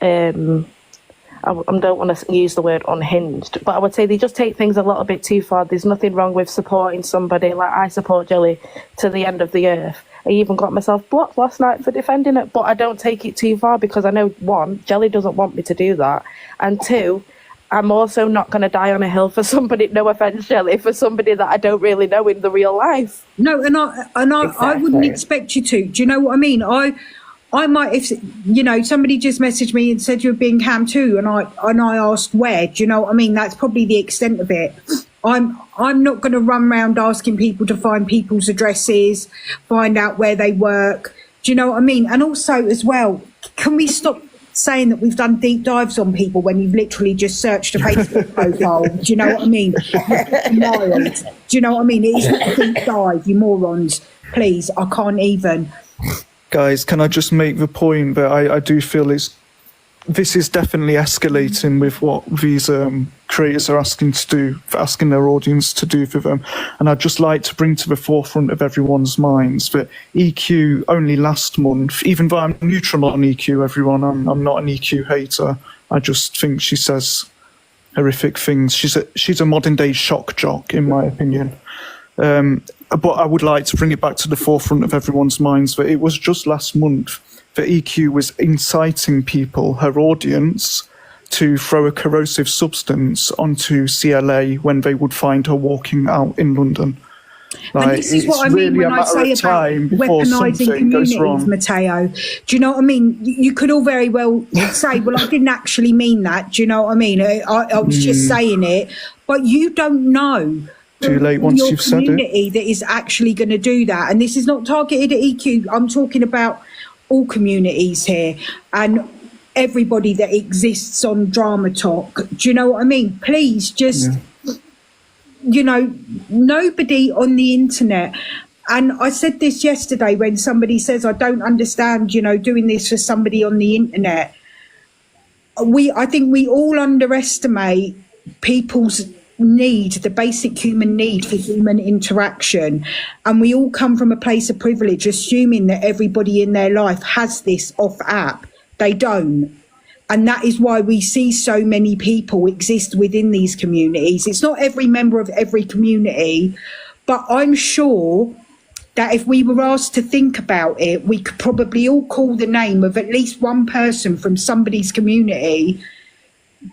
I don't want to use the word unhinged, but I would say they just take things a little bit too far. There's nothing wrong with supporting somebody. Like, I support Jelly to the end of the earth. I even got myself blocked last night for defending it, but I don't take it too far, because I know, one, Jelly doesn't want me to do that, and two, I'm also not going to die on a hill for somebody, no offence, Jelly, for somebody that I don't really know in the real life. No, and I wouldn't expect you to. Do you know what I mean? I might, if you know, somebody just messaged me and said you're being cammed too, and I asked where. Do you know what I mean? That's probably the extent of it. I'm not going to run around asking people to find people's addresses, find out where they work. Do you know what I mean? And also, as well, can we stop saying that we've done deep dives on people when you've literally just searched a Facebook profile? Do you know what I mean? Miles. Do you know what I mean? It is not a deep dive, you morons. Please, I can't even. Guys, can I just make the point that I do feel this is definitely escalating with what these creators are asking their audience to do for them. And I'd just like to bring to the forefront of everyone's minds that EQ only last month, even though I'm neutral on EQ, everyone, I'm not an EQ hater. I just think she says horrific things. She's a modern day shock jock, in my opinion. But I would like to bring it back to the forefront of everyone's minds that it was just last month that EQ was inciting people, her audience, to throw a corrosive substance onto CLA when they would find her walking out in London. And this is what I mean when I say about weaponising communities, Matteo. Do you know what I mean? You could all very well say, well, I didn't actually mean that. Do you know what I mean? I was just saying it. But you don't know. Too late once you've said it. Community that is actually going to do that. And this is not targeted at EQ. I'm talking about all communities here. And everybody that exists on Drama Talk. Do you know what I mean? Please just... Yeah. You know, nobody on the internet, and I said this yesterday when somebody says, I don't understand, you know, doing this for somebody on the internet. I think we all underestimate people's need, the basic human need for human interaction. And we all come from a place of privilege, assuming that everybody in their life has this off app. They don't. And that is why we see so many people exist within these communities. It's not every member of every community, but I'm sure that if we were asked to think about it, we could probably all call the name of at least one person from somebody's community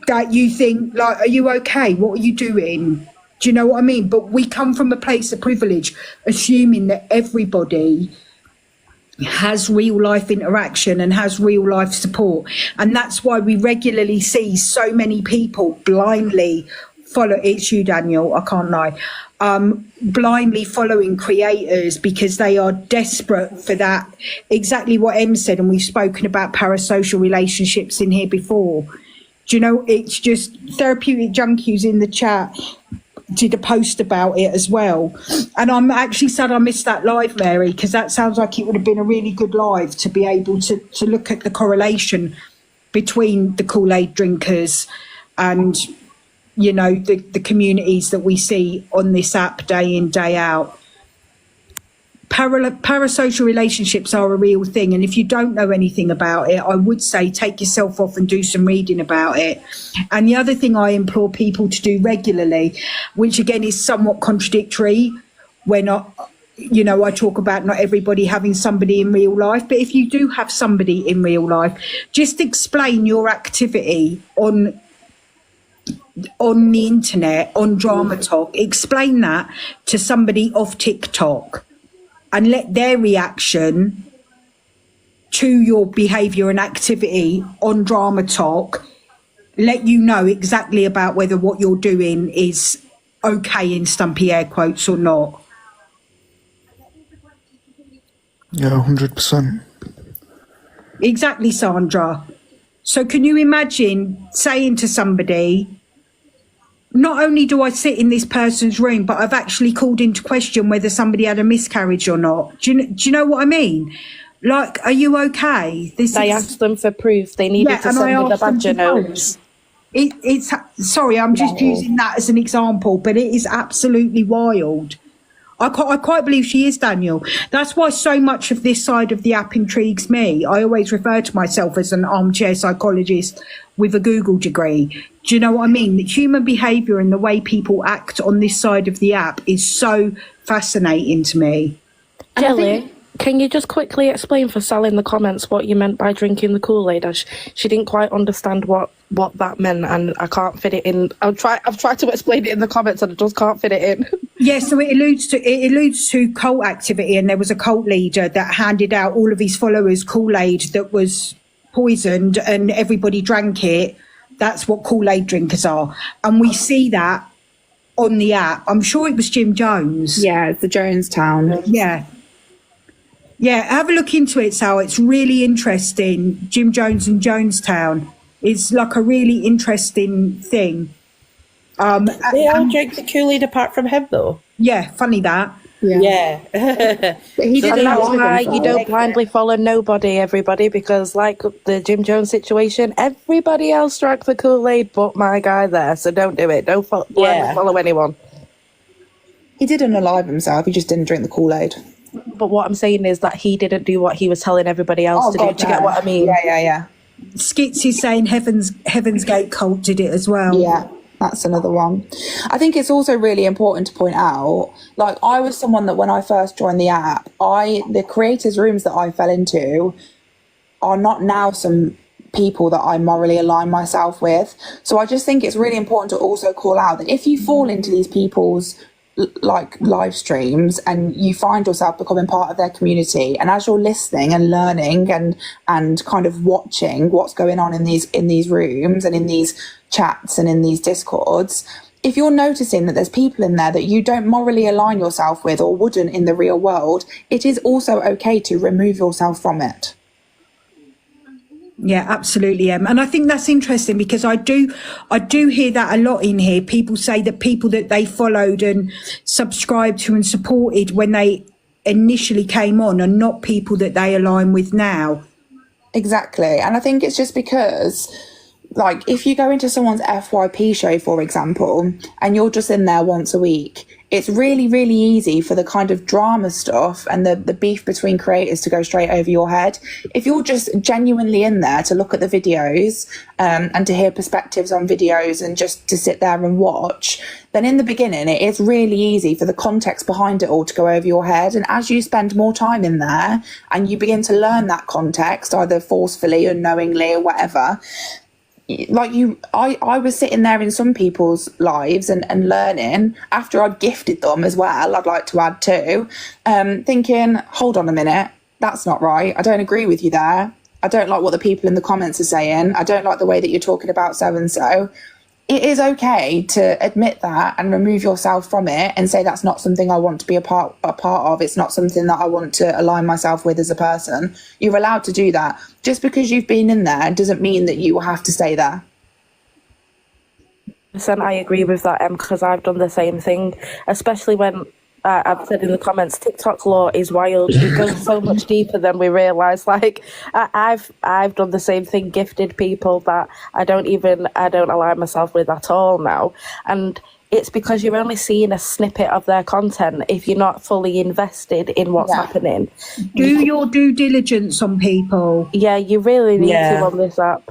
that you think, like, are you okay? What are you doing? Do you know what I mean? But we come from a place of privilege, assuming that everybody has real life interaction and has real life support. And that's why we regularly see so many people blindly follow. It's you, Daniel, I can't lie. Blindly following creators because they are desperate for that. Exactly what Em said, and we've spoken about parasocial relationships in here before. Do you know, it's just Therapeutic Junkies in the chat did a post about it as well. And I'm actually sad I missed that live, Mary, because that sounds like it would have been a really good live to be able to look at the correlation between the Kool-Aid drinkers and, you know, the communities that we see on this app day in, day out. Parasocial relationships are a real thing, and if you don't know anything about it, I would say take yourself off and do some reading about it. And the other thing I implore people to do regularly, which again is somewhat contradictory when I talk about not everybody having somebody in real life, but if you do have somebody in real life, just explain your activity on the internet, on Drama Talk. Explain that to somebody off TikTok, and let their reaction to your behaviour and activity on Drama Talk let you know exactly about whether what you're doing is okay in stumpy air quotes or not. Yeah, 100%. Exactly, Sandra. So can you imagine saying to somebody, not only do I sit in this person's room, but I've actually called into question whether somebody had a miscarriage or not. Do you know what I mean? Like, are you okay? They asked them for proof. They needed to send me the badger notes. It's sorry, I'm just using that as an example, but it is absolutely wild. I quite believe she is, Daniel. That's why so much of this side of the app intrigues me. I always refer to myself as an armchair psychologist with a Google degree. Do you know what I mean? The human behaviour and the way people act on this side of the app is so fascinating to me. Jelly, can you just quickly explain for Sal in the comments what you meant by drinking the Kool-Aid? She didn't quite understand what that meant, and I can't fit it in. I've tried to explain it in the comments, and I just can't fit it in. Yeah, so it alludes to cult activity, and there was a cult leader that handed out all of his followers Kool-Aid that was poisoned, and everybody drank it. That's what Kool-Aid drinkers are, and we see that on the app. I'm sure it was Jim Jones. Yeah, it's the Jonestown. Yeah, have a look into it, Sal. It's really interesting. Jim Jones and Jonestown. It's like a really interesting thing. They all drink the Kool-Aid apart from him, though. Yeah, funny that. Yeah. But he didn't. That's why you don't blindly follow nobody, everybody, because like the Jim Jones situation, everybody else drank the Kool-Aid but my guy there. So don't do it. Don't blindly follow anyone. He did unalive himself. He just didn't drink the Kool-Aid. But what I'm saying is that he didn't do what he was telling everybody else to do. Do you get what I mean? Yeah. Skits is saying Heaven's Gate cult did it as well. Yeah, that's another one. I think it's also really important to point out, like, I was someone that when I first joined the app, the creators' rooms that I fell into are not now some people that I morally align myself with. So I just think it's really important to also call out that if you fall into these people's like live streams and you find yourself becoming part of their community, and as you're listening and learning and kind of watching what's going on in these rooms and in these chats and in these discords, if you're noticing that there's people in there that you don't morally align yourself with or wouldn't in the real world, it is also okay to remove yourself from it. Yeah, absolutely, Em. And I think that's interesting because I do hear that a lot in here. People say that people that they followed and subscribed to and supported when they initially came on are not people that they align with now. Exactly. And I think it's just because, like, if you go into someone's FYP show, for example, and you're just in there once a week, it's really, really easy for the kind of drama stuff and the beef between creators to go straight over your head. If you're just genuinely in there to look at the videos and to hear perspectives on videos and just to sit there and watch, then in the beginning, it is really easy for the context behind it all to go over your head. And as you spend more time in there and you begin to learn that context, either forcefully, unknowingly, or whatever, like I was sitting there in some people's lives and learning after I'd gifted them as well, I'd like to add too, thinking, hold on a minute, that's not right. I don't agree with you there. I don't like what the people in the comments are saying. I don't like the way that you're talking about so-and-so. It is okay to admit that and remove yourself from it and say that's not something I want to be a part of. It's not something that I want to align myself with as a person. You're allowed to do that. Just because you've been in there doesn't mean that you will have to stay there. I agree with that, because I've done the same thing, especially when I've said in the comments, TikTok law is wild. It goes so much deeper than we realise. Like I've done the same thing, gifted people that I don't align myself with at all now, and it's because you're only seeing a snippet of their content if you're not fully invested in what's happening. Do your due diligence on people. Yeah, you really need to on this app.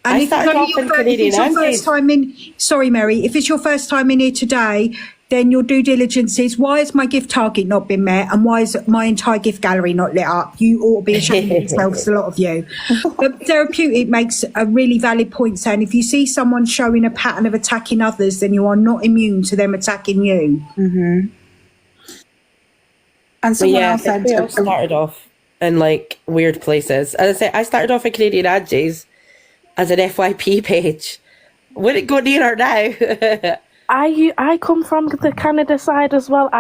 And if it's your first time in, sorry, Mary, if it's your first time in here today, then your due diligence is, why has my gift target not been met? And why is my entire gift gallery not lit up? You ought to be ashamed of yourselves, a lot of you. But Therapeutic makes a really valid point saying if you see someone showing a pattern of attacking others, then you are not immune to them attacking you. Mm-hmm. And someone else said, we all started off in like weird places. As I say, I started off in Canadian Angie's as an FYP page. Wouldn't go near her now. I come from the Canada side as well.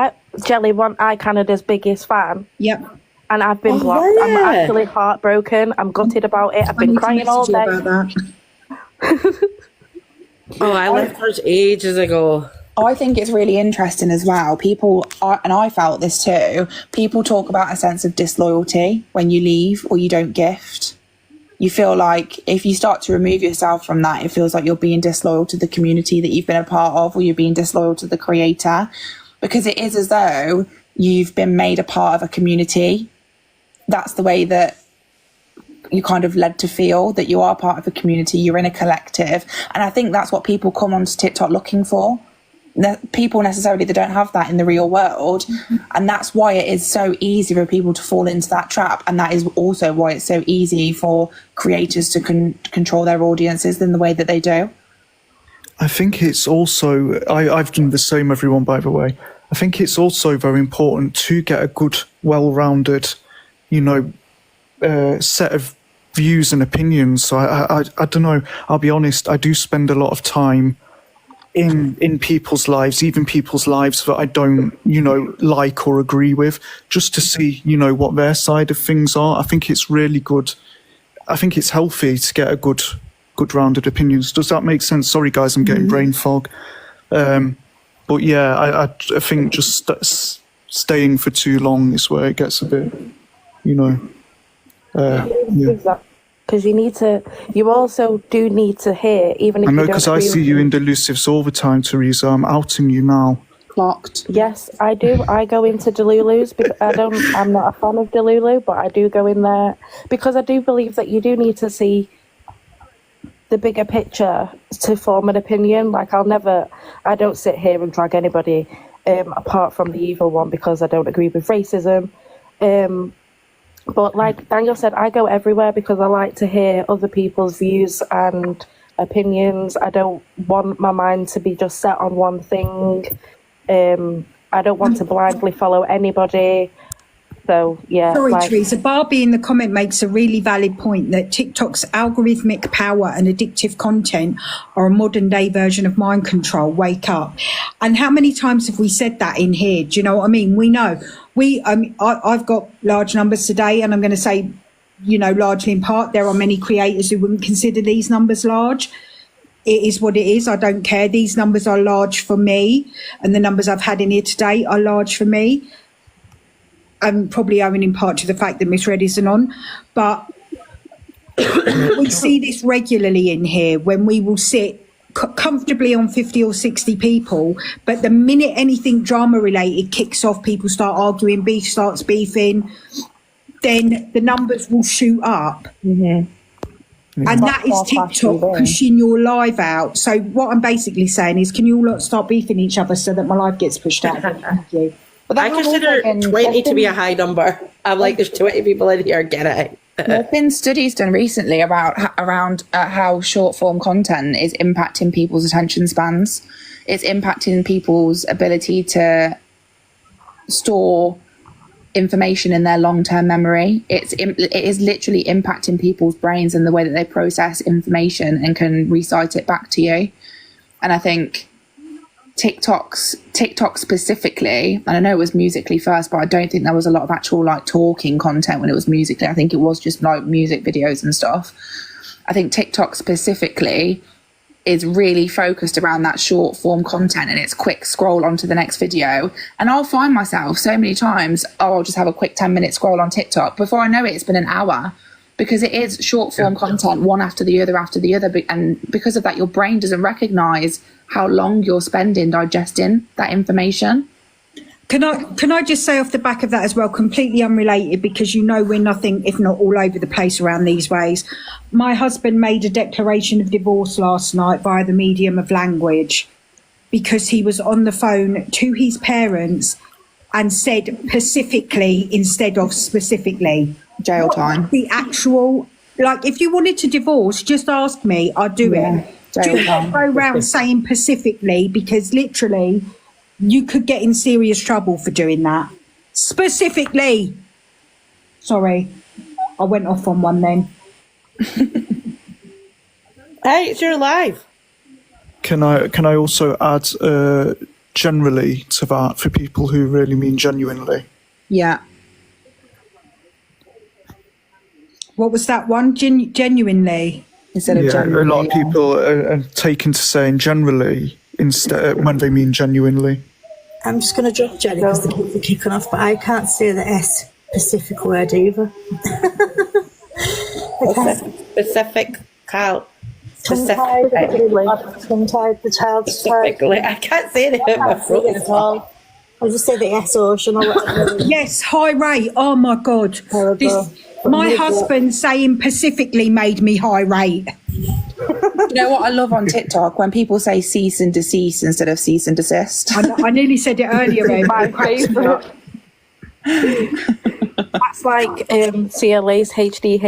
Jelly I Canada's biggest fan. Yep. And I've been blocked. Yeah. I'm actually heartbroken. I'm gutted about it. I've been crying all day. I left hers ages ago. I think it's really interesting as well. And I felt this too, people talk about a sense of disloyalty when you leave or you don't gift. You feel like if you start to remove yourself from that, it feels like you're being disloyal to the community that you've been a part of, or you're being disloyal to the creator, because it is as though you've been made a part of a community. That's the way that you kind of led to feel, that you are part of a community, you're in a collective. And I think that's what people come onto TikTok looking for. People necessarily that don't have that in the real world, and that's why it is so easy for people to fall into that trap, and that is also why it's so easy for creators to control their audiences in the way that they do. I think it's also, I've done the same, everyone, by the way. I think it's also very important to get a good, well-rounded, set of views and opinions. So I don't know, I'll be honest, I do spend a lot of time in people's lives, even people's lives that I don't, like or agree with, just to see, what their side of things are. I think it's really good. I think it's healthy to get a good rounded opinions. Does that make sense? Sorry, guys, I'm getting brain fog. But yeah, I think just staying for too long is where it gets a bit, Because you also do need to hear, even if I know, you don't because I agree see with you me. in Delusives all the time, Teresa. I'm outing you now. Clocked. Yes, I do. I go into Delulu's because I'm not a fan of Delulu, but I do go in there because I do believe that you do need to see the bigger picture to form an opinion. Like I don't sit here and drag anybody apart from the evil one because I don't agree with racism. But like Daniel said, I go everywhere because I like to hear other people's views and opinions. I don't want my mind to be just set on one thing. I don't want to blindly follow anybody. So, yeah. Sorry, like, Teresa. Barbie in the comment makes a really valid point that TikTok's algorithmic power and addictive content are a modern day version of mind control. Wake up. And how many times have we said that in here? Do you know what I mean? We know. I've got large numbers today, and I'm going to say, you know, largely in part, there are many creators who wouldn't consider these numbers large. It is what it is. I don't care. These numbers are large for me, and the numbers I've had in here today are large for me. I'm probably owing in part to the fact that Miss Red isn't on, but we see this regularly in here when we will sit comfortably on 50 or 60 people, but the minute anything drama related kicks off, people start arguing, beef starts beefing, then the numbers will shoot up. And that is TikTok pushing your live out. So what I'm basically saying is, can you all lot start beefing each other so that my live gets pushed out? Thank you. But I consider 20 to be a high number. I'm like, there's 20 people in here, get it. There have been studies done recently around how short form content is impacting people's attention spans. It's impacting people's ability to store information in their long-term memory. It is literally impacting people's brains and the way that they process information and can recite it back to you. And I think TikTok specifically, and I know it was Musical.ly first, but I don't think there was a lot of actual like talking content when it was Musical.ly. I think it was just like music videos and stuff. I think TikTok specifically is really focused around that short form content, and it's quick scroll onto the next video. And I'll find myself so many times, I'll just have a quick 10-minute scroll on TikTok. Before I know it, it's been an hour, because it is short form content, one after the other. And because of that, your brain doesn't recognize how long you're spending digesting that information. Can I just say off the back of that as well, completely unrelated, because you know we're nothing if not all over the place around these ways. My husband made a declaration of divorce last night via the medium of language because he was on the phone to his parents and said pacifically instead of specifically. Jail time. The actual, like, if you wanted to divorce, just ask me, I'd do it. Do not go around saying pacifically, because literally you could get in serious trouble for doing that. Specifically. Sorry, I went off on one then. Hey, it's your live. Can I also add generally to that for people who really mean genuinely? Yeah. What was that one? Genuinely? Instead of genuinely. A lot of people are taken to saying generally instead when they mean genuinely. I'm just going to drop Jenny because the kids are kicking off, but I can't say the S specific word either. Specific, Carl. Tongue-tied, the child's specifically. I can't say it in my throat at all. I'll just say the S ocean or whatever. Yes, high rate. Oh my God. My husband saying pacifically made me high rate. You know what I love on TikTok? When people say cease and desist instead of cease and desist. I nearly said it earlier. My favourite. That's like CLA's HD.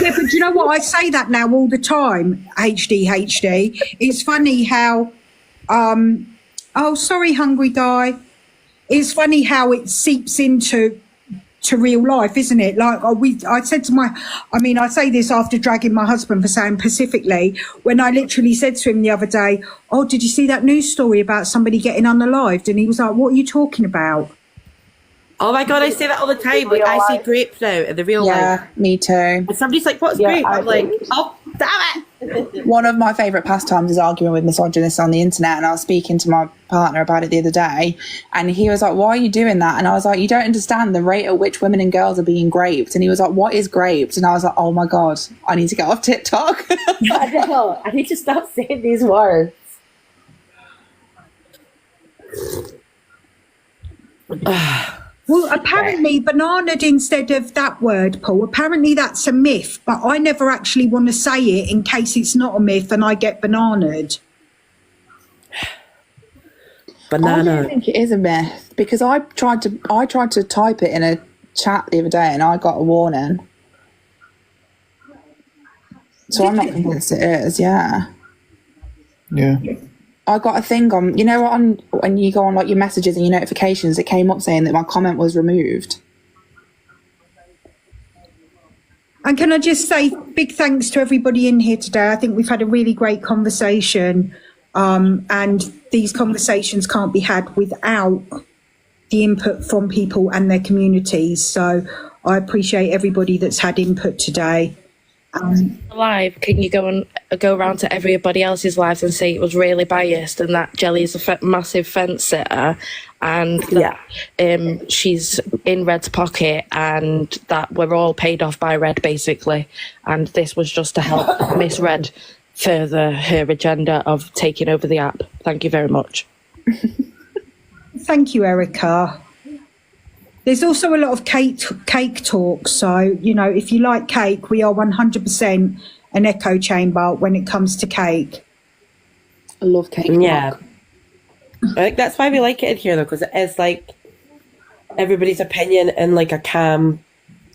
Yeah, but do you know what? I say that now all the time, HD. It's funny how, oh, sorry, Hungry Di. It's funny how it seeps into real life, isn't it? Like I said to I say this after dragging my husband for saying pacifically, when I literally said to him the other day, oh, did you see that news story about somebody getting unalived? And he was like, what are you talking about? Oh my God, I say that all the time. Like, I say grapes now in the real life. Yeah, me too. And somebody's like, what's grape? I'm like, oh, damn it. One of my favourite pastimes is arguing with misogynists on the internet, and I was speaking to my partner about it the other day, and he was like, why are you doing that? And I was like, you don't understand the rate at which women and girls are being raped. And he was like, what is raped? And I was like, oh my God, I need to get off TikTok. I know, I need to stop saying these words. Well, apparently bananaed instead of that word, Paul. Apparently that's a myth, but I never actually want to say it in case it's not a myth and I get bananaed. I don't think it is a myth because I tried to type it in a chat the other day and I got a warning. So I'm not convinced it is. Yeah. Yeah. I got a thing on, you know, when you go on like your messages and your notifications, it came up saying that my comment was removed. And can I just say big thanks to everybody in here today. I think we've had a really great conversation, and these conversations can't be had without the input from people and their communities. So I appreciate everybody that's had input today. Live, can you go around to everybody else's lives and say it was really biased and that Jelly's a massive fence sitter and that, she's in Red's pocket and that we're all paid off by Red basically, and this was just to help Miss Red further her agenda of taking over the app. Thank you very much. Thank you, Erica. There's also a lot of cake talk. So, you know, if you like cake, we are 100% an echo chamber when it comes to cake. I love cake. Yeah. I think that's why we like it in here, though, because it is like everybody's opinion in like a calm,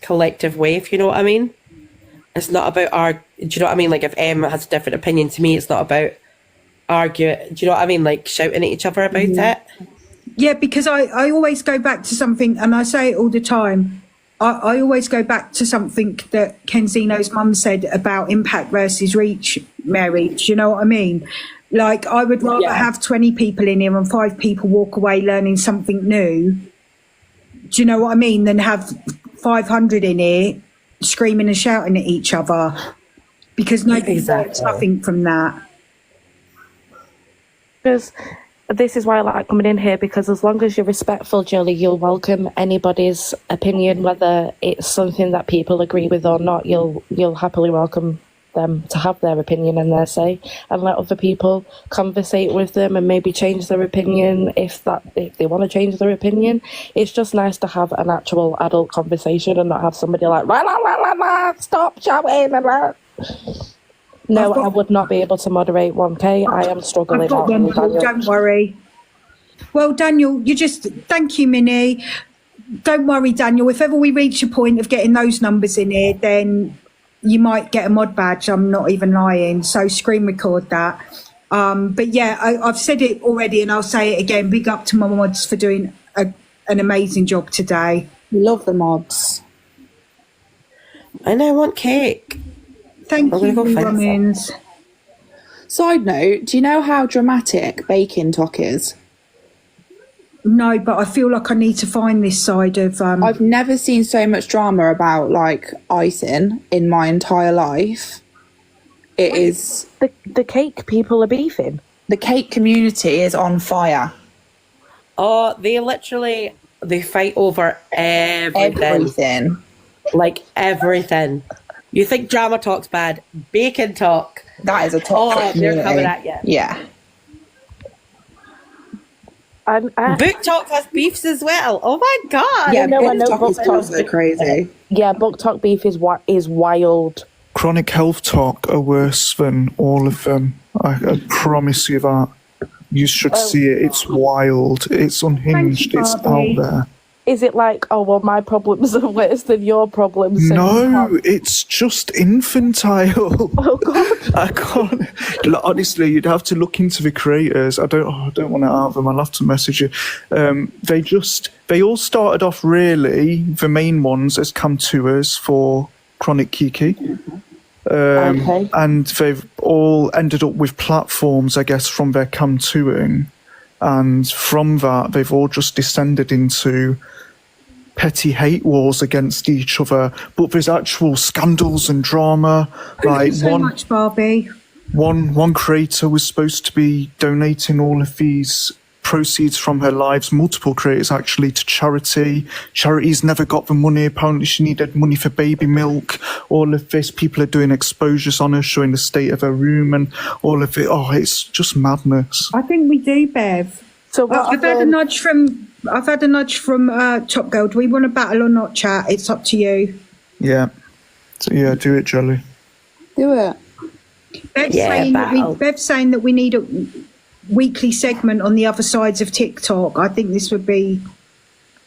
collective way, if you know what I mean. It's not about do you know what I mean? Like if Em has a different opinion to me, it's not about arguing. Do you know what I mean? Like shouting at each other about it. Yeah, because I always go back to something, and I say it all the time. I always go back to something that Kenzino's mum said about impact versus reach, Mary. Do you know what I mean? Like, I would rather have 20 people in here and 5 people walk away learning something new. Do you know what I mean? Than have 500 in here screaming and shouting at each other because nobody learns nothing from that. Because this is why I like coming in here, because as long as you're respectful, Jelly, you'll welcome anybody's opinion, whether it's something that people agree with or not. You'll happily welcome them to have their opinion and their say, and let other people conversate with them and maybe change their opinion if they want to change their opinion. It's just nice to have an actual adult conversation and not have somebody like stop shouting and No, I would not be able to moderate 1K. I am struggling. I've got one, Paul, don't worry. Well, Daniel, thank you, Minnie. Don't worry, Daniel. If ever we reach a point of getting those numbers in here, then you might get a mod badge. I'm not even lying. So screen record that. But yeah, I've said it already and I'll say it again. Big up to my mods for doing an amazing job today. Love the mods. And I want cake. Thank you, Romans. Side note, do you know how dramatic Baking Talk is? No, but I feel like I need to find this side of... I've never seen so much drama about, like, icing in my entire life. It is... The cake people are beefing. The cake community is on fire. Oh, they fight over everything. Like, everything. You think Drama Talk's bad? Bacon Talk. That is a toxic community. They're coming at you. Yeah. Book Talk has beefs as well. Oh my god! Yeah, Book Talk is totally crazy. Yeah, Book Talk beef is wild. Chronic Health Talk are worse than all of them. I promise you that. You should see it. It's wild. It's unhinged. It's out there. Is it like, oh, well, my problems are worse than your problems? So No, it's just infantile. Oh, God. I can't. Honestly, you'd have to look into the creators. I don't want to out them. I'll have to message you. They all started off really, the main ones, as cam tours for Chronic Kiki. And they've all ended up with platforms, I guess, from their cam touring. And from that, they've all just descended into petty hate wars against each other. But there's actual scandals and drama. Thank you so much, Barbie. One creator was supposed to be donating all of these proceeds from her lives, multiple creators actually, to charity. Charities never got the money. Apparently she needed money for baby milk. All of this, people are doing exposures on her, showing the state of her room and all of it. Oh, it's just madness. I think we do, Bev. So I've had a nudge from Top Girl. Do we want to battle or not, chat? It's up to you. Yeah. So, yeah, do it, Jelly. Do it. Bev's saying that we need weekly segment on the other sides of TikTok. I think this would be.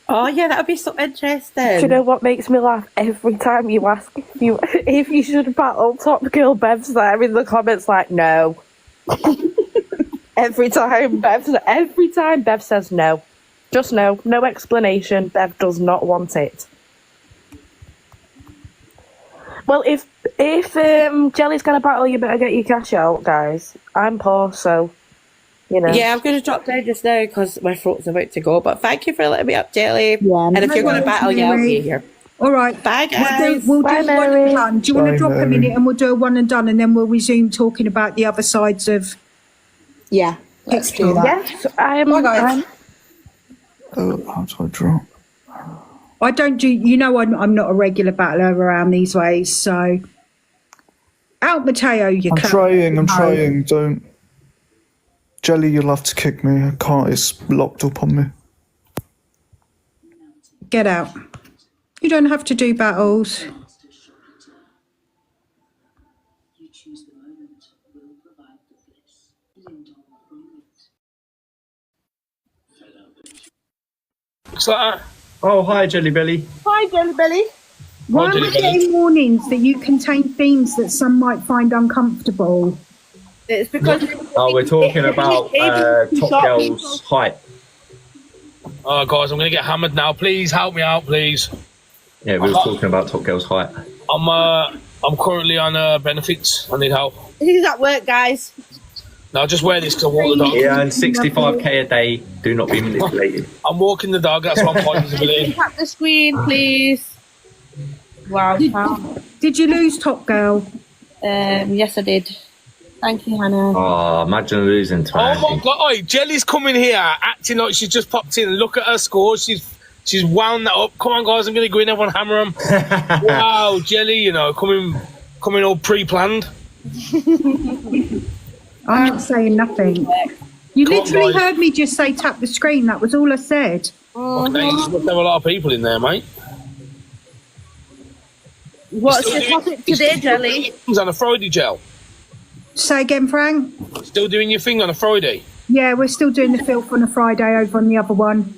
Oh yeah, that would be so interesting. Do you know what makes me laugh? Every time you ask if you should battle Top Girl, Bev's there in the comments like, no. every time Bev says no. Just no. No explanation. Bev does not want it. Well, if Jelly's gonna battle, you better get your cash out, guys. I'm poor, so you know. Yeah, I'm going to drop down just now because my throat's about to go. But thank you for letting me up, Jelly. Yeah, and if you're going to battle, yeah, I'll be here. All right. Bye, guys. We'll Bye, do one Mary. and done. Do you want Bye, to drop a Mary. minute and we'll do a one and done, and then we'll resume talking about the other sides of. Yeah, let's do that. Yes, I'm. Oh, how do I drop? I don't do. You know, I'm not a regular battler around these ways, so. Out, Mateo. You I'm can. trying. Don't. Jelly, you'll have to kick me. I can't. It's locked up on me. Get out. You don't have to do battles. What's that? Oh, hi, Jelly Belly. Hi, Jelly Belly. Why am I getting warnings that you contain themes that some might find uncomfortable? It's because. Oh, we're talking about Top Girl's height. Oh, guys, I'm going to get hammered now. Please help me out, please. Yeah, we were talking about Top Girl's height. I'm currently on benefits. I need help. He's at work, guys. Now, just wear this because I walk the dog. He earns 65k a day. Do not be manipulated. I'm walking the dog. That's what I'm fighting visibility. Tap the screen, please. Wow. Did you lose Top Girl? Yes, I did. Thank you, Hannah. Oh, imagine losing to Oh Andy. my god! Oi, Jelly's coming here, acting like she's just popped in. Look at her score. She's wound that up. Come on, guys! I'm going to go in. Everyone hammer them. Wow, Jelly, you know, coming all pre-planned. I'm not saying nothing. You Come on, literally guys. heard me just say tap the screen. That was all I said. Okay, there were a lot of people in there, mate. What's the topic today, Jelly? Things on a Friday, Gel. Say again, Frank. Still doing your thing on a Friday. Yeah, we're still doing the filth on a Friday over on the other one.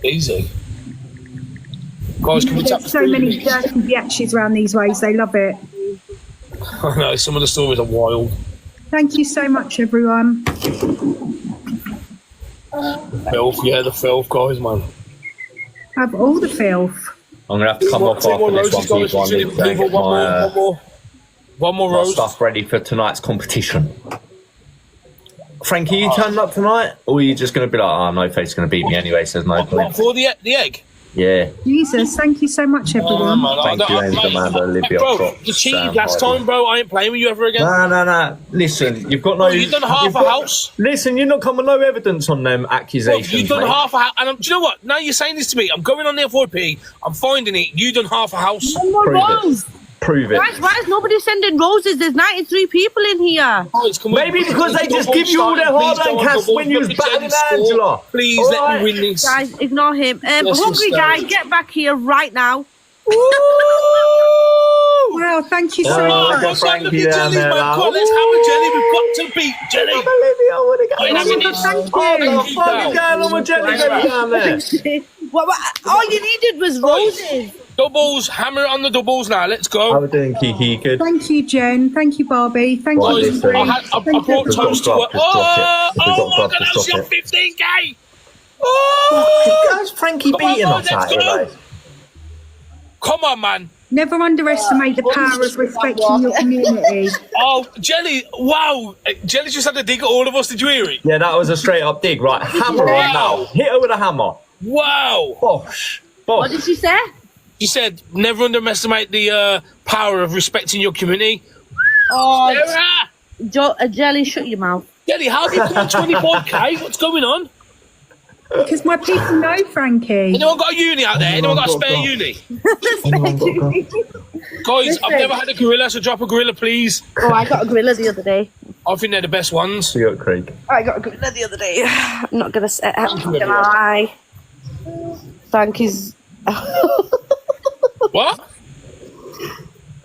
Easy. Guys, can we tap the There's so many screen? dirty biatches around these ways. They love it. I know some of the stories are wild. Thank you so much, everyone. Filth, yeah, the filth, guys, man. Have all the filth. I'm going to have to come off after this one, people. I need to get One more my rose. stuff ready for tonight's competition. Frankie, you turning up tonight? Or are you just going to be like, oh, no face going to beat me anyway, so there's no point. For the egg? Yeah. Jesus, thank you so much, everyone. Thank you, Angel Amanda, Olivia Bro, Croft, you cheated Sam last Hardy. time, bro. I ain't playing with you ever again. No. Listen, you've got no... Oh, you've done half you've a got- house. Listen, you're not coming no evidence on them Bro, accusations, you've done mate. half a house. And do you know what? Now you're saying this to me. I'm going on the FYP. I'm finding it. You done half a house. Prove it. Guys, why is nobody sending roses? There's 93 people in here. Maybe because they just give you all their hard-earned cash when you was battling Angela. Please All let right? me win this. Guys, ignore him. Yes, Hungry yes, guy, yes. get back here right now. Wow, thank you so Oh, much. I got Frankie down there now. Come on, let's have a Jelly. We've got to beat Jelly. Oh, Wait a minute. thank Oh, you. got fucking girl on with Jelly Belly down there. All you needed was roses. Doubles. Hammer it on the doubles now. Let's go. How we doing, Kiki? Good. Thank you, Jen. Thank you, Barbie. Thank Right, you, listen. Marie. I brought We've got toast to grub her. to stop it. We've got Oh my grub god, to that's stop your it. 15k. How's Frankie Come on, beating man, us out let's here, go. though? Come on, man. Never underestimate the power of respecting your community. Oh, Jelly. Wow. Jelly just had to dig at all of us. Did you hear it? Yeah, that was a straight up dig, right? Hammer her now. Hit her with a hammer. Wow. Bosh. What did she say? She said, never underestimate the power of respecting your community. Oh, Sarah! Jelly, shut your mouth. Jelly, how have you got 25k? What's going on? Because my people know, Frankie. Anyone got a uni out there? Anyone got a spare uni? Guys, I've never had a gorilla, so drop a gorilla, please. Oh, I got a gorilla the other day. I think they're the best ones. You got Craig. I got a gorilla the other day. I'm not gonna say Thank you, it. Lie. Frankie's. What?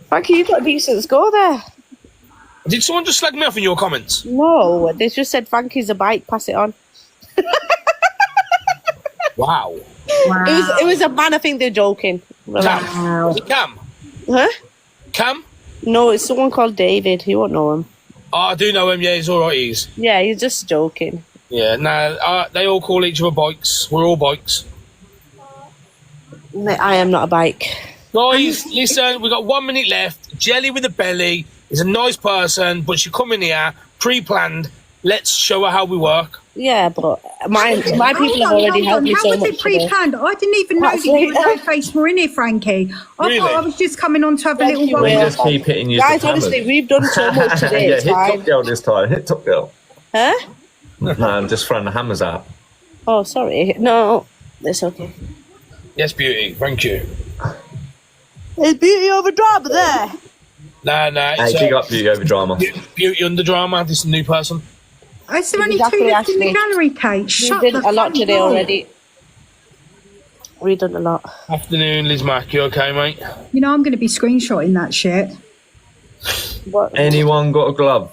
Frankie, you got a decent score there. Did someone just slag me off in your comments? No, they just said Frankie's a bike. Pass it on. Wow. It was a man. I think they're joking. Cam. Is it Cam? Huh? Cam? No, it's someone called David. You won't know him. Oh, I do know him. Yeah, he's all right. He's. Yeah, he's just joking. Yeah. Nah. They all call each other bikes. We're all bikes. I am not a bike. Guys, listen. We've got 1 minute left. Jelly with a belly is a nice person, but she come in here pre-planned. Let's show her how we work. Yeah, but my people have already helped me so How was much it pre-planned? I didn't even know that you were no face more in here, Frankie. I thought I was just coming on to have a little We while. just keep hitting you. Guys, honestly, we've done so much today. Yeah, It's hit fine. Top Girl this time. Hit Top Girl. Huh? No, I'm just throwing the hammers out. Oh, sorry. No, it's okay. Yes, beauty. Thank you. There's beauty over drama there. Nah. Hey, big up Beauty over drama. Beauty under drama. This is a new person. Is there only Exactly, two left in the Ashley. gallery, Kate? We Shut did the a lot fuck today up. already. We've done a lot. Afternoon, Liz Mack. You okay, mate? You know I'm going to be screenshotting that shit. Anyone got a glove?